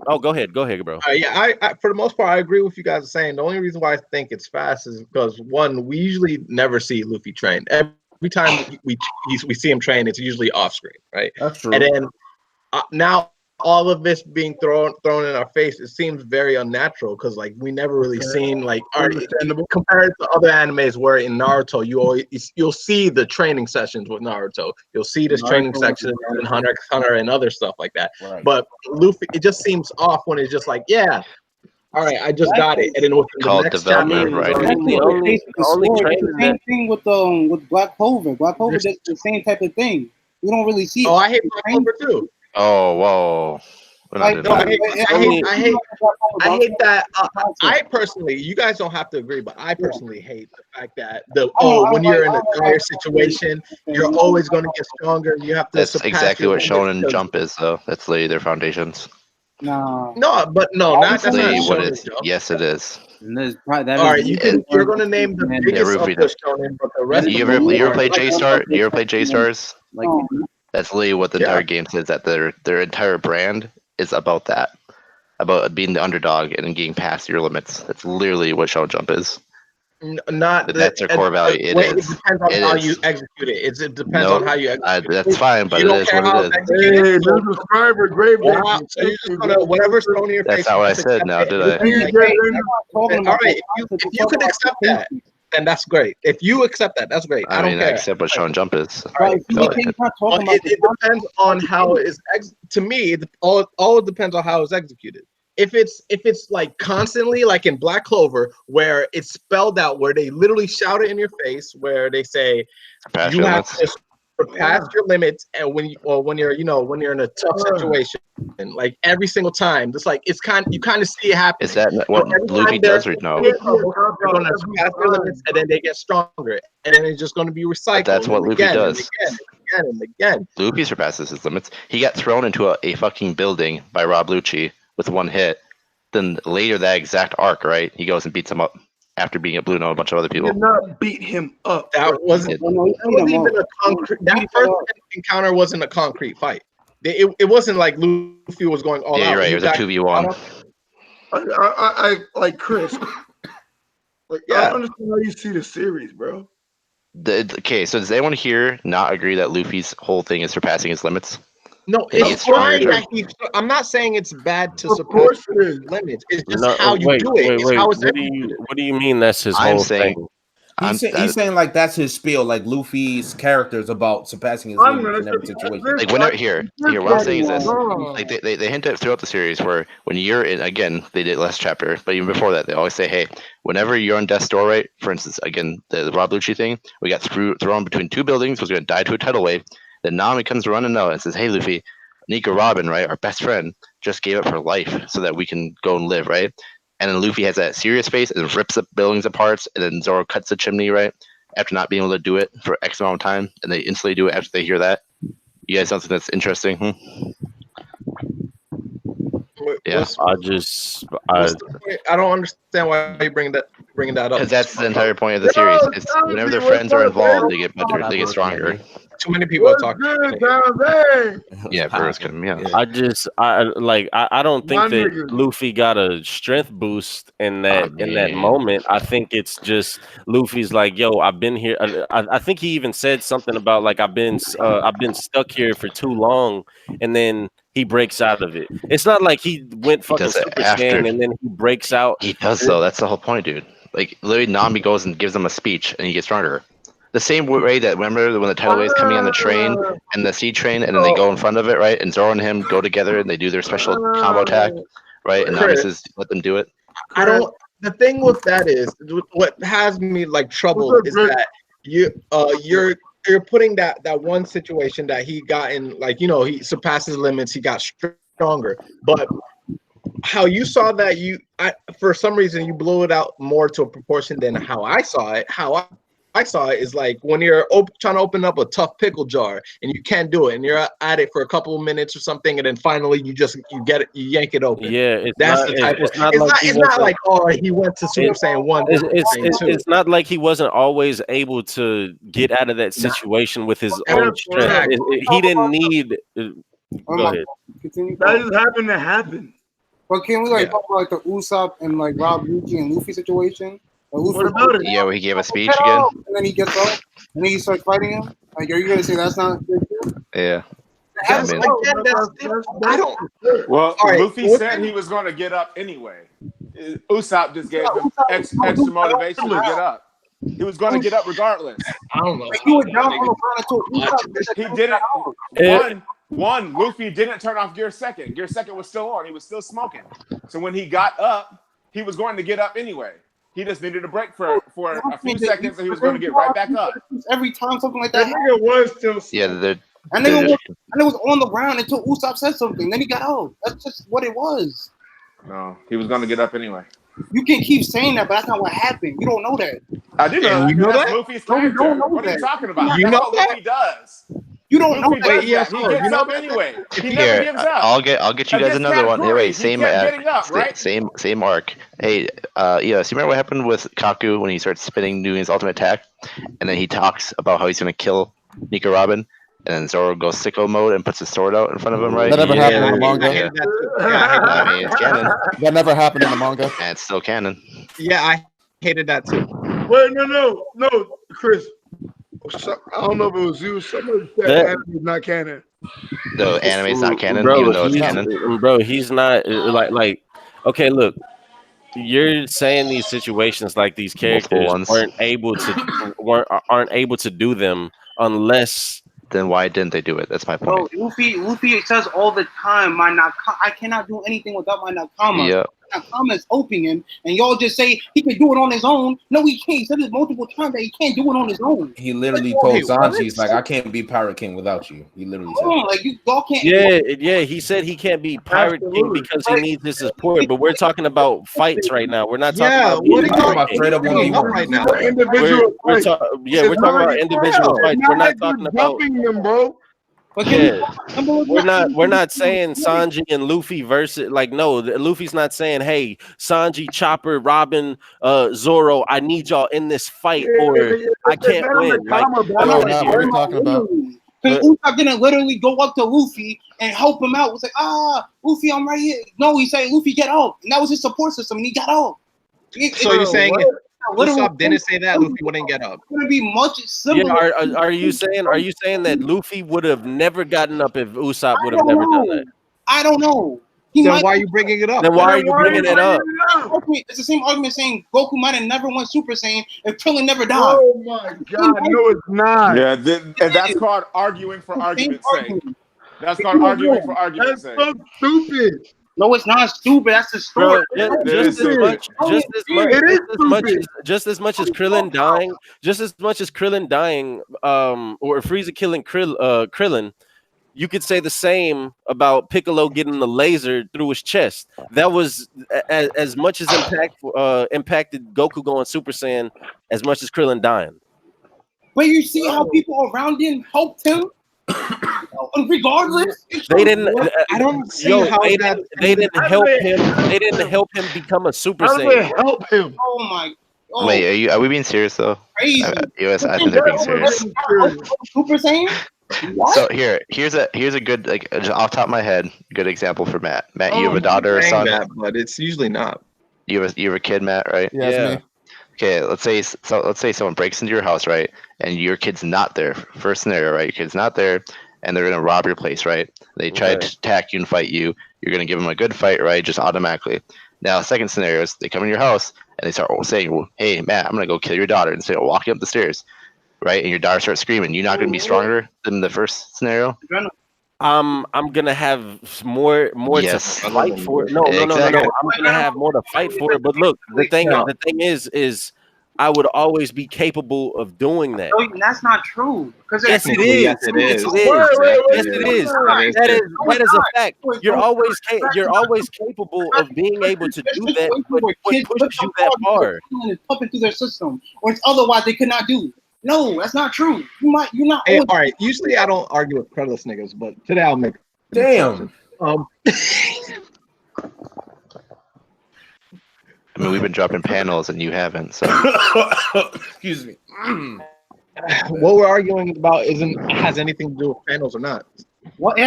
Oh, go ahead, bro. I for the most part, I agree with you guys are saying. The only reason why I think it's fast is because one, we usually never see Luffy train. Every time we see him train, it's usually off screen, right? That's true. And then now all of this being thrown in our face, it seems very unnatural because like we never really seen like compared to other animes where in Naruto you'll see the training sessions with Naruto, you'll see this training section in Hunter x Hunter and other stuff like that. Right. But Luffy, it just seems off when it's just like, yeah, all right, I just got it, and then with the next development, chapter, the same thing with Black Clover. Black Clover does the same type of thing. We don't really see. Oh, I hate Black Clover too. Oh, whoa. I hate that. I personally, you guys don't have to agree, but I personally hate the fact that when you're in a dire situation, you're always going to get stronger. You have to. That's exactly what Shonen Jump is, though. That's literally their foundations. That's not what it is. Yes, it is. All right, you're going to name the biggest of the Shonen, but the rest. You ever play J-Star? You ever play J-Stars? That's literally what the entire game says. That their entire brand is about that, about being the underdog and getting past your limits. That's literally what Shonen Jump is. That's their core value. It depends on how you execute it. It depends on how you execute it. That's fine, but it is what it is. Hey, subscriber, grave. So you're just gonna whatever's thrown in your face. That's not what I said. Now, did I? All right, if you can accept that, then that's great. If you accept that, that's great. I don't care. I accept what Shonen Jump is. It depends on how it is. To me, all depends on how it's executed. If it's like constantly, like in Black Clover, where it's spelled out, where they literally shout it in your face, where they say you have to surpass your limits, and when you're in a tough situation, and like every single time, just like you kind of see it happen. Is that what Luffy does or no? They're going to surpass their limits, and then they get stronger, and then it's just going to be recycled. But that's what Luffy does. And again. Luffy surpasses his limits. He got thrown into a fucking building by Rob Lucci with one hit. Then later that exact arc, right? He goes and beats him up after beating up Blue Note and a bunch of other people. Did not beat him up. That wasn't even a concrete. That first encounter wasn't a concrete fight. It wasn't like Luffy was going all out. You're right. It was a 2v1. I like Chris. I don't understand how you see the series, bro. Okay, so does anyone here not agree that Luffy's whole thing is surpassing his limits? No, it's fine that I'm not saying it's bad to surpass limits. It's just how you do it. What do you mean that's his whole thing? He's saying like that's his spiel. Like Luffy's character is about surpassing his limits in every situation. Like whenever here, what I'm saying is this: like they hint at throughout the series where when you're in, again, they did last chapter, but even before that, they always say, hey, whenever you're on death's door, right? For instance, again, the Rob Lucci thing, we got thrown between two buildings, was going to die to a tidal wave. Then Nami comes running out and says, hey, Luffy, Nico Robin, right, our best friend, just gave up her life so that we can go and live, right? And then Luffy has that serious face and rips the buildings apart, and then Zoro cuts the chimney, right, after not being able to do it for X amount of time, and they instantly do it after they hear that. You guys something that's interesting? Yeah, I don't understand why you bring that bringing that up. Because that's the entire point of the series. It's whenever their friends are involved, they get better, they get stronger. Too many people are talking. Yeah, Burrow's coming. Yeah. I don't think that Luffy got a strength boost in that moment. I think it's just Luffy's like, yo, I've been here. I think he even said something about like I've been stuck here for too long, and then he breaks out of it. It's not like he went fucking Super Saiyan and then he breaks out. He does though. That's the whole point, dude. Like literally, Nami goes and gives him a speech, and he gets stronger. The same way that remember when the tidal wave's coming on the train and the sea train, and then they go in front of it, right? And Zoro and him go together and they do their special combo attack, right? And Nami says, "Let them do it." I don't. The thing with that is what has me like troubled is that you're putting that one situation that he got in, like, you know, he surpassed his limits, he got stronger, but how you saw that for some reason you blew it out more to a proportion than how I saw it. How I saw it is like when you're trying to open up a tough pickle jar and you can't do it, and you're at it for a couple of minutes or something, and then finally you get it, you yank it open. Yeah, it's not like oh, he went to Super Saiyan 1. It's not like he wasn't always able to get out of that situation with his own strength. He didn't need. Go ahead. That just happened to happen. But can we talk about like the Usopp and like Rob Lucci and Luffy situation? What about it? Yeah, where he gave a speech again. And then he gets up and then he starts fighting him. Like, are you gonna say that's not good too? Yeah. I don't. Well, right, Luffy said he was going to get up anyway. Usopp just gave him extra motivation to get up. He was going to get up regardless. I don't know. He was down on the He didn't. One, Luffy didn't turn off Gear Second. Gear Second was still on. He was still smoking. So when he got up, he was going to get up anyway. He just needed a break for a few seconds, and he was going to get right back up. Every time something like that happened, was still. Yeah, and it was on the ground until Usopp said something. Then he got out. That's just what it was. No, he was going to get up anyway. You can keep saying that, but that's not what happened. You don't know that. I do know. You know that? Luffy's character. What are you talking about? You know what Luffy does. You don't know that. He gets up anyway. He never gives up. I'll get you guys another one. Hey, wait, same up, right? same arc. Hey, yeah, so you remember what happened with Kaku when he starts spinning, doing his ultimate attack, and then he talks about how he's gonna kill Nico Robin, and then Zoro goes sicko mode and puts his sword out in front of him, right? That never happened in the manga. I mean, it's canon. That never happened in the manga. And it's still canon. Yeah, I hated that too. Wait, no, Chris. I don't know if it was you. Somebody said anime is not canon. No, anime's not canon, bro, even though it's canon. Bro, he's not like. Okay, look, you're saying these situations like these characters aren't able to do them unless. Then why didn't they do it? That's my point. Bro, Luffy says all the time, I cannot do anything without my Nakama. Yeah. Nakama is helping him, and y'all just say he can do it on his own. No, he can't. He said it multiple times that he can't do it on his own. He literally told Sanji, he's like, I can't be Pirate King without you. He literally said like y'all can't. Yeah, he said he can't be Pirate King because he needs his support. But we're talking about fights right now. We're not talking about. What are you talking about? Straight up 1v1 right now. We're talking about individual fights. We're not talking about them, bro. Yeah. We're not saying Sanji and Luffy versus Luffy's not saying, hey, Sanji, Chopper, Robin, Zoro, I need y'all in this fight or I can't win. What are you talking about? Because Usopp didn't literally go up to Luffy and help him out. It was like, Luffy, I'm right here. No, he said, Luffy, get out. And that was his support system, and he got out. So you're saying if Usopp didn't say that, Luffy wouldn't get up? It's going to be much similar. Yeah, are you saying that Luffy would have never gotten up if Usopp would have never done that? I don't know. Then why are you bringing it up? Then why are you bringing it up? It's the same argument saying Goku might have never went Super Saiyan if Krillin never died. Oh my God, no, it's not. Yeah, and that's called arguing for argument's sake. That's called arguing for argument's sake. That's so stupid. No, it's not stupid. That's the story. Just as much as Krillin dying, or Frieza killing Krillin, you could say the same about Piccolo getting the laser through his chest. That was as much as impacted Goku going Super Saiyan as much as Krillin dying. But you see how people around him helped him? Regardless, they didn't. I don't see how they didn't help him. They didn't help him become a Super Saiyan. Help him. Oh my! Oh, Wait, are we being serious though? Crazy. US, I think they're being serious. Cooper saying? What? So here's a good, like, just off the top of my head, good example for Matt. Matt, you have a daughter or saying son? that, but it's usually not. You have a kid, Matt, right? Yeah, it's me. Okay, let's say someone breaks into your house, right? And your kid's not there. First scenario, right? Your kid's not there, and they're gonna rob your place, right? They try to attack you and fight you. You're gonna give them a good fight, right? Just automatically. Now, second scenario is they come in your house and they start saying, well, "Hey, Matt, I'm gonna go kill your daughter," and say, walking up the stairs, right? And your daughter starts screaming. You're not gonna be stronger than the first scenario. I'm gonna have more Yes. to fight for it. No. Exactly. I'm gonna have more to fight for it. But look, the thing is I would always be capable of doing that. No, that's not true. Yes, it is. Yes, it is. That is a fact. You're always capable of being able to do that. What pushes you that far? Pumping through their system, or it's otherwise they could not do. No, that's not true. You're not. Hey, all right. Usually I don't argue with creditless niggas, but today I'll make. Damn. I mean, we've been dropping panels and you haven't. So excuse me. What we're arguing about has anything to do with panels or not. What?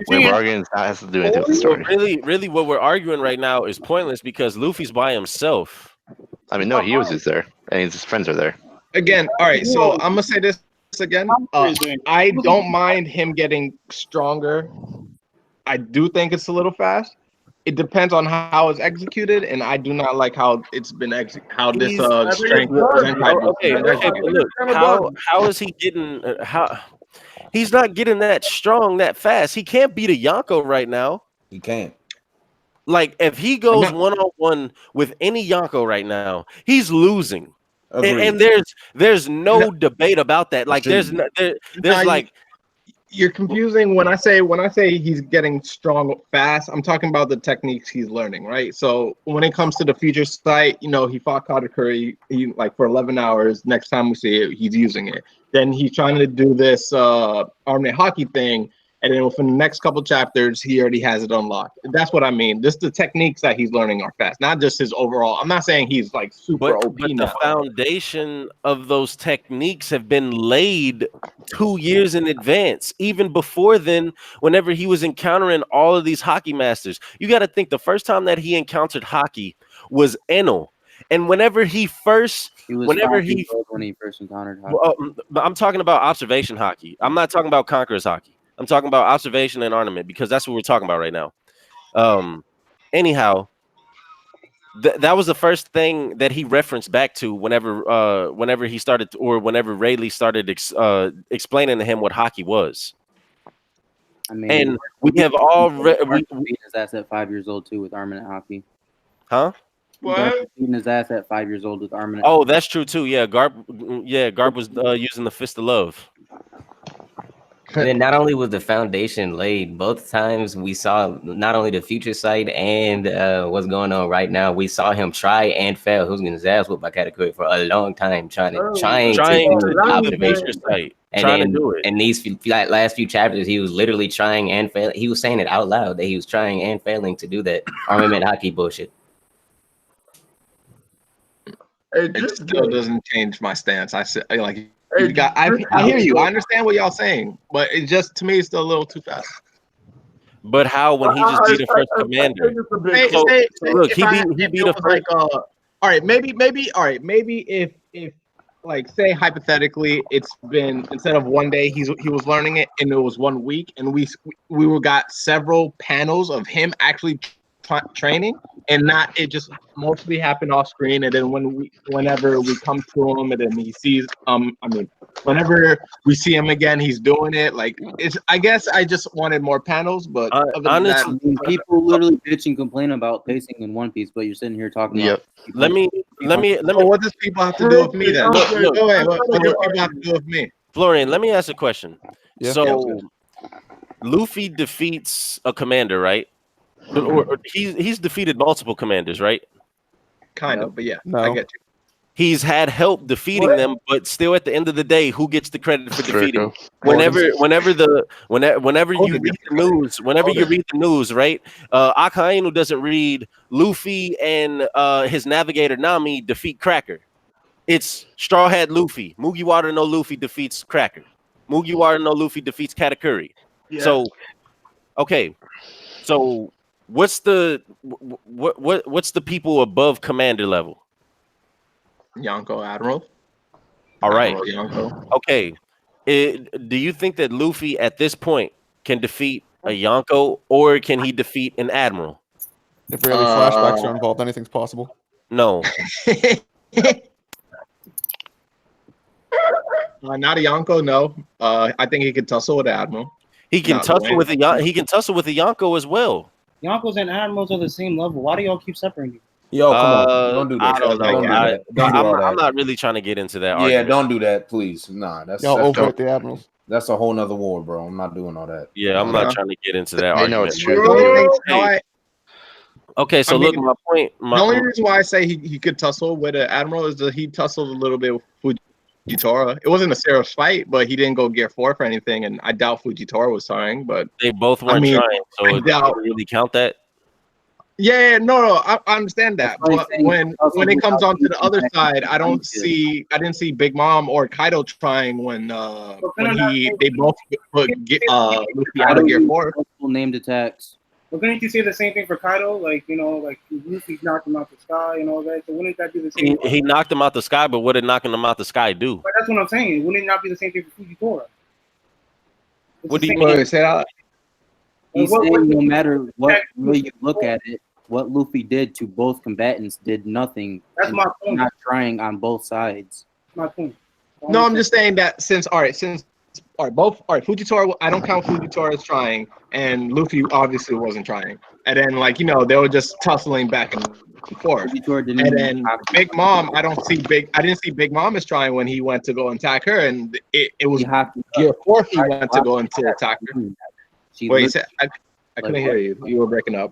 we're arguing that has to do anything with the story. Really, what we're arguing right now is pointless because Luffy's by himself. I mean, no, he was just there, and his friends are there. Again, all right. So I'm gonna say this again. I don't mind him getting stronger. I do think it's a little fast. It depends on how it's executed, and I do not like how it's been how this strength. Okay, but look, how is he getting? He's not getting that strong that fast. He can't beat a Yonko right now. He can't. Like if he goes 1-on-1 with any Yonko right now, he's losing. And there's no debate about that. Like there's like. You're confusing when I say he's getting strong fast. I'm talking about the techniques he's learning, right? So when it comes to the future sight, he fought Katakuri, he like for 11 hours. Next time we see it, he's using it. Then he's trying to do this armnet hockey thing, and then within the next couple chapters, he already has it unlocked. That's what I mean. Just the techniques that he's learning are fast, not just his overall. I'm not saying he's like super OP but now. The foundation of those techniques have been laid 2 years in advance. Even before then, whenever he was encountering all of these hockey masters, you got to think the first time that he encountered hockey was Enel. And whenever he first when he first encountered hockey. I'm talking about observation hockey. I'm not talking about Conqueror's hockey. I'm talking about observation and ornament because that's what we're talking about right now. Anyhow, that was the first thing that he referenced back to whenever he started whenever Rayleigh started explaining to him what hockey was. I mean, and we have all beating his ass at 5 years old too with armament hockey. Huh? What? Beating his ass at 5 years old with armament. Oh, that's true too. Yeah, Garb was using the fist of love. And then not only was the foundation laid, both times we saw not only the future sight and what's going on right now, we saw him try and fail. He was getting his ass whipped by Katakuri for a long time, trying to do observation sight. And to do it. And these last few chapters, he was literally trying and failing. He was saying it out loud that he was trying and failing to do that armament hockey bullshit. It still doesn't change my stance. I said like. I hear you. I understand what y'all saying, but it just to me it's still a little too fast. But how when he just beat the first commander? Look, he beat a first. All right, maybe. All right, maybe if like say hypothetically it's been instead of 1 day he was learning it and it was 1 week and we got several panels of him actually training and not it just mostly happened off screen, and then whenever we come to him and then he sees whenever we see him again he's doing it. Like it's I guess I just wanted more panels, but honestly people literally bitch and complain about pacing in One Piece, but you're sitting here talking about let me so what does people have to do with me then? What do people have to do with me? Florian, let me ask a question. Yeah. So Luffy defeats a commander, right? Or he's defeated multiple commanders, right? Kind of, but yeah, I get you. He's had help defeating them, but still, at the end of the day, who gets the credit for defeating them? Whenever you read the news, right? Akainu doesn't read Luffy and his navigator Nami defeat Cracker. it's Straw Hat Luffy. Mugiwara no Luffy defeats Cracker. Mugiwara no Luffy defeats Katakuri. Yeah. So, okay. So what's the people above commander level? Yonko Admiral. All right. Admiral Yonko. Okay. Do you think that Luffy at this point can defeat a Yonko, or can he defeat an Admiral? If really flashbacks are involved, anything's possible. No. Not a Yonko, no. I think he could tussle with Admiral. He can tussle with a he can tussle with a Yonko as well. Yonkos and Admirals are the same level. Why do y'all keep separating? Yo, come on, don't do that. I don't know. I'm not really trying to get into that. Yeah, argument. don't do that, please. Nah, that's Y'all over at the Admirals. That's a whole nother war, bro. I'm not doing all that. Yeah, I'm not trying to get into that. I know argument. it's true. Okay, so look, my point. The only reason why I say he could tussle with an Admiral is that he tussled a little bit with Fujitora. It wasn't a serious fight, but he didn't go Gear 4 for anything, and I doubt Fujitora was trying. But they both weren't trying, so it doesn't really count that. Yeah, no, I understand that. But when it comes on to the other side, I didn't see Big Mom or Kaido trying when they both put Luffy out of Gear 4. Named attacks. But couldn't you say the same thing for Kaido? Like, like Luffy knocked him out the sky and all that. So wouldn't that be the same? He knocked him out the sky, but what did knocking him out the sky do? But that's what I'm saying. Wouldn't it not be the same thing for Fujitora? What do you mean? Say that? He's saying no matter what way you look at it, what Luffy did to both combatants did nothing. That's my point. Not trying on both sides. That's my point. No, I'm just saying that since Fujitora, I don't count Fujitora as trying, and Luffy obviously wasn't trying. And then they were just tussling back and forth. And then Big Mom, I didn't see Big Mom as trying when he went to go and attack her, and it was Gear 4 he went to go and attack her. Wait, I couldn't hear you. You were breaking up.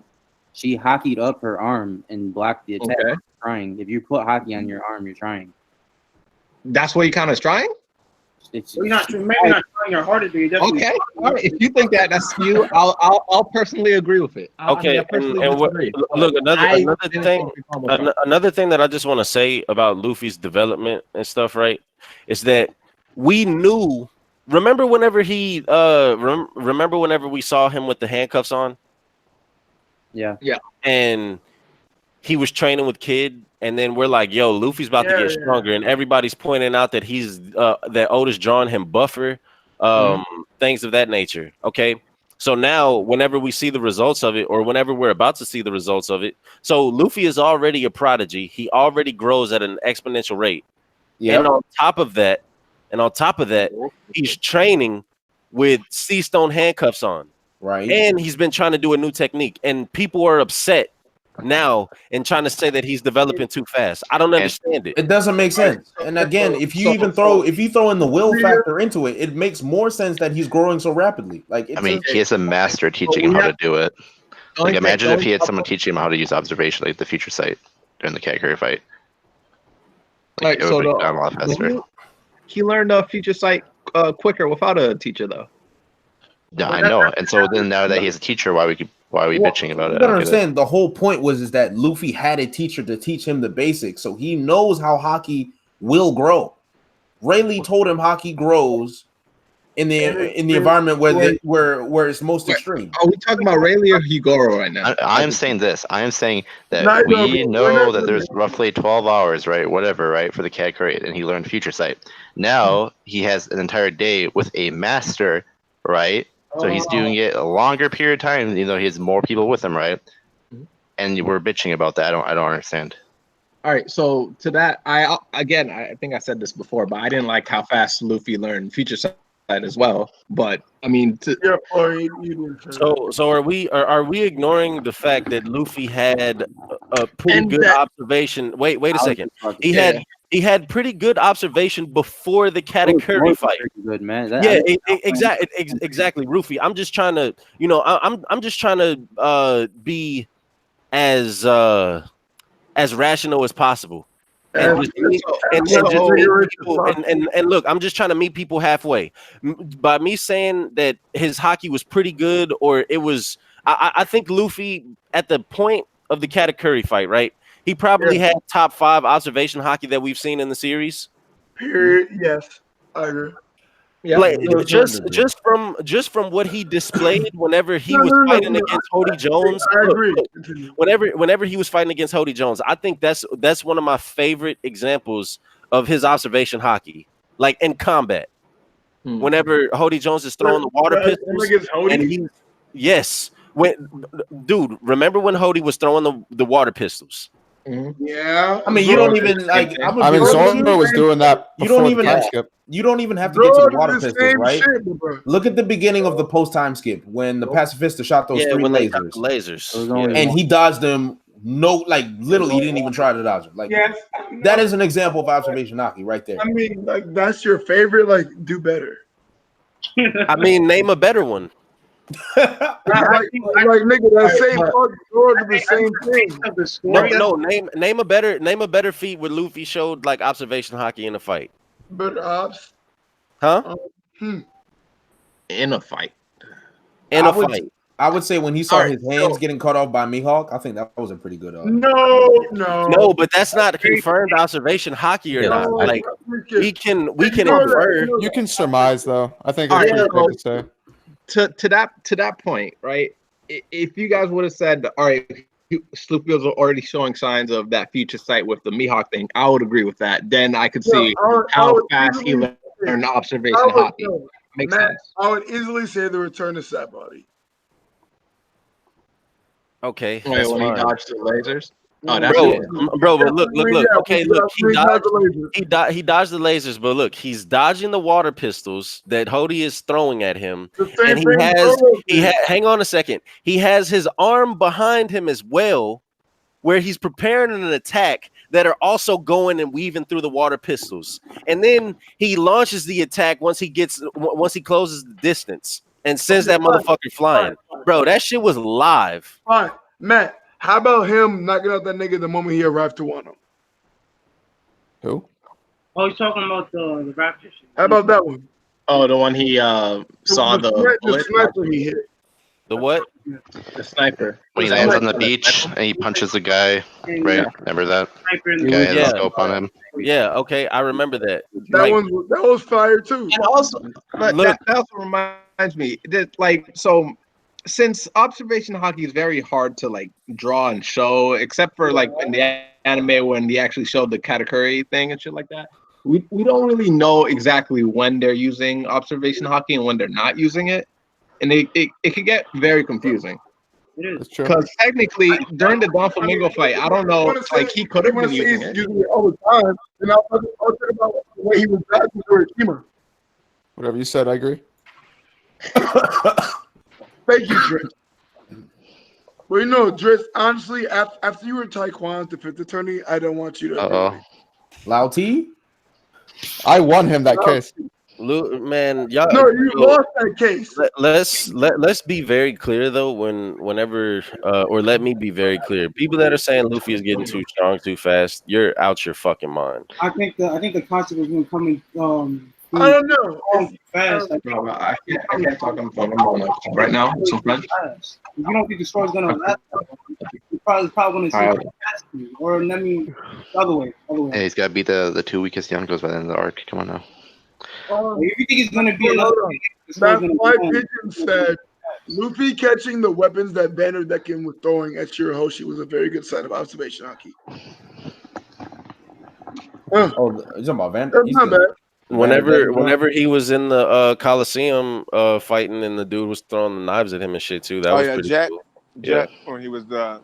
She hockeyed up her arm and blocked the attack. Okay. Trying. If you put hockey on your arm, you're trying. That's what you count as trying? Maybe not trying your hardest, but you're definitely Okay. All right. If you think that's you, I'll personally agree with it. Okay. Look, another thing that I just want to say about Luffy's development and stuff, right, is that we knew. Remember whenever we saw him with the handcuffs on? Yeah. And he was training with Kid, and then we're like, yo, Luffy's about to get stronger, and everybody's pointing out that he's that Oda's drawing him buffer, things of that nature. Okay. So now whenever we see the results of it, or whenever we're about to see the results of it, so Luffy is already a prodigy. He already grows at an exponential rate. Yeah. And on top of that, he's training with Sea Stone handcuffs on. Right. And he's been trying to do a new technique, and people are upset now and trying to say that he's developing too fast. I don't understand it. It doesn't make sense. And again, if you throw in the will factor into it, it makes more sense that he's growing so rapidly. Like, he has a master teaching him how to do it. Like, imagine if he had someone teaching him how to use observation, like the future sight during the Katakuri fight. Like, it would be done a lot faster. He learned future sight quicker without a teacher, though. Yeah, I know. And so then now that he has a teacher, why are we bitching about it? You gotta understand, the whole point was that Luffy had a teacher to teach him the basics, so he knows how hockey will grow. Rayleigh told him hockey grows in the environment where it's most extreme. Are we talking about Rayleigh or Higoro right now? I am saying this. I am saying that we know that there's roughly 12 hours, right? Whatever, right, for the Katakuri, and he learned future sight. Now he has an entire day with a master, right? So he's doing it a longer period of time, even though he has more people with him, right? And we're bitching about that. I don't understand. All right, so to that, I think I said this before, but I didn't like how fast Luffy learned future sight as well. But I mean, so are we ignoring the fact that Luffy had a pretty good observation? Wait a second. He had pretty good observation before the Katakuri fight. Good man. Exactly, Ruffy. I'm just trying to, I'm just trying to be as rational as possible. And look, I'm just trying to meet people halfway. By me saying that his hockey was pretty good, or it was, I think Luffy at the point of the Katakuri fight, right? He probably had top 5 observation hockey that we've seen in the series. Period. Yes, I agree. Yeah, like just from what he displayed whenever he was fighting against Hody Jones. I agree. Whenever he was fighting against Hody Jones, I think that's one of my favorite examples of his observation hockey, like in combat. Whenever Hody Jones is throwing the water pistols, and dude, remember when Hody was throwing the water pistols? Yeah, I mean, you don't even like. I mean, Zorba was doing that. You don't even time skip. You don't even have to get to the water pistols, right? Look at the beginning of the post time skip when the pacifista shot those 3 lasers. And he dodged them. No, like literally, he didn't even try to dodge them. Like that is an example of observation hockey right there. I mean, like that's your favorite. Like, do better. I mean, name a better one. like nigga, that same the same thing. No, name a better feat where Luffy showed like observation hockey in a fight. Better ops, huh? In a fight. I would say when he saw his hands getting cut off by Mihawk, I think that was a pretty good. No, but that's not confirmed observation hocky or not. Like we can infer. You can surmise though. I think All it's right, pretty good to say. To that point, right? If you guys would have said, all right, Sloopy was already showing signs of that future sight with the Mihawk thing, I would agree with that. Then I could see how fast he learned observation hockey. Makes sense. I would easily say the return to Sat Body. Okay, Wait, when he dodged the lasers. Oh, that's bro, but look. Okay, look, he dodged the lasers, but look, he's dodging the water pistols that Hody is throwing at him, and hang on a second. He has his arm behind him as well, where he's preparing an attack that are also going and weaving through the water pistols, and then he launches the attack once he closes the distance and sends that motherfucker flying. Bro, that shit was live. Fine, Matt. How about him knocking out that nigga the moment he arrived to Wano? Who? Oh, he's talking about the Raptor shit. How about that one? Oh, the one he saw the sniper he hit. The what? The sniper. When he lands on the beach and he punches the guy, right? Remember that? The guy had a scope on him. Yeah, okay, I remember that. That was fire too. And also, that also reminds me that so. Since observation hockey is very hard to like draw and show, except for like in the anime when they actually showed the Katakuri thing and shit like that, we don't really know exactly when they're using observation hockey and when they're not using it, and it can get very confusing. It is because technically during the Don Flamingo fight, I don't know, like he could have been using it all the time, and I'll talk about the way he was driving through a teamer. Whatever you said, I agree. Thank you, Driss. Well, you know, Driss, honestly, after you were Taekwon's the 5th attorney, I don't want you to. Lao T? I won him that case. Man, y'all. No, you lost that case. Let's be very clear though. Whenever let me be very clear. People that are saying Luffy is getting too strong too fast, you're out your fucking mind. I think the concept is going to come in. I don't know. Fast. No, I can't talk on the phone. I'm on right now. Some friends. If you don't think the story's going to last, you probably going to say or let me the other way. Yeah, he's got to beat the 2 weakest Yonkos by the end of the arc. Come on now. If you think it's going to be another way, that's why Pigeon said Luffy catching the weapons that Banner Decken was throwing at Shirahoshi was a very good sign of observation hockey. Oh, you're talking about Van? That's not bad. Whenever he was in the Coliseum fighting and the dude was throwing the knives at him and shit too. That was pretty cool. Jet, when he was throwing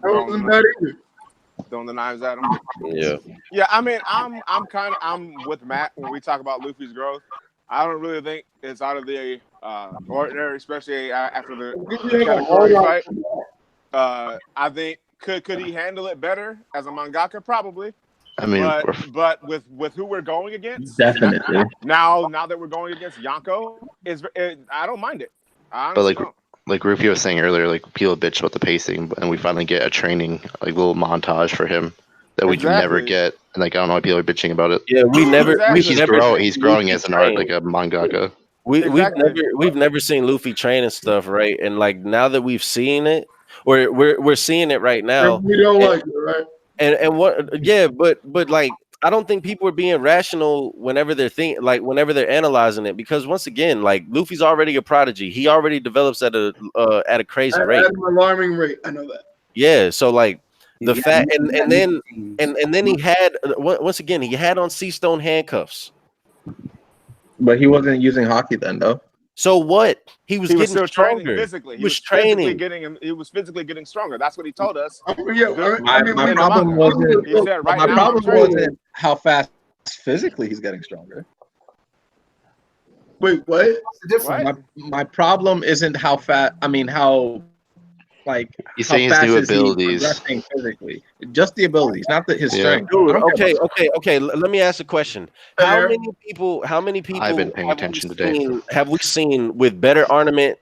the knives at him. Yeah. I mean, I'm with Matt when we talk about Luffy's growth. I don't really think it's out of the ordinary, especially after the Katakuri fight. I think could he handle it better as a mangaka? Probably. I mean, but with who we're going against, definitely. Now that we're going against Yonko, I don't mind it. But like Rufio was saying earlier, like people bitch about the pacing, and we finally get a training like little montage for him that we never get. And like I don't know why people are bitching about it. Yeah, he's growing as an art like a mangaka. We've never seen Luffy train and stuff, right? And like now that we've seen it, we're seeing it right now. We don't like it, right? And what? Yeah, but like I don't think people are being rational whenever they're whenever they're analyzing it, because once again, like Luffy's already a prodigy. He already develops at a crazy rate, at an alarming rate. I know that. Yeah, so like the fact, and then he had once again he had on Sea Stone handcuffs. But he wasn't using hockey then, though. So what? He was getting still stronger. training physically. He was training. He was physically getting stronger. That's what he told us. My problem wasn't how fast physically he's getting stronger. Wait, what? My problem isn't how fast. I mean, how like he's how saying his fast new is he abilities. progressing physically? Just the abilities, not his strength. Dude, I don't care about okay. Let me ask a question. How many people? I've been paying attention today. Have we seen with better ornament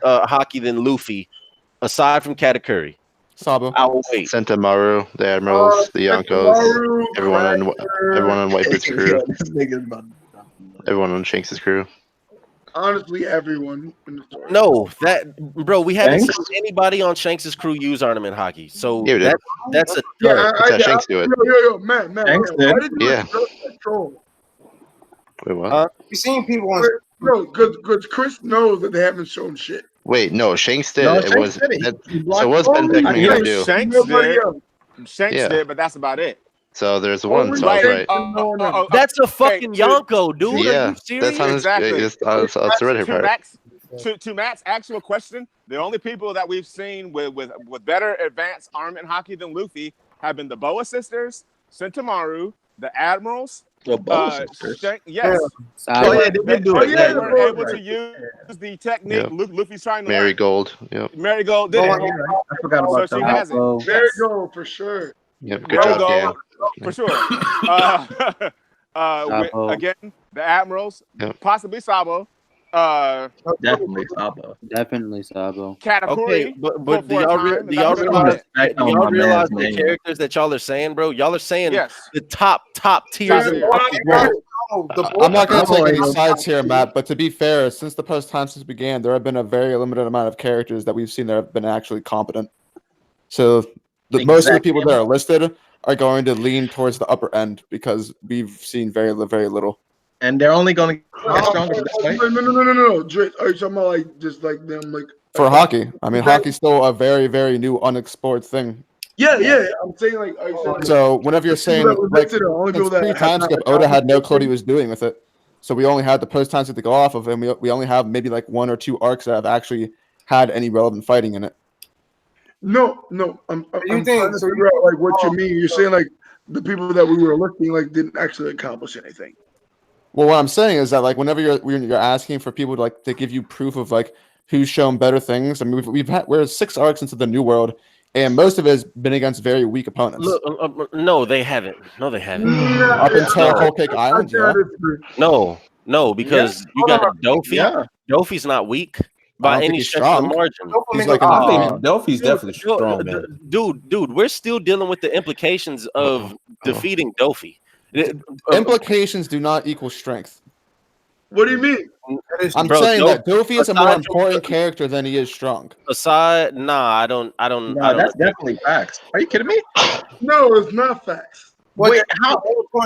hockey than Luffy, aside from Katakuri? Sabo. I'll wait. Sentamaru, the Admirals, the Yonkos, everyone on Whitebeard's crew, everyone on Shanks' crew. Honestly, everyone. In the story. No, bro, we haven't seen anybody on Shanks' crew use ornament hockey. So Yeah, that's a That's how Shanks do it. Yo, man, Shanks why did. did you Yeah. adjust that troll? Wait, what? You seen people on? No, because Chris knows that they haven't shown shit. Wait, no, Shanks did. No, It Shanks was did it. that, He so blocked it was all Ben the- Beckman Yeah, gonna do. Shanks Nobody did. else. Shanks Yeah. did, but that's about it. So there's one. So Like, that's right. That's a fucking Yonko, dude. Yeah, Are you serious? that's on his. Exactly. That's the red hair To part. Max, to Matt's actual question, the only people that we've seen with better advanced armament hockey than Luffy have been the Boa sisters, Sentamaru, the Admirals. The Boa sisters? Yes. Oh, yeah, they did do it. They were able to use the technique Yep. Luffy's trying to learn. Marigold. Yep. Marigold did it. I forgot about So she that. has it. There you go, for sure. Yep. Good job, Dan. For sure. Sabo. Again, the Admirals, Yep. possibly Sabo, Definitely Sabo. Definitely Sabo. Katakuri. Okay, but do for a y'all, time, do that y'all was realize, respect do on y'all my realize man's the name. characters that y'all are saying, bro? Y'all are saying Yes. the top tiers. Top in tier. fucking world. I'm not going to take any sides here, Matt, but to be fair, since the post time since began, there have been a very limited amount of characters that we've seen that have been actually competent. So most of the people that are listed are going to lean towards the upper end because we've seen very little. And they're only going to get stronger this way. No. Drake, are you talking about like just like them like For hockey, I mean, hockey's still a very new unexplored thing. Yeah. I'm saying like are you saying, like, So whenever you're saying people that were like listed are only people that have pre-time not skip, Oda had no clue what he was doing with it. So we only had the post-time skip to go off of, and we only have maybe like one or two arcs that have actually had any relevant fighting in it. No. I'm trying to figure out like what you mean. You're saying like the people that we were listing like didn't actually accomplish anything. Well, what I'm saying is that like whenever you're asking for people to like to give you proof of like who's shown better things, I mean we're 6 arcs into the New World, and most of it has been against very weak opponents. Look, no, they haven't. No, they haven't. Up until Whole Cake Island, yeah. No, because you got Dofi. Yeah. Dofi's not weak I by don't think any he's stretch of the strong. margin. He's like I an think Delphi's definitely strong, man. Dude, we're still dealing with the implications of defeating Dofi. implications do not equal strength. What do you mean? I'm Bro, saying that Dofi is a more aside important character than he is strong. Aside, I don't. No, that's definitely facts. Are you kidding me? No, it's not facts. Wait, how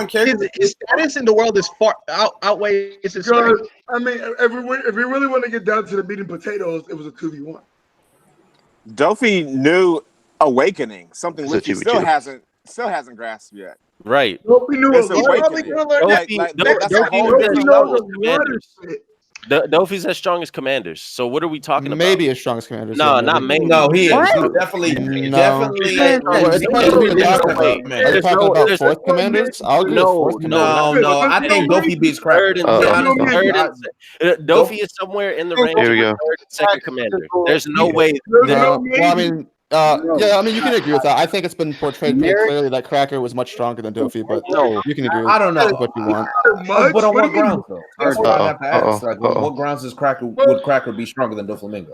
his status in the world is far outweighs his Because strength. I mean, if we really want to get down to the meat and potatoes, it was a 2v1. Dofi knew awakening, something It's a Luffy 2v2. still hasn't grasped yet. Right. Dofi knew It's a awakening. That's a whole Dofi's different as level. strong as commanders. Dofi's as strong as commanders. So what are we talking about? Maybe as strong as commanders. No, yeah, not maybe. No, he is. What? He's definitely. No. Well, it depends who you're talking about. Are you talking about fourth commanders? I'll give fourth commanders. No. I think Dofi beats Third Cracker. and Dofi is somewhere in the range of Here we go. third and second commander. There's no way. Well, I mean, yeah, I mean, you can agree with that. I think it's been portrayed pretty clearly that Cracker was much stronger than Dofi, but you can agree with I don't know what you want. But on what grounds, though? That's what I have to ask. Like, what grounds would Cracker be stronger than Doflamingo?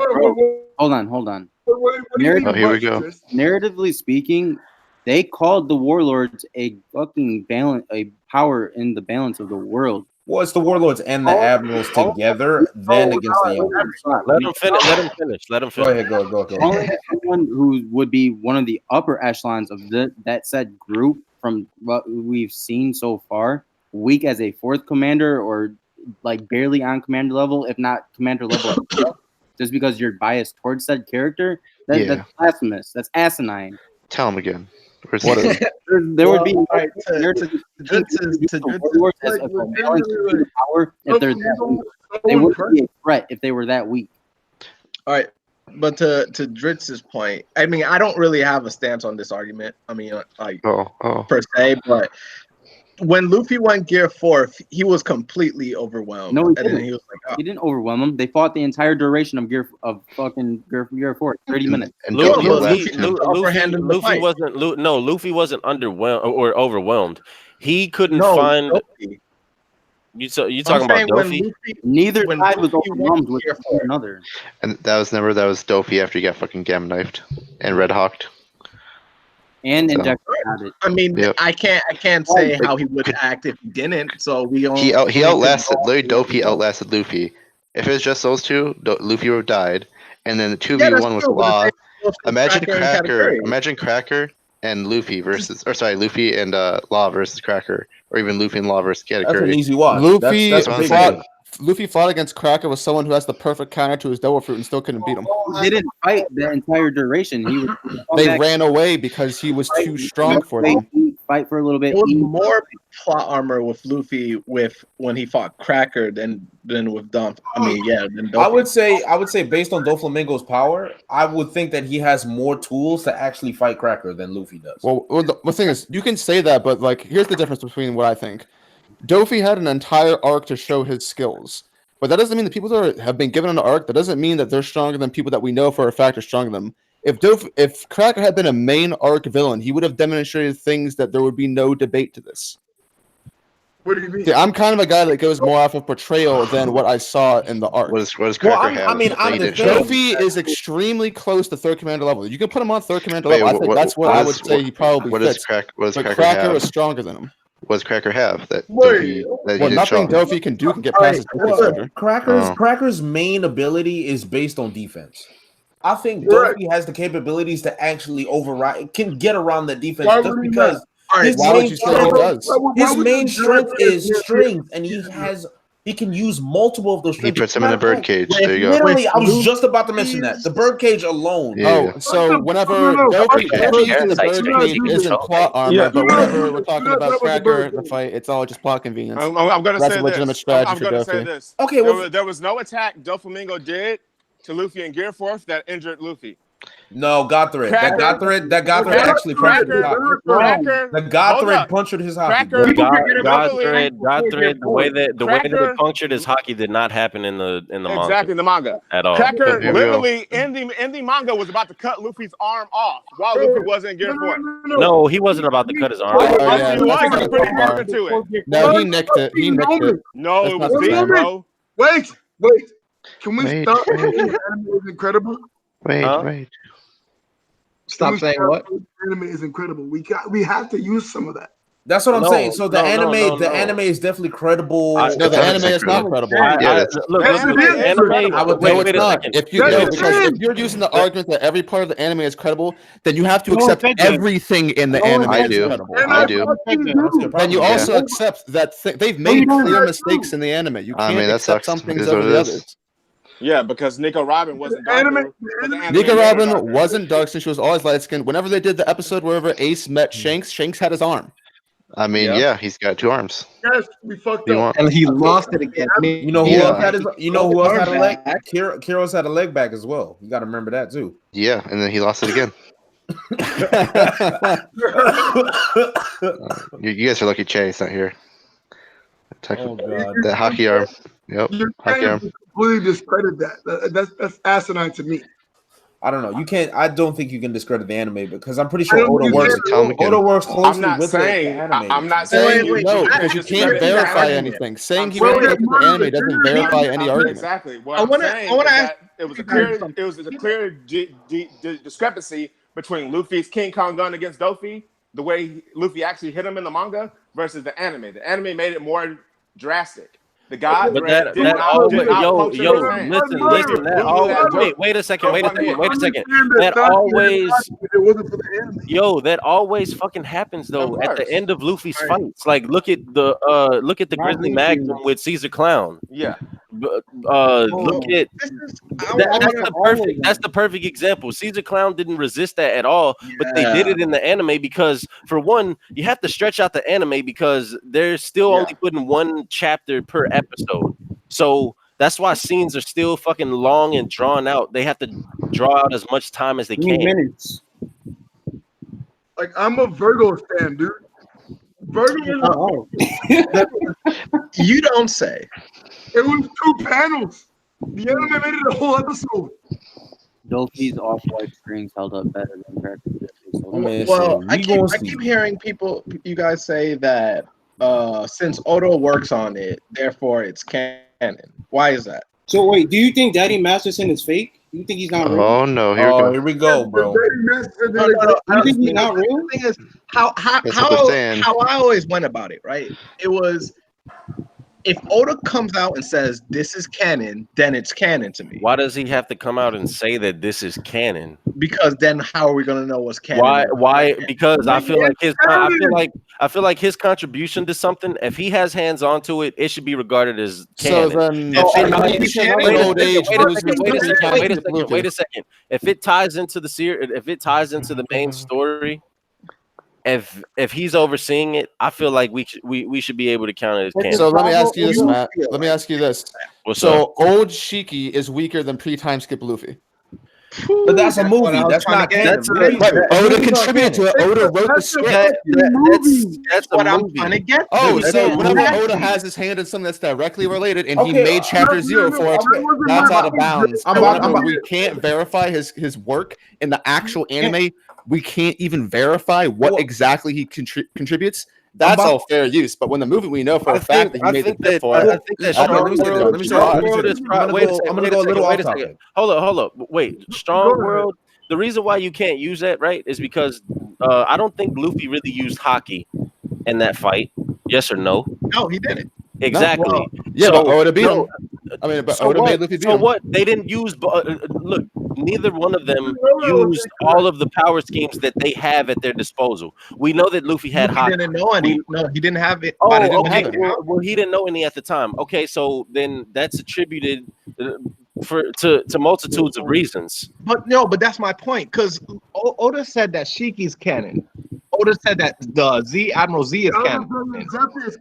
Hold on. Oh, here we go. Narratively speaking, they called the warlords a fucking a power in the balance of the world. Well, it's the Warlords and the Admirals together, then against the Young Bucks. Let him finish. Let him finish. Let him finish. Go ahead. Go. Only someone who would be one of the upper echelons of that said group from what we've seen so far, weak as a fourth commander or like barely on commander level, if not commander level, just because you're biased towards said character, that's blasphemous. That's asinine. Tell him again. There would be power if they're that weak. They wouldn't be a threat if they were that weak. All right, but to Dritz's point, I mean, I don't really have a stance on this argument. I mean, like per se, but when Luffy went Gear 4, he was completely overwhelmed. No, he didn't. And then he was like, he didn't overwhelm them. They fought the entire duration of Gear 4, 30 minutes. And Luffy wasn't underwhelmed or overwhelmed. He couldn't find. Dopey. You talking about Dopey? Neither side was overwhelmed with another. And that was Dopey after he got fucking gamma knifed and red hawked. And So- I mean, Yep. I can't say how he would act if he didn't. So we only He outlasted Larry Dopey outlasted Luffy. If it was just those two, Luffy would have died. And then the 2v1 was Law. Imagine Cracker and Luffy Luffy and Law versus Cracker, or even Luffy and Law versus Katakuri. That's an easy watch. Luffy fought against Cracker with someone who has the perfect counter to his Devil Fruit and still couldn't beat him. He didn't fight the entire duration. They ran away because he was too strong for them. Fight for a little bit. It was more plot armor with Luffy when he fought Cracker than with Dump. I mean, than I would say based on Doflamingo's power, I would think that he has more tools to actually fight Cracker than Luffy does. Well, the thing is, you can say that, but like, here's the difference between what I think. Dofi had an entire arc to show his skills, but that doesn't mean the people that have been given an arc. That doesn't mean that they're stronger than people that we know for a fact are stronger than them. If Cracker had been a main arc villain, he would have demonstrated things that there would be no debate to this. What do you mean? See, I'm kind of a guy that goes more off of portrayal than what I saw in the arc. What does Cracker have? Dofi is extremely close to third commander level. You can put him on third commander level. I think that's where I would say he probably fits. What does but Cracker Cracker have? was stronger than him. What does Cracker have that Nothing Dofi can do can get past his defense center. Cracker's main ability is based on defense. I think Dofi has the capabilities to actually can get around the defense just because his main strength is strength, and he can use multiple of those He strengths. puts him in a birdcage. There you go. Literally, I was just about to mention that. The birdcage alone. Oh, so whenever Dofi using the birdcage isn't plot armor, but whenever we're talking about Cracker, the fight, it's all just plot convenience. I'm going to That's say a legitimate this. strategy I'm for going to say Dofi. this. Okay, There was no attack Doflamingo did to Luffy and Gear Force that injured Luffy. No, Godthread. That Godthread actually punctured his hockey. The Godthread punctured his hockey. Godthread, the way that it punctured his hockey did not happen in the manga. Exactly, in the manga. At all. Cracker literally in the manga was about to cut Luffy's arm off while Luffy wasn't in Gear Force. No, he wasn't about to cut his arm. He was pretty far into it. No, he nicked it. No, it was big, bro. Wait. Can we stop saying the anime is incredible? Wait. Stop saying what? Anime is incredible. We have to use some of that. That's what I'm saying. So the anime is definitely credible. No, the anime is not credible. Look, anime. I would no, it's not. If you're using the argument that every part of the anime is credible, then you have to accept everything in the anime is credible. I do. Then you also accept that they've made clear mistakes in the anime. You can't accept some things over the others. Yeah, because Nico Robin wasn't dark. Nico Robin wasn't dark since she was always light skinned. Whenever they did the episode wherever Ace met Shanks had his arm. I mean, yeah, he's got two arms. Yes, we fucked up. And he lost it again. You know who else had a leg? Kiro's had a leg back as well. You got to remember that too. Yeah, and then he lost it again. You guys are lucky Chase not here. That hockey arm. Yep. Hockey arm. Completely discredit that. That's asinine to me. I don't know. You can't. I don't think you can discredit the anime because I'm pretty sure Oda works closely with the anime. I'm not saying no, because you can't verify anything. Saying he works with the anime doesn't verify any argument. Exactly. What I'm saying is that it was a clear discrepancy between Luffy's King Kong gun against Dofi, the way Luffy actually hit him in the manga, versus the anime. The anime made it more drastic. The God But thread did not puncture his hand. listen. That always, wait a second. That always fucking happens though at the end of Luffy's fights. Like look at the Grizzly Magnum with Caesar Clown. Yeah. Look at that's the perfect example. Caesar Clown didn't resist that at all, but they did it in the anime because for one, you have to stretch out the anime because they're still only putting one chapter per episode. So that's why scenes are still fucking long and drawn out. They have to draw out as much time as they can. Minutes. Like I'm a Virgo fan, dude. Virgo You don't say. It was 2 panels. The anime made it a whole episode. Dolphy's off-white strings held up better than practice. Well, I keep hearing you guys say that since Oda works on it, therefore it's canon. Why is that? So wait, do you think Daddy Masterson is fake? Do you think he's not real? Oh no, here we go, bro. No. You think he's not real? The thing is, how I always went about it, right? It was if Oda comes out and says this is canon, then it's canon to me. Why does he have to come out and say that this is canon? Because then how are we gonna know what's canon? Why? Because I feel like his contribution to something, if he has hands onto it, it should be regarded as canon. So then, wait a second. If it ties into the main story, if he's overseeing it, I feel like we should be able to count it as canon. So let me ask you this, Matt. Let me ask you this. What's so old Shiki is weaker than pre-time skip Luffy. But that's a movie. That's not canon. Oda contributed to it. Oda wrote the script. That's what I'm trying to get. So whenever Oda has his hand in something that's directly related, and he made chapter 0 for it, that's out of bounds. We can't verify his work in the actual anime. We can't even verify what exactly he contributes. That's all fair use. But when the movie, we know for a fact that he made the clip for it. I think that Strong World is probably. I'm gonna go a little off topic. Hold up. Wait, Strong World. The reason why you can't use that, right, is because I don't think Luffy really used hockey in that fight. Yes or no? No, he didn't. Exactly. No, well, but Oda beat him. I mean, but Oda made Luffy beat him. So what? They didn't use. Look, neither one of them used all of the power schemes that they have at their disposal. We know that Luffy had hockey. He didn't know any. No, he didn't have it. Oh, okay. Well, he didn't know any at the time. Okay, so then that's attributed to multitudes of reasons. But that's my point. Because Oda said that Shiki's canon. Oda said that the Admiral Z is canon.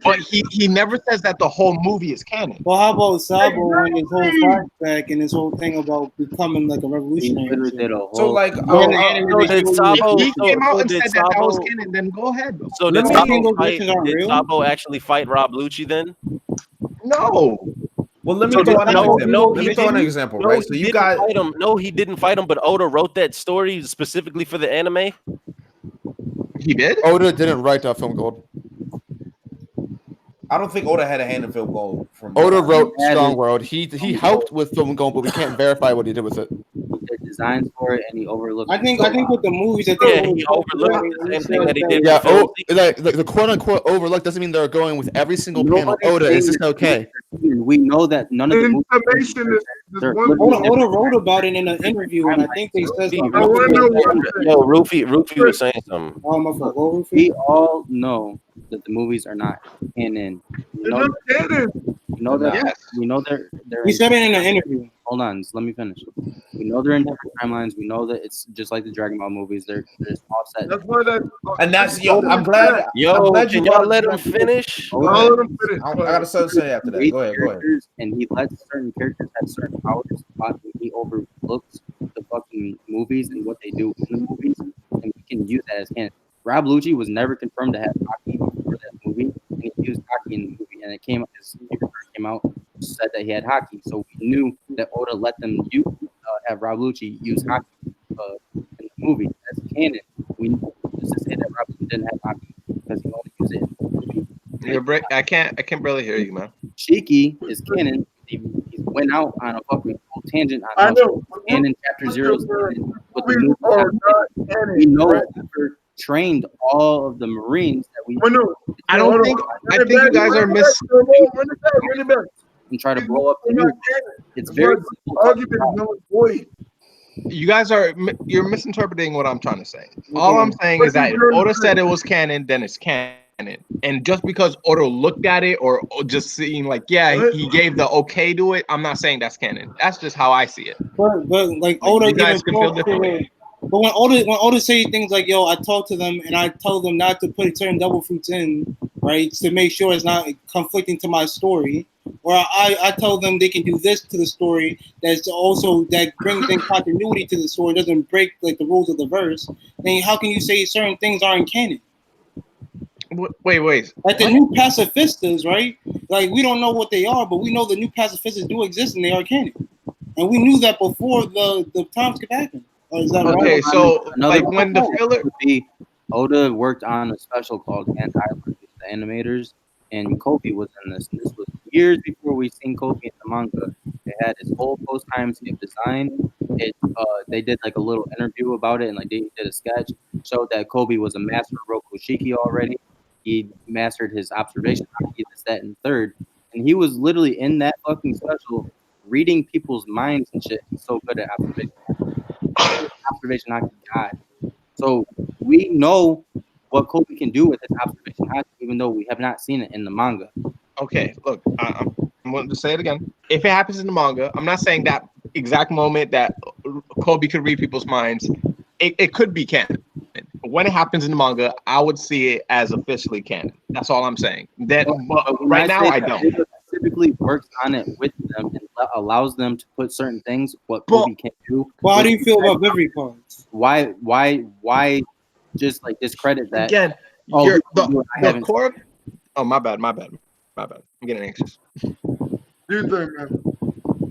But he never says that the whole movie is canon. Well, how about Sabo and his whole flashback and his whole thing about becoming like a revolutionary? So like, he came out and said that was canon. Then go ahead. Bro. So did Sabo actually fight Rob Lucci then? No. Well, let me throw an example, right? So you got fight him. No, he didn't fight him, but Oda wrote that story specifically for the anime. He did? Oda didn't write Film Gold. I don't think Oda had a hand in Film Gold. Oda wrote Strong World. He helped with Film Gold, but we can't verify what he did with it. He designs for it, and he overlooked. I think with the movies, he overlooked the same thing that he did. Yeah, the quote unquote overlook doesn't mean they're going with every single panel. Oda, is this okay? We know that none of the movies. Oda wrote about it in an interview, and I think they said something. Yo, Rufy was saying something. Oh my God, we all know that the movies are not canon. We know that. Yes. We know they're. He said it in an interview. Hold on, let me finish. We know they're in different timelines. We know that it's just like the Dragon Ball movies. They're offset. That's why and that's I'm glad. Can y'all let him finish? I got something to say after that. Go ahead. And he lets certain characters have certain powers, but he overlooks the fucking movies and what they do in the movies, and we can use that as canon. Rob Lucci was never confirmed to have hockey for that movie, and he used hockey in the movie, and it came as it first came out, said that he had hockey, so we knew that Oda let them have Rob Lucci use hockey in the movie as canon. We know just to say that Rob Lucci didn't have hockey because he only used it in the movie. I can't barely hear you, man. Shiki is canon. He went out on a fucking whole tangent on canon chapter 0. We know after trained all of the Marines that I don't think. I think you guys are and try to blow up the news. It's very You guys you're misinterpreting what I'm trying to say. All I'm saying is that if Oda said it was canon, then it's canon. And just because Oda looked at it or just seeing like, yeah, he gave the okay to it, I'm not saying that's canon. That's just how I see it. But like Oda, you guys can feel differently. But when Oda say things like, "Yo, I talk to them and I tell them not to put certain double fruits in, right, to make sure it's not conflicting to my story," or I tell them they can do this to the story that brings in continuity to the story, doesn't break like the rules of the verse. Then how can you say certain things aren't canon? Wait. Like the new pacifistas, right? Like we don't know what they are, but we know the new pacifistas do exist and they are canon, and we knew that before the time skip happened. Is that okay, right? so like when the filler would be Oda worked on a special called Anti-Alert, the animators, and Kobe was in this. And this was years before we seen Kobe in the manga. They had his whole post time skip design. They did like a little interview about it, and like they did a sketch, showed that Kobe was a master of Rokushiki already. He mastered his observation, he did that in third, and he was literally in that fucking special reading people's minds and shit. He's so good at observation. Observation hockey god. So we know what Kobe can do with his observation hockey, even though we have not seen it in the manga. Okay, look, I'm going to say it again. If it happens in the manga, I'm not saying that exact moment that Kobe could read people's minds. It could be canon. When it happens in the manga, I would see it as officially canon. That's all I'm saying. But right now, I don't. Typically works on it with them and allows them to put certain things what Kobe can't do. Well, how do you feel about Vivi cards? Why just like discredit that again? The core. Oh, my bad. I'm getting anxious. Do thing, man.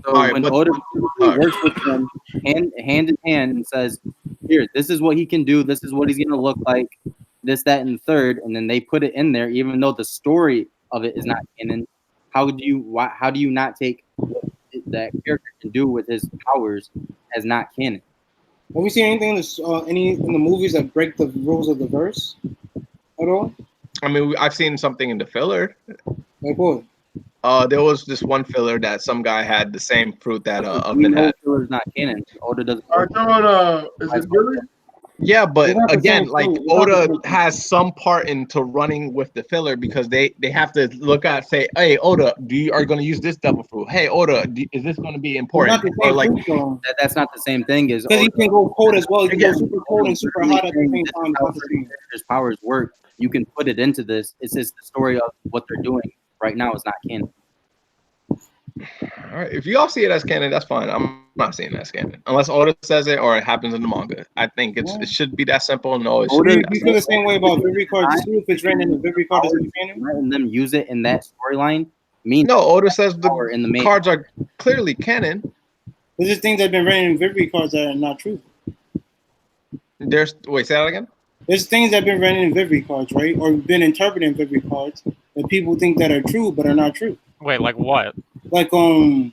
So when Oda works with them hand in hand and says, "Here, this is what he can do. This is what he's gonna look like. This, that, and third," and then they put it in there, even though the story of it is not canon. How do you not take what that character can do with his powers as not canon? Have we seen anything in the movies that break the rules of the verse at all? I mean, I've seen something in the filler. Like what? There was this one filler that some guy had the same fruit that Oven had. Filler's not canon. Oda doesn't. Is it really? Yeah, but again, like Oda has some part into running with the filler because they have to look at say, hey Oda, are you going to use this double fruit? Hey Oda, is this going to be important? Or like that's not the same thing as because you can go cold as well. You can go super cold and super hot at the same time. His powers work. You can put it into this. It's just the story of what they're doing right now is not canon. All right, if you all see it as canon, that's fine. I'm not seeing it as canon unless Oda says it or it happens in the manga. I think it should be that simple. No, it should be. You feel the same way about Vivi cards too. If it's written in the Vivi card, is it canon? Letting them use it in that storyline means no. Oda says the cards are clearly canon. There's just things that have been written in Vivi cards that are not true. Wait, say that again. There's things that have been written in Vivi cards, right, or been interpreted in Vivi cards that people think that are true but are not true. Wait, like what? Like I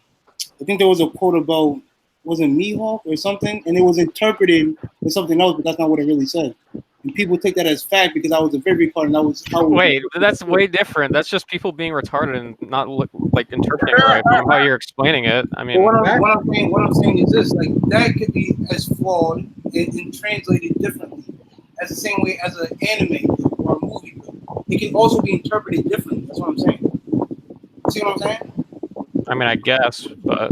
think there was a quote about was it Mihawk or something, and it was interpreted as something else, but that's not what it really said. And people take that as fact because I was a Vivi card and that was how. Wait, that's way different. That's just people being retarded and not like interpreting right from how you're explaining it. I mean, what I'm saying is this: like that could be as flawed and translated differently, as the same way as an anime or a movie. It can also be interpreted differently. That's what I'm saying. See what I'm saying? I mean, I guess, but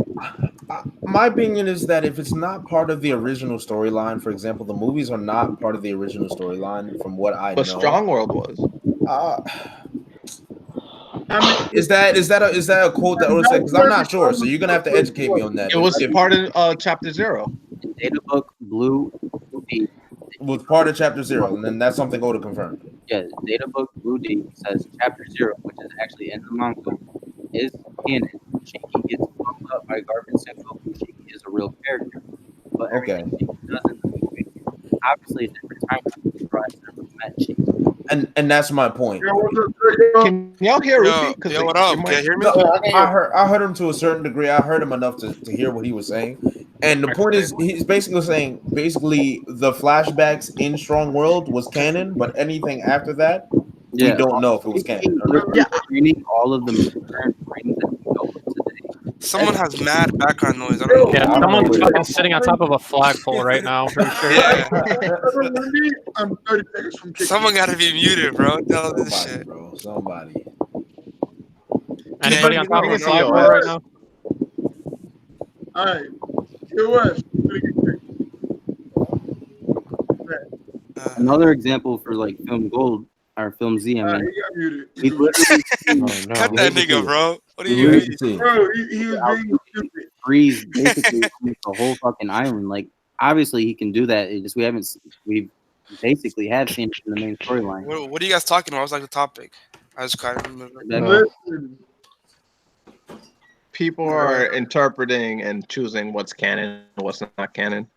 my opinion is that if it's not part of the original storyline, for example, the movies are not part of the original storyline, from what I know. But Strong World was. I mean, is that a quote that Oda said? Because I'm not sure, so you're gonna have to educate me on that. It was part of Chapter 0. Data Book Blue D was part of Chapter 0, and then that's something Oda confirmed. Yeah, Data Book Blue D says Chapter 0, which is actually in the manga, is canon. Shiki gets fucked up by Garvin Central. Shiki is a real character, but everything Shiki does in the movie, obviously, a different time never met Shiki. And that's my point. Can y'all hear Rufy? Yo, what up? Can you hear me? I heard him to a certain degree. I heard him enough to hear what he was saying. And the point is, he's basically saying, the flashbacks in Strong World was canon, but anything after that We don't know if it was canon. Yeah, reading all of the current rings that we know today. Someone has mad background noise. I don't know. Yeah, someone's fucking sitting on top of a flagpole right now. Pretty sure. Yeah. I'm 30 seconds from kicking. Someone got to be muted, bro. Tell this shit. Bro, somebody. Anybody on top of a flagpole right now? All right. Here was. Another example for like Film Gold or Film Z. I mean, we literally Cut that nigga, bro. What do we you literally mean? Bro, he was being stupid. freeze basically almost the whole fucking island. Like, obviously he can do that. It just we basically have seen it in the main storyline. What are you guys talking about? What's like the topic? I just kind of remember. Listen. People are interpreting and choosing what's canon and what's not canon.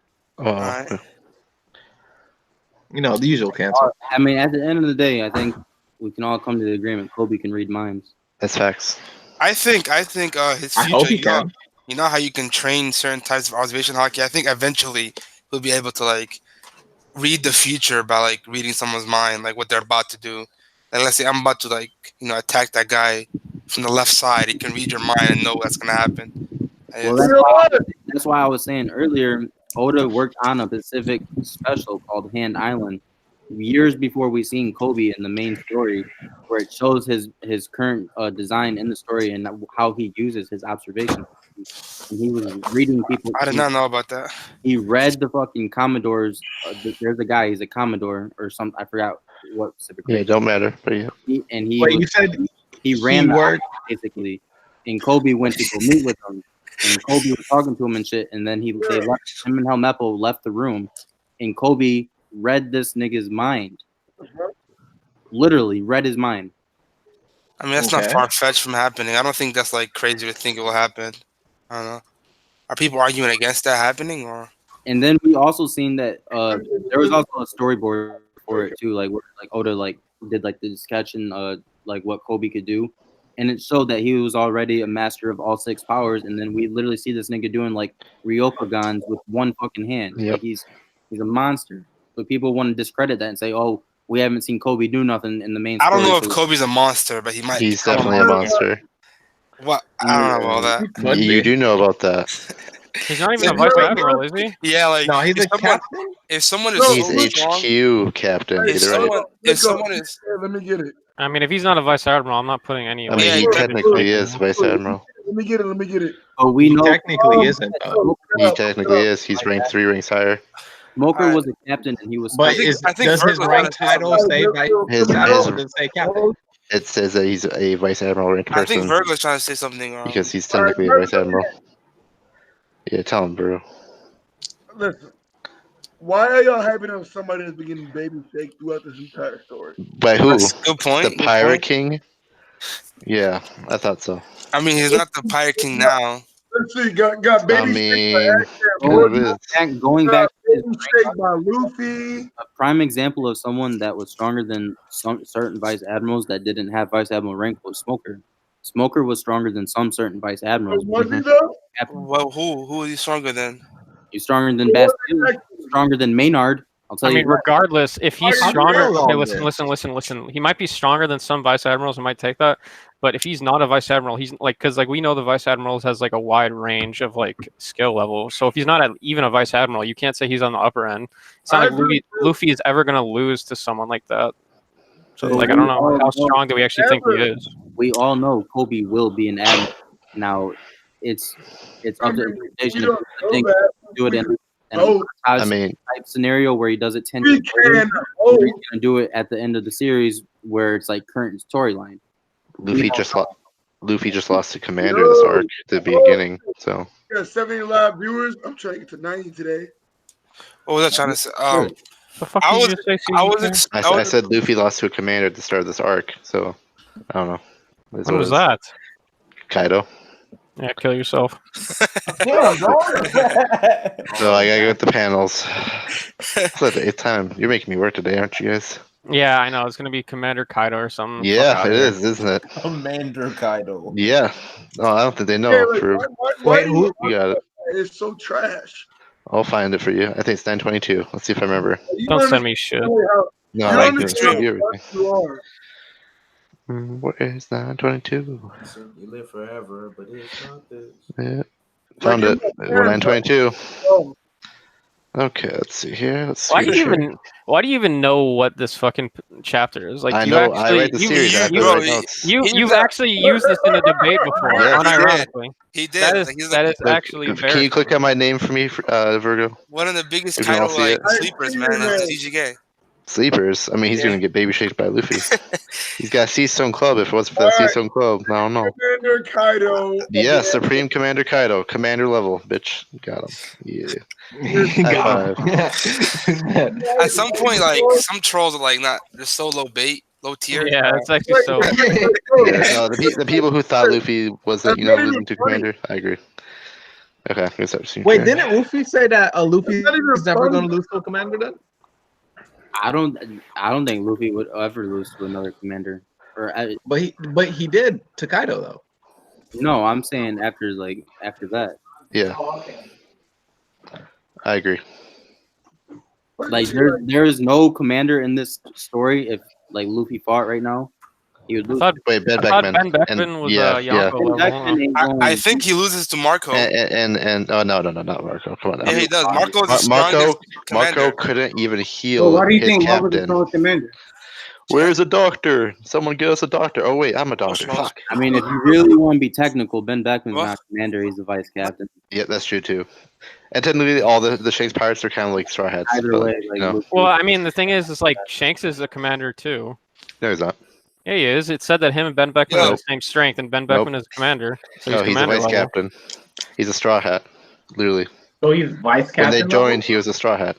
You know, the usual cancel. I mean, at the end of the day, I think we can all come to the agreement. Kobe can read minds. That's facts. I think his I hope future. he can. You know how you can train certain types of observation hockey. I think eventually he'll be able to like read the future by like reading someone's mind, like what they're about to do. Like, let's say I'm about to like attack that guy from the left side. He can read your mind and know what's gonna happen. Well, that's why I was saying earlier, Oda worked on a Pacific special called Hand Island years before we seen Kobe in the main story, where it shows his current design in the story and how he uses his observation. And he was reading people. I did not know about that. He read the fucking Commodores. There's a guy. He's a Commodore or something. I forgot what Pacific. Yeah, it don't matter. But yeah. You said he ran the island, basically, and Kobe went to go meet with him. And Kobe was talking to him and shit, and then him and Helmeppo left the room, and Kobe read this nigga's mind. Literally read his mind. I mean, that's not far fetched from happening. I don't think that's like crazy to think it will happen. I don't know. Are people arguing against that happening, or? And then we also seen that there was also a storyboard for it too, like where like Oda like did like the sketch and like what Kobe could do. And it showed that he was already a master of all 6 powers, and then we literally see this nigga doing like Ryokugans with one fucking hand. Yep. Like he's a monster. But people want to discredit that and say, "Oh, we haven't seen Kobe do nothing in the main." I don't story, know if so Kobe's a monster, but he might. He's definitely a monster. What? I don't know about that. You do know about that. He's not even a vice admiral, is he? Yeah, like no, he's if a someone, captain. if someone is He's so strong, HQ captain. if Either way. someone is, let me get it. I mean, if he's not a vice admiral, I'm not putting any. I mean, he technically is vice admiral. Let me get it. But we know technically isn't. He technically is. He's ranked 3 ranks higher. Smoker was a captain, and he was. But does his rank title say His say captain? It says that he's a vice admiral ranked I think person Virgo's trying to say something wrong. because he's technically a vice admiral. Yeah, tell him, bro. Listen, why are y'all hyping up somebody that's been getting baby shake throughout this entire story? By who? That's a good point. The Pirate King? Yeah, I thought so. I mean, he's not the Pirate King now. Let's see, got baby Going back to his shake by Luffy. a prime example of someone that was stronger than some certain vice admirals that didn't have vice admiral rank was Smoker. Smoker was stronger than some certain vice admirals. Was he though? Well, who is he stronger than? He's stronger than Bastille, stronger than Maynard. I'll tell I mean, you. regardless, if he's Are you stronger, real okay, on listen. He might be stronger than some vice admirals who might take that, but if he's not a vice admiral, he's like, because like we know the vice admirals has like a wide range of like skill level. So if he's not even a vice admiral, you can't say he's on the upper end. It's not like Luffy is ever gonna lose to someone like that. So like I don't know how strong do we actually think he is. We all know Kobe will be an admiral. Now, it's up to interpretation if you think do it in I mean, type scenario where he does it 10 We years later, can or he's gonna do it at the end of the series where it's like current storyline. Luffy just lost to Commander this arc at the beginning, so. We got 70 live viewers. I'm trying to get to 90 today. What was I trying to say? The fuck I did was, you say, I was, I said Luffy lost to a Commander at the start of this arc, so I don't know. When was that? Kaido. Yeah, kill yourself. So I gotta go with the panels. It's like the 8th time. You're making me work today, aren't you guys? Yeah, I know. It's gonna be Commander Kaido or something. Yeah, it is, isn't it? Commander Kaido. Yeah. No, I don't think they know. Yeah, like, For... why You got it. It's so trash. I'll find it for you. I think it's 922. Let's see if I remember. Don't send me shit. No, I can show you everything. You are. Where is 922? You live forever, but it's not this. Yeah. Found it. 922. Okay, let's see here. Let's see. Why do you even know what this fucking chapter is? Like, I you know. actually, I write the series. I have to write notes. You've actually used this in a debate before, Yes. unironically. He did. That is, Like, he's that like- is actually very. Can you click on my name for me, Virgo? One of the biggest We can all title see like it. sleepers, man, is TGK. Sleepers. I mean, he's gonna get baby shaked by Luffy. He's got Seastone Club. If it wasn't for that Seastone Club, I don't know. Commander Kaido. Yeah, Supreme Commander Kaido, Commander level, bitch. Got him. Yeah. High five. At some point, like some trolls are like not. They're so low tier. Yeah, it's actually so. Yeah, no, the people who thought Luffy wasn't, losing to Commander, I agree. Okay, I'm gonna start seeing. Wait, didn't Luffy say that Luffy is never going to lose to a commander then? I don't think Luffy would ever lose to another commander. But he did to Kaido though. No, I'm saying after that. Yeah, I agree. Like there is no commander in this story. If like Luffy fought right now, he would lose. Wait, Ben I thought Beckman. Ben Beckman was Yonko level. I think he loses to Marco. And oh no, not Marco. Come on. Yeah, he does. Marco is the strongest commander. Marco couldn't even heal Well, why do you his think Marco's the captain. strongest commander? Where's a doctor? Someone get us a doctor. Oh wait, I'm a doctor. Fuck. I mean, if you really want to be technical, Ben Beckman's not commander; he's the vice captain. Yeah, that's true too. And technically, all the Shanks pirates are kind of like straw hats. Either but, way, like, Well, I mean, the thing is like Shanks is a commander too. No, he's not. Yeah, he is. It said that him and Ben Beckman have the same strength, and Ben Beckman is commander. So No, he's a commander vice level. captain. He's a straw hat, literally. So he's vice When captain. they level? joined, he was a straw hat.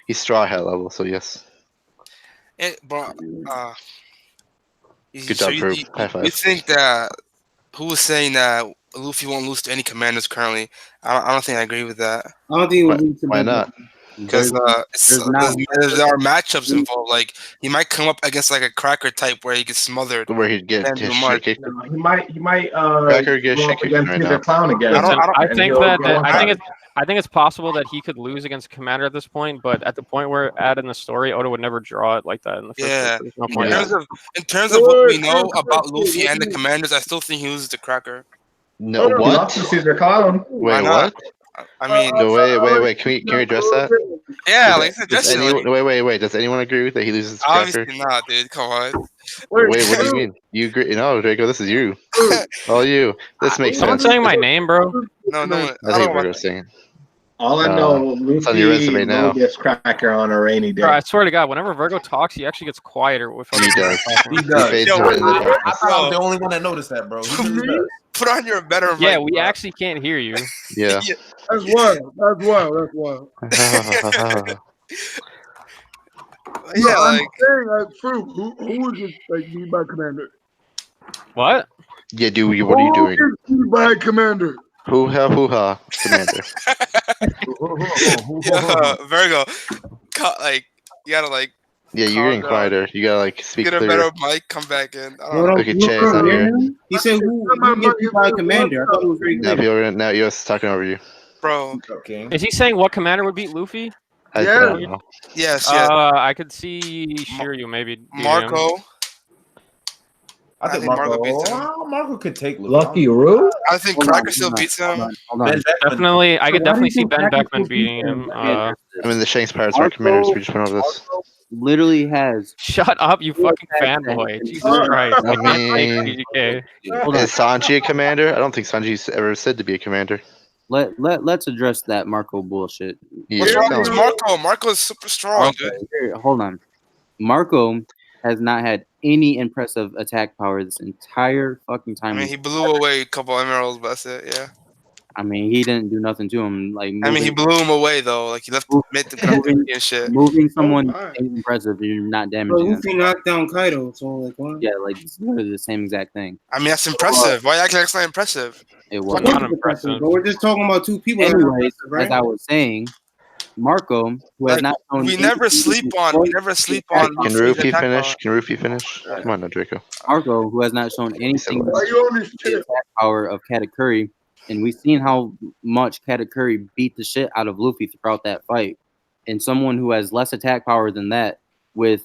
He's straw hat level, so yes. But Good job, Fruit. High five. You think that who was saying that Luffy won't lose to any commanders currently? I don't think I agree with that. I don't think he would lose to Why Ben not? Because there are matchups involved. Like he might come up against like a cracker type where he gets smothered. Where he'd get Then his do shit Mark. kicked. He might Cracker gets go shit up kicked against right Peter now. Clown again. I think it's possible that he could lose against Commander at this point, but at the point we're at in the story, Oda would never draw it like that in the first Yeah. place. There's no point In terms of what we know about Luffy and the commanders, I still think he loses to Cracker. No, what? Caesar Clown. Wait, not? what? I mean, No, wait. Can we address that? yeah, like Does suggestion. anyone, wait. Does anyone agree with that he loses to Cracker? Obviously not, dude. Come on. Wait, what do you mean? You agree? No, Draco, this is you. All you. This makes Someone sense. saying my name, bro. No. I think Virgo's saying. All I know, it's on your resume Luffy now. gets Cracker on a rainy day. Bro, I swear to God, whenever Virgo talks, he actually gets quieter. With He does. He does. fades Yo, into the I darkness. thought I was the only one that noticed that, bro. He really does. Put on your better. Yeah, mic, we bro. actually can't hear you. Yeah. That's wild. That's wild. Yeah, I'm like saying, Fruit. Who is this like lead by commander? What? Yeah, dude. What are you doing? Who is lead by commander? Hoo-ha, Commander. yeah, Virgo. Like you gotta like Yeah, you're getting quieter. You gotta like speak get a clear. better mic. Come back in. I don't know. Look at Chase out here. He said who gets beat by a commander. I thought it was very Now, clear. now US is talking over you. Bro. Is he saying what commander would beat Luffy? I don't know. Yes. I could see Shiryu maybe. beating him. Marco. I think Marco beats him. Marco could take Luffy. Lucky Roo? I think Cracker still beats him. Definitely, I could definitely see Ben Beckman beating him. I mean, the Shanks Pirates are commanders. We just went over this. Literally has. Shut up, you fucking fanboy! Jesus Christ! I mean, TGK. is Sanji a commander? I don't think Sanji's ever said to be a commander. Let's address that Marco bullshit. Yeah, What's wrong with Marco? Marco is super strong, dude. Here, hold on. Marco has not had any impressive attack power this entire fucking I time. mean, he blew away a couple emeralds, but that's it. Yeah. I mean, he didn't do nothing to him. Like, I mean, he blew him away though. Like he left mid to moving, and shit. moving someone ain't impressive. You're not Bro, damaging them. Luffy knocked down Kaido, so like what? Yeah, like it's literally the same exact thing. I mean, that's impressive. Why you acting like it's not impressive? It was not impressive. But we're just talking about two people. that are Anyways, impressive, right? as I was saying, Marco, who has Like, not shown we any- never sleep on Can Luffy's Rufy attack finish? power. Can Rufy finish? Come on, now, Draco. Marco, who has not shown anything Why you on this the shit? attack power of Katakuri, and we've seen how much Katakuri beat the shit out of Luffy throughout that fight. And someone who has less attack power than that, with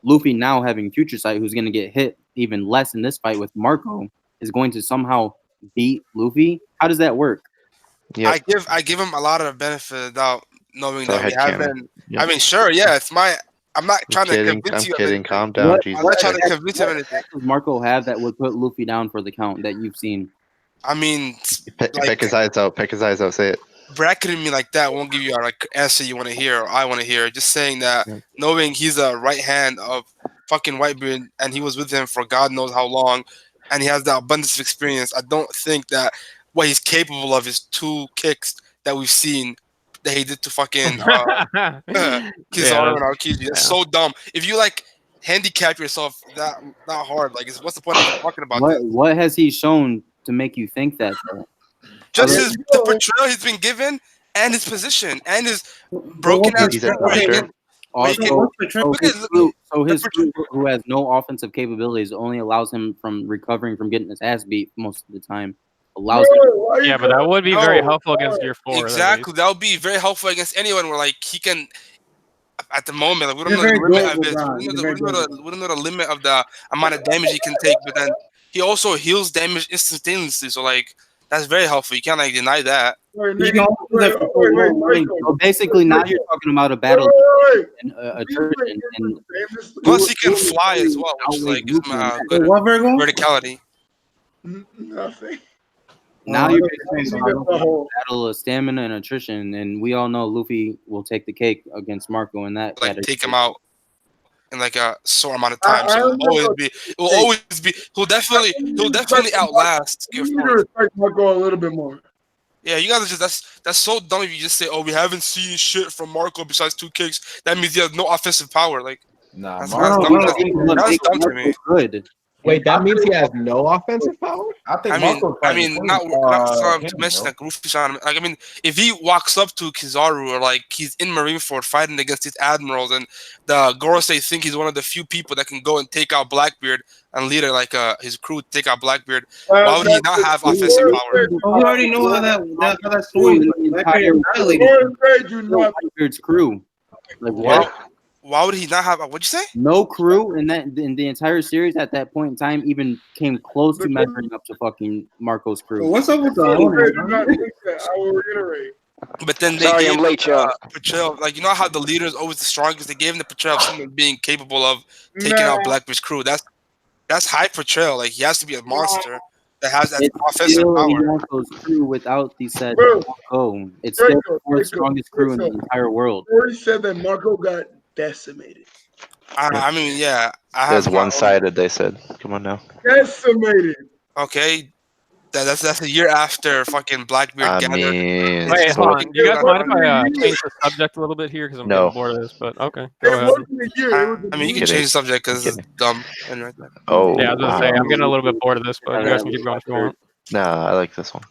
Luffy now having Future Sight, who's going to get hit even less in this fight with Marco, is going to somehow beat Luffy. How does that work? Yeah. I give him a lot of the benefit of the doubt, knowing Go that we ahead, haven't. Yeah. I mean, sure, yeah, it's my. I'm not trying to kidding. convince I'm you. kidding. Of Calm down, Jesus. I'm not trying to convince you of anything. What does Marco have that would put Luffy down for the count that you've seen? I mean, Pick his eyes out. Pick his eyes out. Say it. bracketing me like that won't give you a answer you want to hear or I want to hear. Just saying that, knowing he's a right hand of fucking Whitebeard and he was with him for God knows how long, and he has the abundance of experience. I don't think that what he's capable of is 2 kicks that we've seen that he did to fucking Kizaru and Aokiji. That's so dumb. If you like handicap yourself that hard, like what's the point of talking about this? What has he shown to make you think that? Though? Just the portrayal he's been given and his position and his broken ass. Also, so his crew, who has no offensive capabilities, only allows him from recovering from getting his ass beat most of the time. Allows him. Yeah, but that would be very helpful against Gear 4. Exactly, that would be very helpful against anyone. Where like he can, at the moment, like, we don't know the limit of his. We don't know the limit of the amount of damage he can take. But then he also heals damage instantaneously. So like that's very helpful. You can't like deny that. So basically, now you're talking about a battle and attrition, and plus he can fly as well, which is like gives him good verticality. Nothing. Now you're basically battle of stamina and attrition, and we all know Luffy will take the cake against Marco in that. Like take him out in like a short amount of time. So it will always be. He'll definitely outlast. You need to respect Marco a little bit more. Yeah, you guys are just that's so dumb if you just say, "Oh, we haven't seen shit from Marco besides 2 kicks." That means he has no offensive power. Like, that's dumb to me. Good. Wait, that means he has no offensive power? I mean, not to mention that Luffy's on. Like, I mean, if he walks up to Kizaru or like he's in Marineford fighting against these admirals, and the Gorosei think he's one of the few people that can go and take out Blackbeard and lead his crew to take out Blackbeard, why would he not have offensive power? We already know how that story Blackbeard's crew. Like what? Why would he not have? What'd you say? No crew in the entire series at that point in time even came close to measuring up to fucking Marco's crew. What's up with I will reiterate. But then they gave him the portrayal, like you know how the leader is always the strongest. They gave him the portrayal of someone being capable of taking out Blackbeard's crew. That's high portrayal. Like he has to be a monster that has that offensive power. Marco's crew without the said Marco. It's still the 4th strongest crew in the entire world. Already said that Marco got decimated. I mean, yeah. It's one-sided. They said, "Come on now." Decimated. Okay, that's a year after fucking Blackbeard gathered. Wait, hold on. Do you guys mind if I change the subject a little bit here because I'm getting bored of this? But okay, go ahead. I mean, you can change the subject because it's dumb. Anyway. Oh, yeah, I was gonna say I'm getting a little bit bored of this, but you guys can keep going if you want. Nah, I like this one.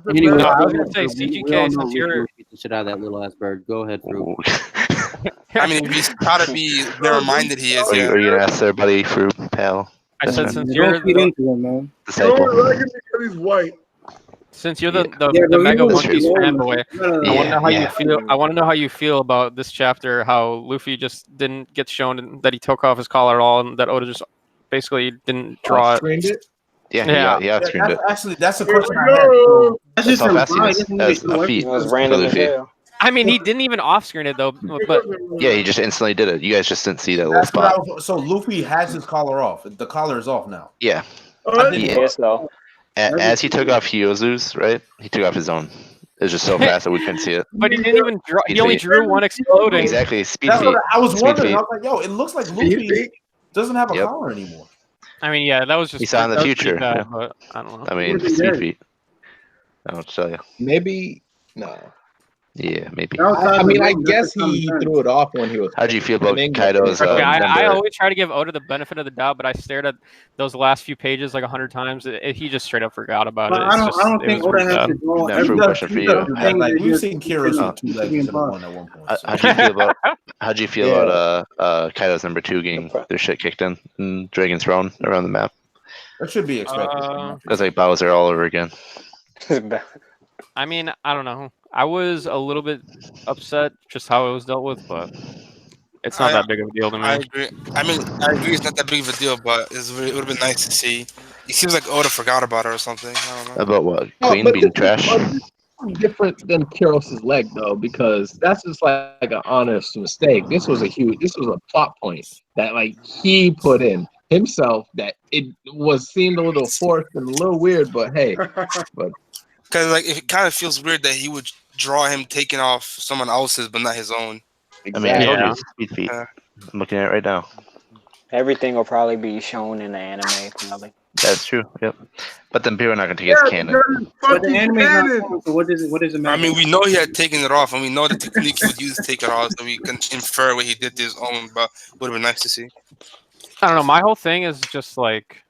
Anyway, no, I was gonna say CGK since you're beat the shit out of that little ass bird. Go ahead, Fruit. I mean, if he's trying to be narrow-minded, he is. Are you gonna ask everybody, Fruit, pal? I said since you're man. He's white. Since you're the Mega One Piece fanboy, I want to know how you feel. I want to know how you feel about this chapter. How Luffy just didn't get shown that he took off his collar at all, and that Oda just basically didn't draw it. Yeah, screened it. Actually, that's a question I had. That's just a feat. It was random as hell. I mean, he didn't even off-screen it though. But yeah, he just instantly did it. You guys just didn't see that little spot. So Luffy has his collar off. The collar is off now. Yeah. Yes, though. As he took off Hyozu's, right? He took off his own. It was just so fast that we couldn't see it. But he didn't even draw. He only drew one exploding. Exactly. Speed That's feet. I was Speed wondering. feet. I was like, yo, it looks like Luffy doesn't have a collar anymore. I mean, yeah, that was just. He saw in the future. Bad, but I don't know. I mean, speed feet. I don't tell you. Maybe no. Yeah, maybe. I mean, I guess he threw it off when he was. How do you feel about Kaido's? I always try to give Oda the benefit of the doubt, but I stared at those last few pages like 100 times. He just straight up forgot about it. I don't think Oda has to draw every question for you. Like we've seen Kira's with 2 legs at one point. How do you feel about Kaido's number 2 getting their shit kicked in Dragon's Throne around the map? That should be expected. It's like Bowser all over again. I mean, I don't know. I was a little bit upset just how it was dealt with, but It's not that big of a deal to me. I agree. I mean, I agree. It's not that big of a deal, but it would have been nice to see. It seems like Oda forgot about it or something. I don't know. About what? No, Queen but being this is trash? different than Kiros's leg though, because that's just like an honest mistake. This was a plot point that like he put in himself that it seemed a little forced and a little weird, but hey, but Because like it kind of feels weird that he would draw him taking off someone else's but not his own. I mean, I told you it's speed feet. I'm looking at it right now. Everything will probably be shown in the anime, probably. That's true. Yep. But then people are not going to take it as canon. But the anime is not canon, so what does it matter? I mean, we know he had taken it off, and we know the technique he would use to take it off, so we can infer what he did to his own. But it would have been nice to see. I don't know. My whole thing is just like,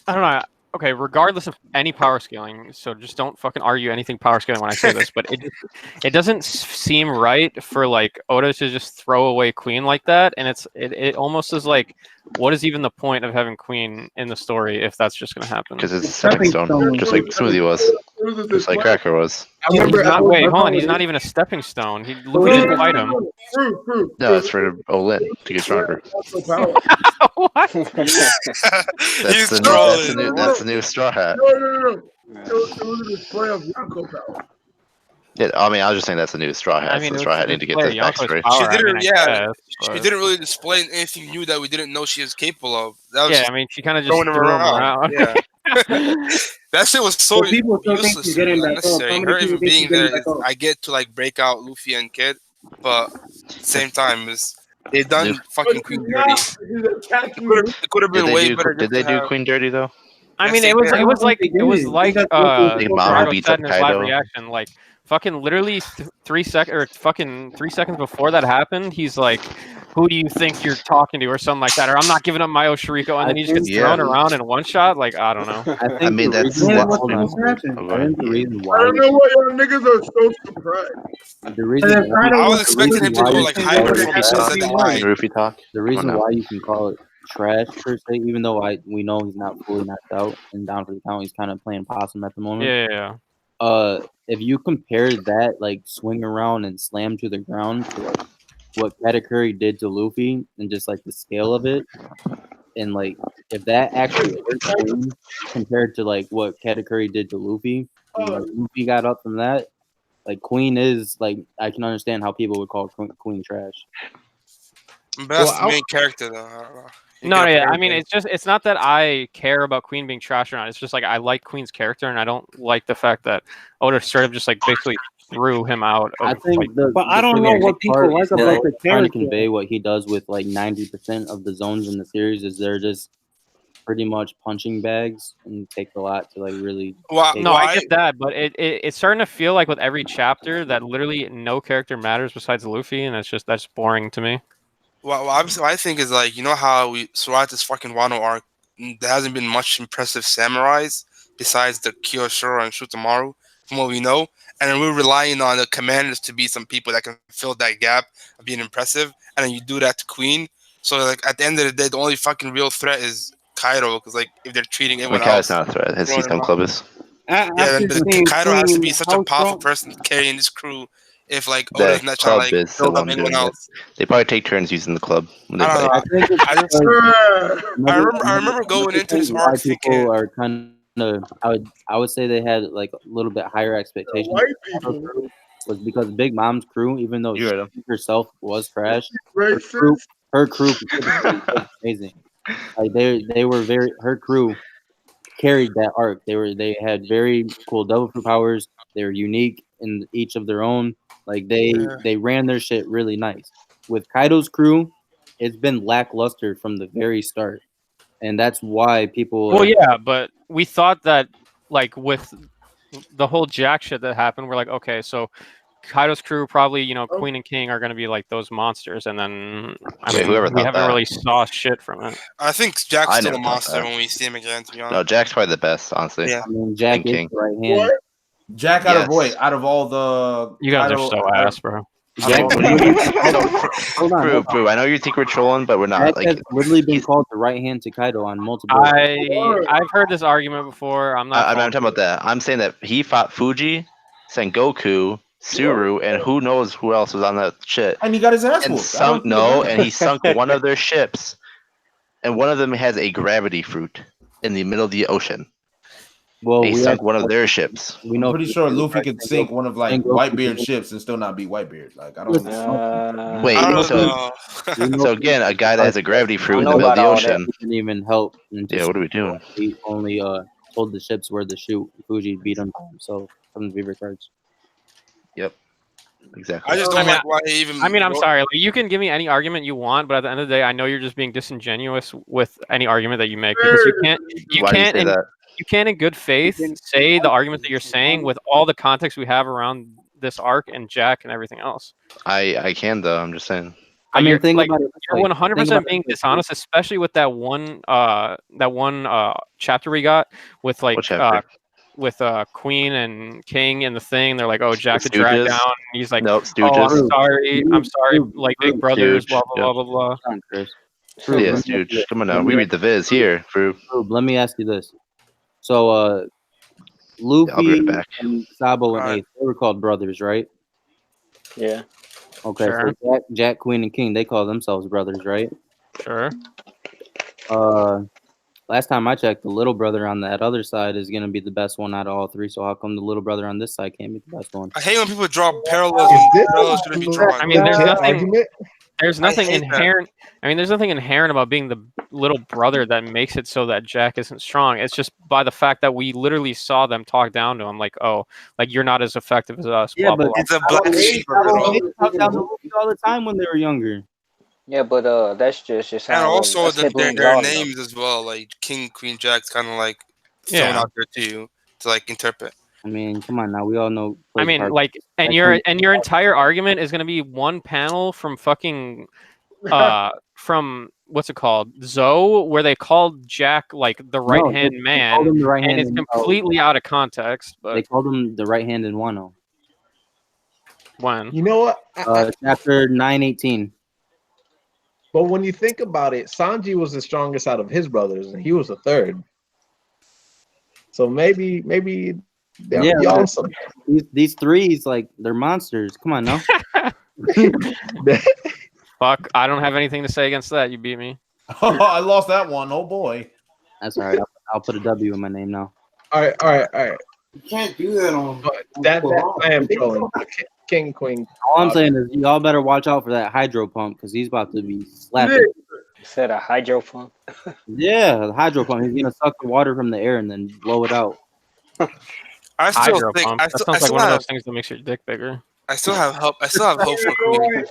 I don't know. Okay, regardless of any power scaling, so just don't fucking argue anything power scaling when I say this, but it doesn't seem right for like Oda to just throw away Queen like that, and it almost is like, what is even the point of having Queen in the story if that's just gonna happen? Because it's a stepping stone, just like Smoothie was, just like Cracker was. Wait, hold on. He's not even a stepping stone. He Luffy didn't fight him. No, it's for Olin to get stronger. What? That's the new Straw Hat. No. It was a display of Yonko power. Yeah, I mean, I was just saying that's the new Straw Hat. I mean, the it Straw was Hat a need to get display this of Yonko's backstory. power. She didn't, I she didn't really display anything new that we didn't know she was capable of. That was Yeah, just I mean, she kind of just throwing threw him him around. Yeah. That shit was so Well, people still think useless she's and getting back up. unnecessary. How many Her people even think being she's getting there, back up? I get to like break out Luffy and Kid, but at the same time, they done fucking Queen dirty. It could have been way better. Did they do Queen dirty though? I mean, it was like Big Mom Drago beats said up in his live Kaido. reaction, like fucking literally 3 seconds before that happened, he's like, "Who do you think you're talking to?" or something like that, or "I'm not giving up my Oshiriko," and then he just gets thrown around in one shot. Like, I don't know. I mean, that's I think hold on. the reason I why don't know why y'all niggas are so surprised. the reason I was expecting him to why go you like can hyper call it before he said that line. Rufy talk. the reason now. why you can call it trash per se, even though we know he's not fully knocked out and down for the count, he's kind of playing possum at the moment. Yeah. If you compare that like swing around and slam to the ground to like what Katakuri did to Luffy and just like the scale of it, and like if that actually hurts Queen compared to like what Katakuri did to Luffy, and, like, Luffy got up from that. Like Queen is like, I can understand how people would call Queen trash. But that's the main character, though. I don't know. No, yeah. I mean, it's not that I care about Queen being trash or not. It's just like I like Queen's character, and I don't like the fact that Oda straight up just like basically threw him out. I think But I don't know what people like about the trying to character. convey what he does with like 90% of the zones in the series is they're just pretty much punching bags and take a lot to like really. No, I get that, but it's starting to feel like with every chapter that literally no character matters besides Luffy, and that's boring to me. Well, obviously, what I think is like, you know how we throughout this fucking Wano arc, there hasn't been much impressive samurais besides the Kyoshiro and Shutamaru, from what we know, and then we're relying on the commanders to be some people that can fill that gap of being impressive, and then you do that to Queen. So like at the end of the day, the only fucking real threat is Kaido, because like if they're treating everyone Kaido's else, not a threat. His Seastem Club is. yeah, then Kaido has to be such a powerful person carrying this crew. If like Oda's The not trying club to like is the build up one anyone doing it. else. They probably take turns using the club when they I play. don't know. I remember going into this arc thinking People are kind of. I would say they had like a little bit higher expectations. Was because Big Mom's crew, even though she herself was trash, her crew was amazing. Like they were her crew carried that arc. They had very cool double fruit powers. They were unique in each of their own. Like they ran their shit really nice. With Kaido's crew, it's been lackluster from the very start, and that's why people. Well, yeah, but we thought that like with the whole Jack shit that happened, we're like, okay, so Kaido's crew probably, Queen and King are going to be like those monsters, and then whoever we thought haven't that? really saw shit from it. I think Jack's I still a never thought monster that. when we see him again. To be honest, No, Jack's probably the best, honestly. Yeah. I mean, Jack And is King. the right hand. Jack out of all the You guys are so ass, bro. Jack, Brew, I know you think we're trolling, but we're not. Jack Like, has literally been called the right hand to Kaido on multiple. I've heard this argument before. I'm not. I'm talking about that. I'm saying that he fought Fuji, Sengoku, Suru, and who knows who else was on that shit. And he got his ass And whooped. and he sunk one of their ships, and one of them has a gravity fruit in the middle of the ocean. Well, he sunk one of their ships. I'm pretty sure Luffy could sink one of like Whitebeard's ships and still not beat Whitebeard. Like I don't. Wait, so again, a guy that has a gravity fruit in the middle of the ocean. Didn't even help. Yeah, what are we doing? He only told the ships where to shoot. Fuji beat him, so from the Beaver cards. Yep, exactly. I just don't like why he even. I mean, I'm sorry. Like, you can give me any argument you want, but at the end of the day, I know you're just being disingenuous with any argument that you make because you can't. You can't, in good faith, say the argument that you're saying with all the context we have around this arc and Jack and everything else. I can though. I'm just saying. I mean, you're, think like, about it. you're 100% being dishonest, especially with that one chapter we got with like with Queen and King and the thing. They're like, oh, Jack the drag down. And he's like, nope, oh, I'm sorry, like big brothers, blah blah blah blah blah. Yeah, Stooge. Come on now. We read the Viz here, Fruit. Let me ask you this. So, Luffy and Sabo and Ace, they were called brothers, right? Yeah. Okay, Sure. so Jack, Queen, and King, they call themselves brothers, right? Sure. Last time I checked, the little brother on that other side is gonna be the best one out of all three. So how come the little brother on this side can't be the best one? I hate when people draw parallels. And parallels shouldn't be drawn. I mean, there's nothing inherent. I mean, there's nothing inherent about being the little brother that makes it so that Jack isn't strong. It's just by the fact that we literally saw them talk down to him, like, "Oh, like you're not as effective as us." Yeah, blah, but blah, it's a blah. black sheep. They talked down to Luffy all the time when they were younger. Yeah, but that's just And how also their their names as well, like King, Queen, Jack's kind of like thrown out there to you to like interpret. I mean, come on now, we all know. I mean, like, and your entire argument is going to be one panel from fucking from what's it called, Zoe, where they called Jack like the right hand man, and it's completely out of context. But they called him the right hand in Wano. When? You know what? Chapter 918. But when you think about it, Sanji was the strongest out of his brothers, and he was the third. So maybe they'll be awesome. These threes, like, they're monsters. Come on now. Fuck, I don't have anything to say against that. You beat me. Oh, I lost that one. Oh boy. That's all right. I'll put a W in my name now. All right. You can't do that on that I am trolling. King, Queen. All I'm saying is y'all better watch out for that hydro pump because he's about to be slapping. You said a hydro pump? Yeah, the hydro pump. He's gonna suck the water from the air and then blow it out. I still Hydro think pump. I That still, sounds I like still one of have those things that makes your dick bigger. I still have hope. I still have hope for Queen.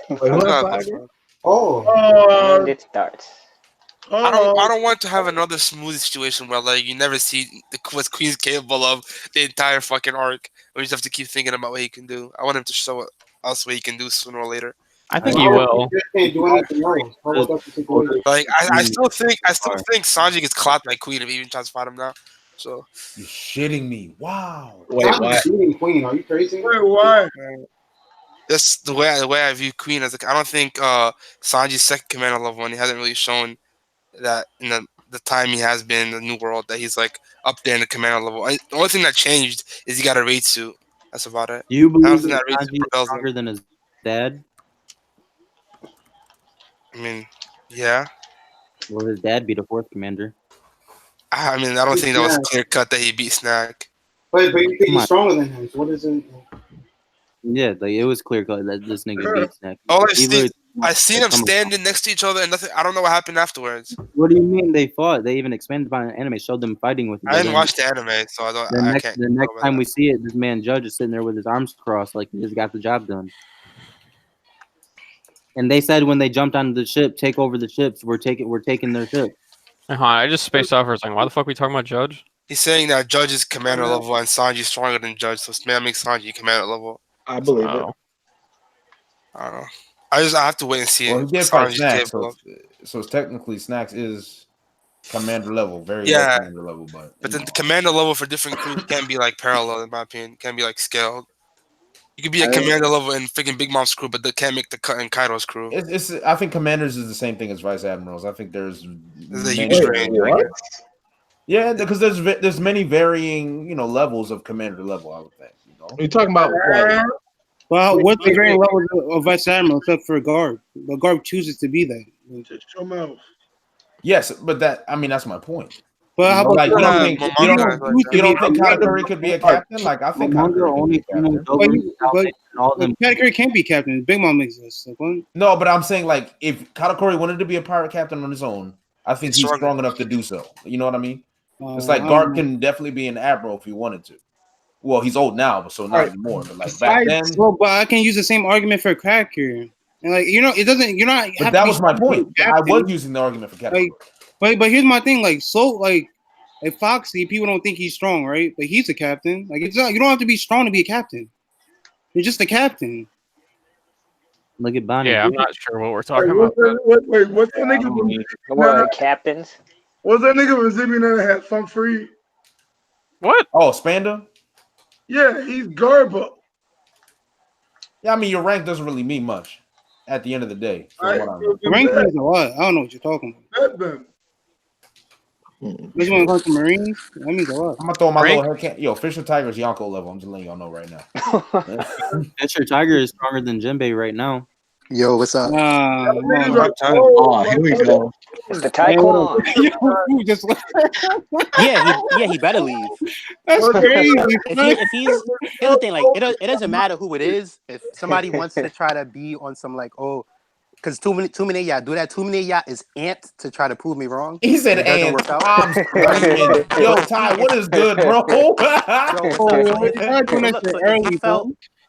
And it starts. I don't want to have another smooth situation where like you never see what Queen's capable of the entire fucking arc. We just have to keep thinking about what he can do. I want him to show us what he can do sooner or later. I think he will. Like I still think Sanji gets clapped by Queen if he even tries to fight him now. So you're shitting me. Wow. Wait, what? Queen, are you crazy? Wait, what? That's the way I view Queen as like I don't think Sanji's second commander level one, he hasn't really shown that in the time he has been in the New World that he's like up there in the commander level. The only thing that changed is he got a raid suit. That's about it. Do you believe that that Sanji is stronger than his dad? I mean, yeah. Well, his dad beat a fourth commander. I mean, I don't think that was clear cut that he beat Snack. But you think he's stronger than him. So what is it? Yeah, like it was clear cut that this nigga beat Snack. Oh, I seen them standing next to each other and nothing. I don't know what happened afterwards. What do you mean they fought? They even expanded upon an anime, showed them fighting with each other. I didn't watch the anime, so I don't. The next time we see it, this man Judge is sitting there with his arms crossed, like he just got the job done. And they said when they jumped onto the ship, take over the ships. We're taking their ship. I just spaced off for a second. Why the fuck are we talking about Judge? He's saying that Judge is commander level and Sanji's stronger than Judge, so man makes Sanji commander level. I believe it. I don't know. I have to wait and see. Well, he did fight Snacks, so it's technically Snacks is commander level, very low commander level, but the commander level for different crews can't be like parallel in my opinion. Can't be like scaled. You could be a commander level in freaking Big Mom's crew, but they can't make the cut in Kaido's crew. I think commanders is the same thing as vice admirals. I think there's a huge range. Yeah, because there's many varying levels of commander level. I would think. You're talking about But what's the varying levels of Vice Admiral except for Garb? But Garb chooses to be that. Just your mouth. Yes, but that's my point. But how about you don't think Katakuri could be a captain? Like I think Katakuri could be a captain. But Katakuri can't be captain. Big Mom exists. Like, what? No, but I'm saying like if Katakuri wanted to be a pirate captain on his own, I think he's strong enough to do so. You know what I mean? It's like Garp can definitely be an admiral if he wanted to. Well, he's old now, but so not anymore. But like back then, but I can use the same argument for Katakuri. And like it doesn't. You're not. But that was my point. I was using the argument for Katakuri. But here's my thing. Like Foxy, people don't think he's strong, right? But he's a captain. Like it's not. You don't have to be strong to be a captain. You're just a captain. Look at Bonnie. Yeah, I'm not sure what we're talking about. Wait, what's that nigga? Captains. What's that nigga from Zippy that had Funk Free? What? Oh, Spanda? Yeah, he's Garbo. Yeah, I mean your rank doesn't really mean much at the end of the day. Rank means a lot. I don't know what you're talking about. This one comes to Marines. That means a lot. I'm gonna throw my little head can. Yo, Fisher Tiger is Yonko level. I'm just letting y'all know right now. Fisher Tiger is stronger than Jinbei right now. Yo, what's up? Oh, here we go. It's the Taekwon. He better leave. That's crazy. If he's here's the thing, like it doesn't matter who it is. If somebody wants to try to be on some like because too many y'all do that. Too many y'all is amped to try to prove me wrong. He said it work out. Yo, Ty, what is good, bro?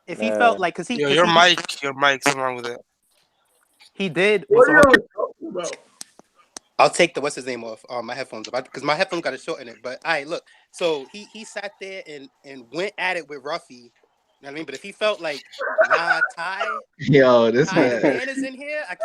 If he felt like, because your mic, something wrong with it. He did. What are you talking about? I'll take the what's his name off my headphones because my headphones got a short in it. But all right, look. So he sat there and went at it with Ruffy. You know what I mean? But if he felt like Ty, yo, this man is in here, I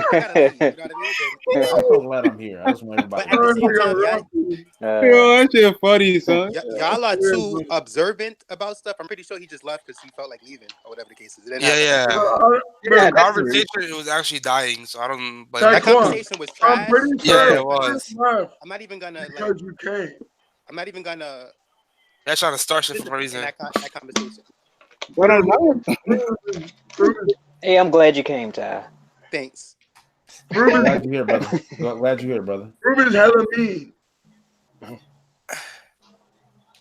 gotta leave. You know what I mean? I'm so glad I'm here. I just want everybody. But at the same time, yo, that shit funny, son. Y'all are too observant about stuff. I'm pretty sure he just left because he felt like leaving or whatever the case is. The conversation was actually dying, so I don't. Like, that conversation was trash. Yeah, it was. I'm not even gonna because you came. I'm not even gonna. That's trying to start shit for no reason. That conversation. Hey, I'm glad you came, Ty. Thanks. Glad you're here, brother. Glad you're here, brother. Ruben's hella mean.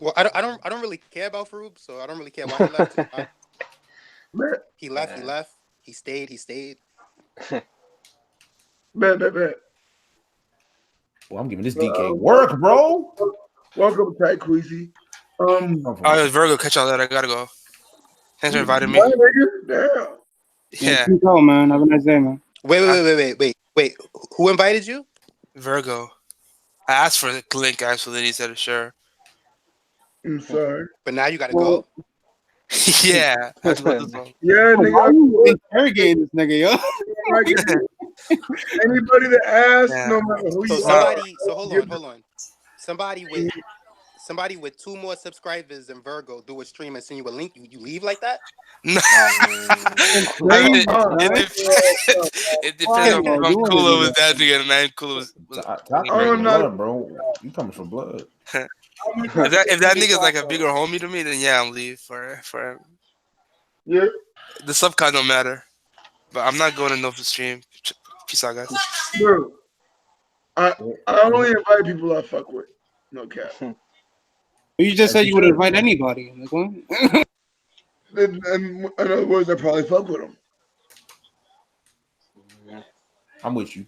Well, I don't really care about Faroob, so I don't really care why he left. He left. He stayed. Bet. Well, I'm giving this DK work, bro. Welcome, Ty Queasy. Virgo, catch all that. I gotta go. Thanks for inviting me. Yeah. Oh man, have a nice day, man. Wait. Who invited you? Virgo. I asked for the link actually. He said sure. I'm sorry, but now you gotta go. Yeah. Yeah, nigga. I'm interrogating this nigga, yo. Anybody that asks, no matter who you are. So hold on. Somebody with 2 more subscribers than Virgo do a stream and send you a link. You leave like that? No. It depends on if I'm cooler with that nigga and I'm cooler with blood, bro. You coming from blood. If that nigga's like a bigger homie to me, then yeah, I'm leave for him. Yeah. The sub card don't matter. But I'm not going to no stream. Peace out, guys. Bro, I only invite people I fuck with. No cap. You just said you would invite anybody. Like, what? In other words, I probably fuck with them. I'm with you.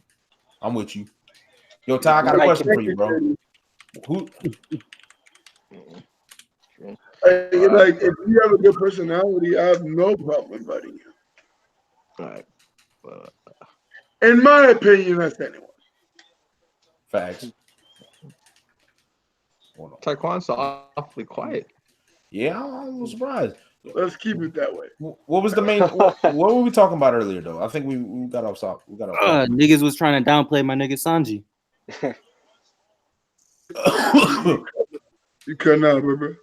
Yo, Ty, I got a question for you, bro. Who? Like, if you have a good personality, I have no problem inviting you. All right. In my opinion, that's anyone. Facts. Taekwon's awfully quiet. Yeah, I'm surprised. Let's keep it that way. What was the main? what were we talking about earlier, though? I think we got off top. Niggas was trying to downplay my nigga Sanji. You couldn't out, remember?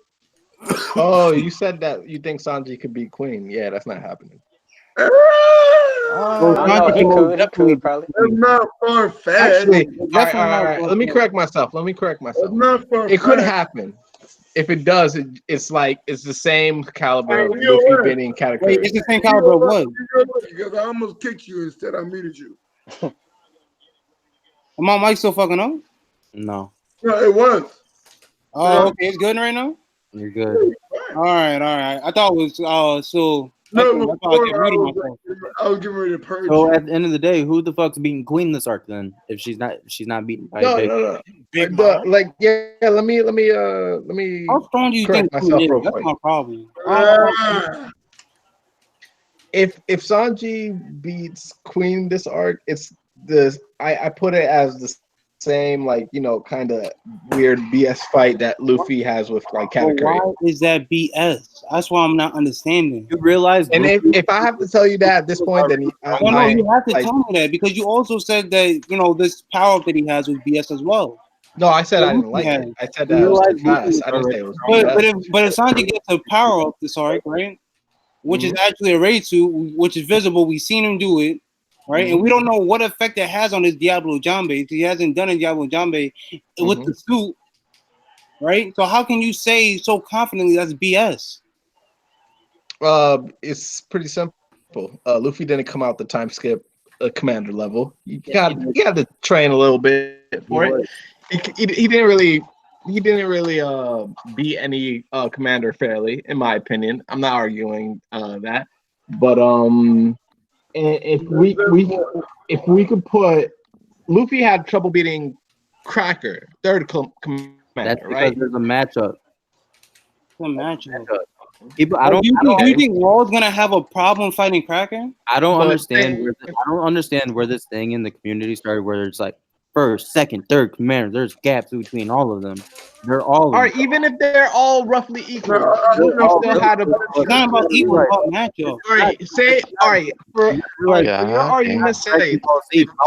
Oh, you said that you think Sanji could beat Queen. Yeah, that's not happening. He could probably. That's not far-fetched. All right. Let me correct myself. Not far-fetched. It could happen. if it does, it's like it's the same caliber of Hey, you're Luffy right. being Wait, Katakuri. it's the same caliber of what? Because I almost kicked you instead I muted you. Am my mic still fucking on? No, No, it was. Oh, okay, it's good right now. you're good. All right. I thought it was so. No, That's why I kept muting myself. I was getting ready to purge So you. at the end of the day, who the fuck's beating Queen this arc then? If she's not beaten by No, Big. no. Big But like, yeah, let me How strong do you correct think myself Queen is? real That's quick. my problem. If Sanji beats Queen this arc, it's the I put it as the same, like, you know, kind of weird BS fight that Luffy has with like But why Katakuri. is that BS? That's why I'm not understanding. You realize, And if I have to tell you that at this point, then No, you have to like, tell me that because you also said that this power up that he has was BS as well. no, I said So I didn't Luffy like has. it. I said that it was too fast. I didn't say it was BS. But if Sanji gets a power up this arc, right, which is actually a raid suit, which is visible, we've seen him do it, right, and we don't know what effect it has on his Diablo Jambe. He hasn't done a Diablo Jambe with the suit, right? So how can you say so confidently that's BS? It's pretty simple. Luffy didn't come out the time skip commander level. You got to train a little bit for it. He didn't really beat any commander fairly, in my opinion. I'm not arguing that, but if we could put Luffy had trouble beating Cracker, third commander, That's because right? there's a matchup. A matchup. People, Do you think Wall's gonna have a problem fighting Cracker? I don't understand. I don't understand where this thing in the community started, where it's like first, second, third commander. There's gaps between all of them. They're all right. Even if they're all roughly equal, still had a. It's not about equal, it's about matchup. All right. Say all right for your argument's sake,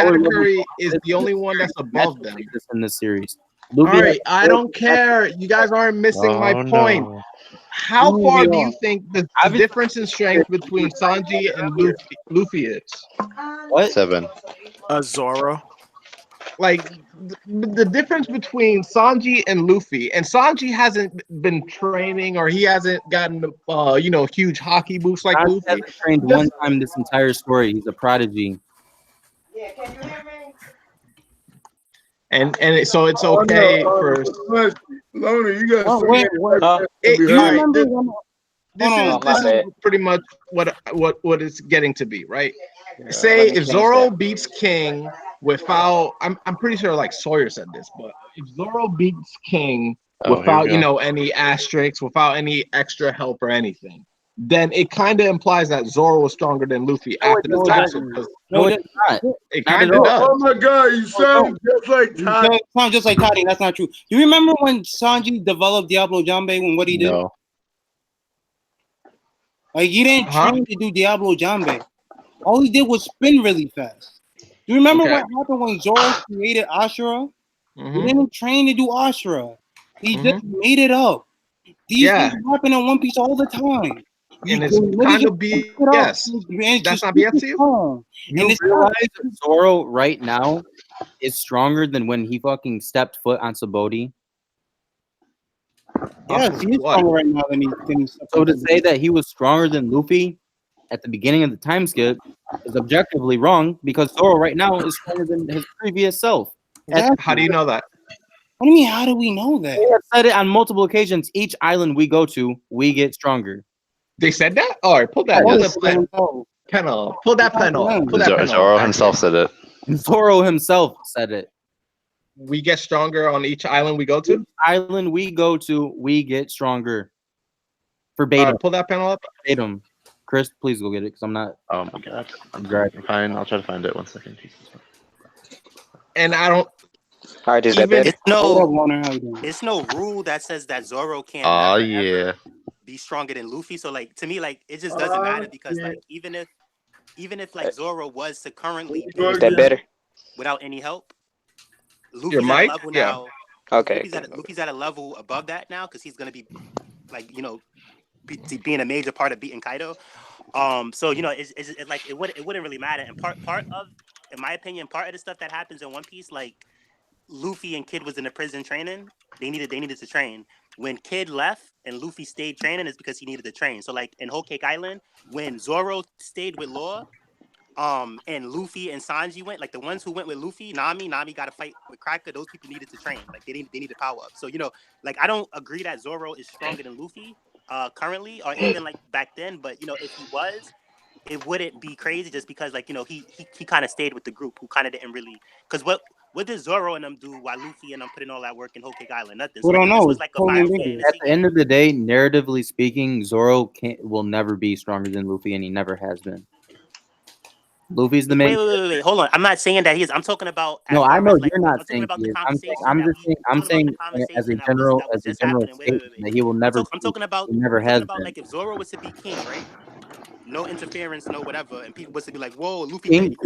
Katakuri is the only one that's above them in this series. All right. I don't care. You guys aren't missing my point. How far do you think the difference in strength between Sanji and Luffy is? What? 7. Zoro. Like the difference between Sanji and Luffy, and Sanji hasn't been training, or he hasn't gotten huge hockey boosts like Sanji Luffy. hasn't trained one time this entire story. He's a prodigy. And so it's okay for Lona, you got this is pretty much what it's getting to be, right? Say if Zoro beats King without, I'm pretty sure like Sawyer said this, but if Zoro beats King without any asterisks, without any extra help or anything, then it kind of implies that Zoro was stronger than Luffy after the time. No, it's not. It kind of does. Oh my god, you sound just like Todd. You sound just like Toddy. That's not true. You remember when Sanji developed Diablo Jambe? When what he did? No. Like he didn't train to do Diablo Jambe. All he did was spin really fast. Do you remember what happened when Zoro created Ashura? He didn't train to do Ashura. He just made it up. These things happen in One Piece all the time. And it's kind of BS. That's not BS to you? You realize that Zoro right now is stronger than when he fucking stepped foot on Sabaody? Yes, he's stronger right now than he So to say that he was stronger than Luffy at the beginning of the time skip is objectively wrong, because Zoro right now is stronger than his previous self. How do you know that? What do you mean, how do we know that? They have said it on multiple occasions. Each island we go to, we get stronger. They said that? All right, pull that pen off. Pull that pen off. Zoro himself said it. Zoro himself said it. We get stronger on each island we go to? Each island we go to, we get stronger. Verbatim. Pull that panel up. Verbatim. Chris, please go get it, because I'm not. Oh my god. I'm driving. Fine. I'll try to find it. 1 second. And I don't. All right, is that better? It's no rule that says that Zoro can't yeah. be stronger than Luffy. So like to me, like it just doesn't matter because like even if like Zoro was to currently Is that better? without any help, Luffy's Your mic? at a level now. Okay. Luffy's at a level above that now because he's gonna be like being a major part of beating Kaido. So it's like it wouldn't really matter. And part of, in my opinion, part of the stuff that happens in One Piece, like Luffy and Kid was in the prison training. they needed to train. When Kid left and Luffy stayed training, is because he needed to train. So like in Whole Cake Island, when Zoro stayed with Law, and Luffy and Sanji went, like the ones who went with Luffy, Nami got to fight with Cracker. Those people needed to train. Like they needed power up. So like I don't agree that Zoro is stronger than Luffy currently, or even like back then. But if he was, it wouldn't be crazy just because like he kind of stayed with the group who kind of didn't really, because what did Zoro and them do while Luffy and them putting all that work in Whole Cake Island? Nothing. So We don't this know. was like a Final Fantasy. At the end of the day, narratively speaking, Zoro will never be stronger than Luffy, and he never has been. Luffy's the main. Wait. Hold on. I'm not saying that he is. I'm talking about. No, I know you're not saying he is. I'm saying as a general statement that he will never. I'm talking about. Never has been. Like if Zoro was to be king, right? No interference, no whatever, and people was to be like, "Whoa, Luffy."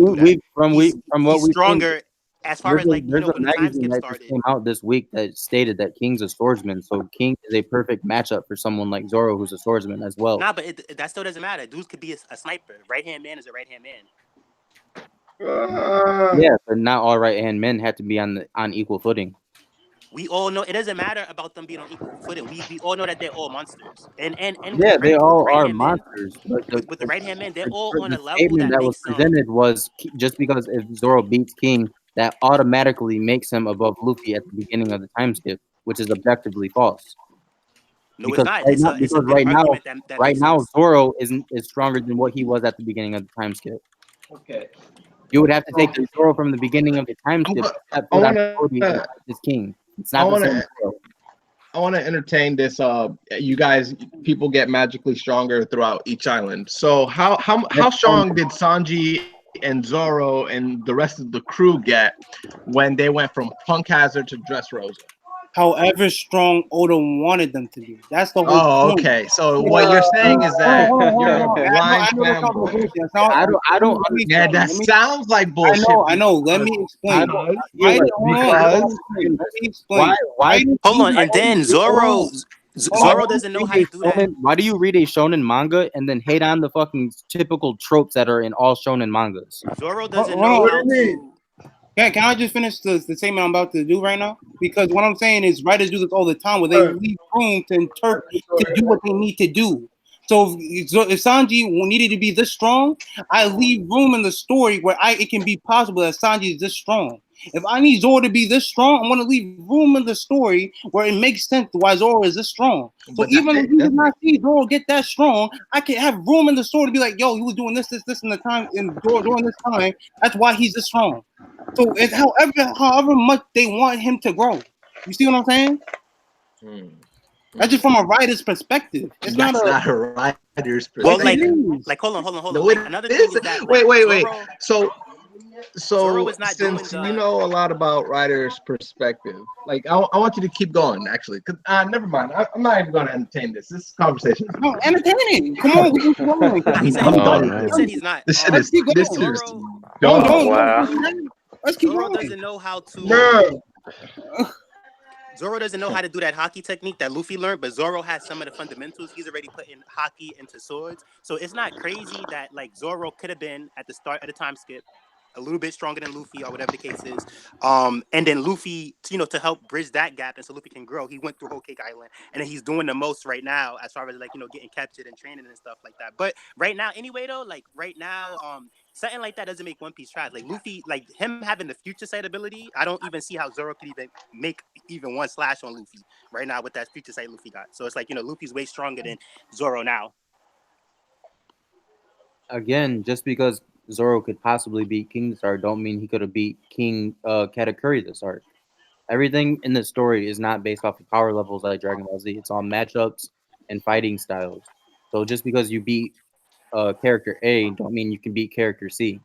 From what he's we stronger as far as like there's a when the time magazine skip that started. just came out this week that stated that King's a swordsman, so King is a perfect matchup for someone like Zoro, who's a swordsman as well. Nah, but that still doesn't matter. Dudes could be a sniper. Right hand man is a right hand man. Yeah, but not all right hand men have to be on equal footing. We all know it doesn't matter about them being on equal footing. We all know that they're all monsters. And yeah, they all are monsters. With the right hand man, they're all on a level statement that was presented was just because if Zoro beats King, that automatically makes him above Luffy at the beginning of the time skip, which is objectively false. No, because it's not. Because right now Zoro is stronger than what he was at the beginning of the time skip. Okay. You would have to take the Zoro from the beginning of the time skip. Is King. It's not the same Zoro. I want to entertain this. You guys, people get magically stronger throughout each island. So how strong did Sanji and Zoro and the rest of the crew get when they went from Punk Hazard to Dressrosa? However strong Oda wanted them to be. That's the whole point. Okay. So what you're saying is that you're a blind fanboy. I don't. Yeah, that sounds like bullshit. I know. Let me explain. Why? Hold on. And then Zoro doesn't know how to do that. Why do you read a shonen manga and then hate on the fucking typical tropes that are in all shonen mangas? Zoro doesn't know how to. Can I just finish the statement I'm about to do right now? Because what I'm saying is writers do this all the time where they leave room to interpret, to do what they need to do. So if Sanji needed to be this strong, I leave room in the story where it can be possible that Sanji is this strong. If I need Zoro to be this strong, I'm going to leave room in the story where it makes sense why Zoro is this strong. So even if you did not see Zoro get that strong, I can have room in the story to be like, yo, he was doing this in the time, and during this time, that's why he's this strong. So it's however much they want him to grow. You see what I'm saying? That's just from a writer's perspective. It's not a writer's perspective. Well, like hold on. No, like, another thing is that wait. Zoro was not since you know a lot about writers' perspective, like I want you to keep going. Actually, because never mind. I'm not even going to entertain this. This conversation. No, entertaining. Come on, we can go. He said he's not. This shit is Zoro doesn't know how to. Zoro doesn't know how to do that hockey technique that Luffy learned, but Zoro has some of the fundamentals. He's already put in hockey into swords, so it's not crazy that like Zoro could have been at the start of the time skip a little bit stronger than Luffy or whatever the case is. And then Luffy, to help bridge that gap and so Luffy can grow, he went through Whole Cake Island, and then he's doing the most right now as far as like getting captured and training and stuff like that. But right now, anyway, though, like right now, something like that doesn't make One Piece trash. Like Luffy, like him having the future sight ability, I don't even see how Zoro could even make even one slash on Luffy right now with that future sight Luffy got. So it's like Luffy's way stronger than Zoro now. Again, just because Zoro could possibly beat King this arc don't mean he could have beat King Katakuri this arc. Everything in the story is not based off of power levels like Dragon Ball Z. It's on matchups and fighting styles. So just because you beat character A don't mean you can beat character C.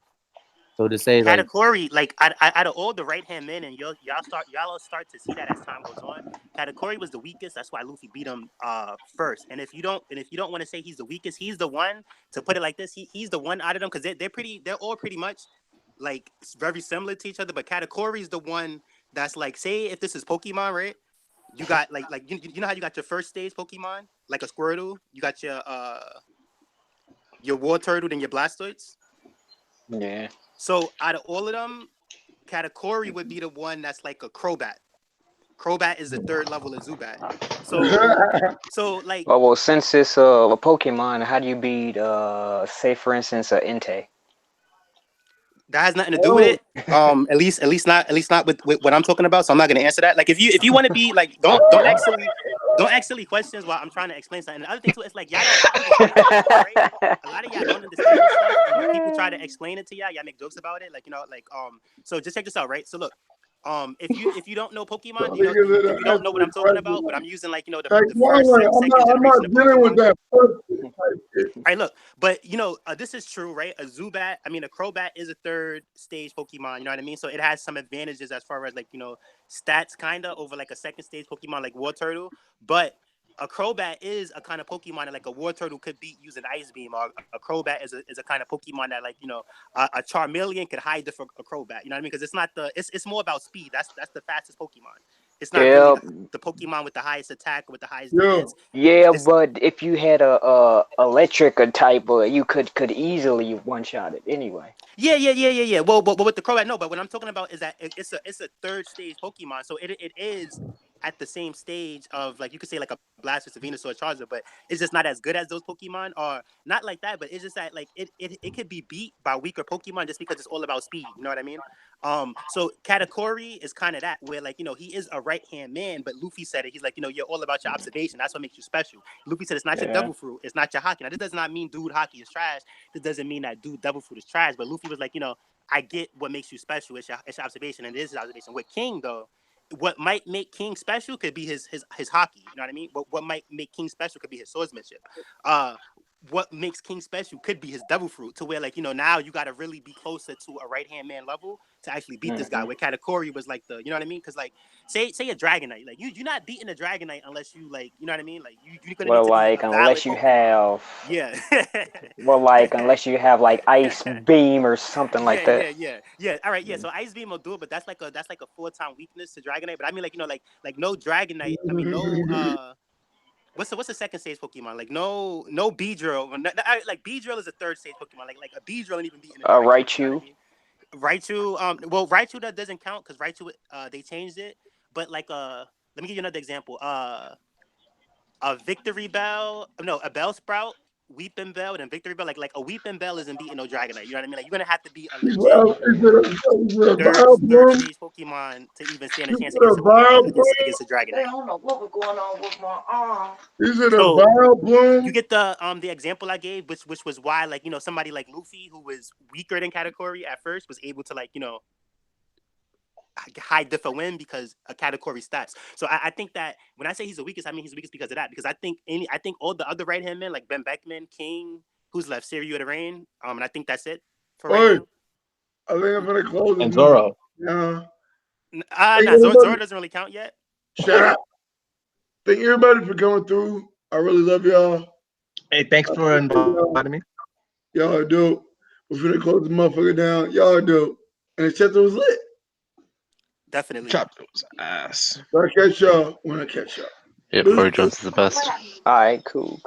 So to say Katakuri, like out of all the right hand men, and y'all start to see that as time goes on. Katakuri was the weakest. That's why Luffy beat him first. And if you don't want to say he's the weakest, he's the one, to put it like this. He's the one out of them because they're all pretty much like very similar to each other. But Katakuri is the one that's like, say if this is Pokemon, right? You got like you know how you got your first stage Pokemon like a Squirtle. You got your Wartortle and your Blastoise. Yeah. So out of all of them, Katakuri would be the one that's like a Crobat. Crobat is the third level of Zubat. So like. Oh, well, since it's a Pokemon, how do you beat say for instance a Entei? That has nothing to do with it. At least not with what I'm talking about. So I'm not gonna answer that. Like if you want to be like, don't ask silly questions while I'm trying to explain something. And the other thing too, it's like y'all don't understand, right? A lot of y'all don't understand this stuff. And when people try to explain it to y'all make jokes about it. Like so just check this out, right? So look. If you don't know Pokemon, you don't know what I'm talking about. But I'm using like the first, second generation of Pokemon. With that. All right, look, but this is true, right? A Crobat is a third stage Pokemon. You know what I mean? So it has some advantages as far as like stats kinda over like a second stage Pokemon like Wartortle, but a Crobat is a kind of Pokemon that like a Wartortle could beat using Ice Beam, or a Crobat is a kind of Pokemon that like a Charmeleon could hide a Crobat. You know what I mean? Because it's not it's more about speed. That's the fastest Pokemon. It's not really the Pokemon with the highest attack or with the highest defense. Yeah, but if you had a electric type, you could easily one shot it anyway. Yeah. Well, but with the Crobat, no. But what I'm talking about is that it's a third stage Pokemon, so it is at the same stage of like you could say like a Blastoise, a Venusaur, a Charizard, but it's just not as good as those Pokemon, or not like that. But it's just that like it could be beat by weaker Pokemon just because it's all about speed. You know what I mean? So Katakuri is kind of that where like he is a right-hand man, but Luffy said it. He's like you're all about your observation. That's what makes you special. Luffy said it's not your Devil Fruit, it's not your Haki. Now this does not mean dude Haki is trash. This doesn't mean that dude Devil Fruit is trash. But Luffy was like I get what makes you special. It's your observation, and it is his observation. With King though, what might make King special could be his Haki. You know what I mean? But what might make King special could be his swordsmanship. What makes King special could be his Devil Fruit, to where like now you got to really be closer to a right hand man level to actually beat this guy. Where Katakuri was like the, you know what I mean? Because like say a Dragonite, like you're not beating a Dragonite unless you like, you know what I mean? Like you couldn't. Well, like unless you have. Yeah. Well, like unless you have like Ice Beam or something like that. Yeah. All right. Yeah. So Ice Beam will do it, but that's like a 4-time weakness to Dragonite. But I mean like like no Dragonite. I mean no. What's the second stage Pokemon? Like no Beedrill. Like Beedrill is a third stage Pokemon. Like a Beedrill ain't even beating it. Raichu. Raichu. Well, Raichu that doesn't count because Raichu they changed it. But like let me give you another example. A Victory Bell. No, a Bellsprout, Weeping Bell, and Victory Bell. Like a Weeping Bell isn't beating no Dragonite. You know what I mean? Like you're gonna have to be a legit third stage Pokemon to even stand a chance against a Dragonite. I don't know what was going on with my arm. Is it a Vile Bloom? You get the example I gave, which was why like somebody like Luffy, who was weaker than Katakuri at first, was able to like high diff a win because of Katakuri stats. So I think that when I say he's the weakest, I mean he's the weakest because of that. Because I think all the other right hand men like Ben Beckman, King, who's left, Seiryu the Rain, and I think that's it for right now. I think I'm gonna close and Zoro. Yeah. Zoro doesn't really count yet. Shut up. Thank everybody for coming through. I really love y'all. Hey, thanks for inviting me. Y'all are dope. We're gonna close the motherfucker down. Y'all are dope. And the chapter was lit. Definitely. Chapter was ass. When I catch y'all. Yeah, Corey Jones is the best. All right, cool.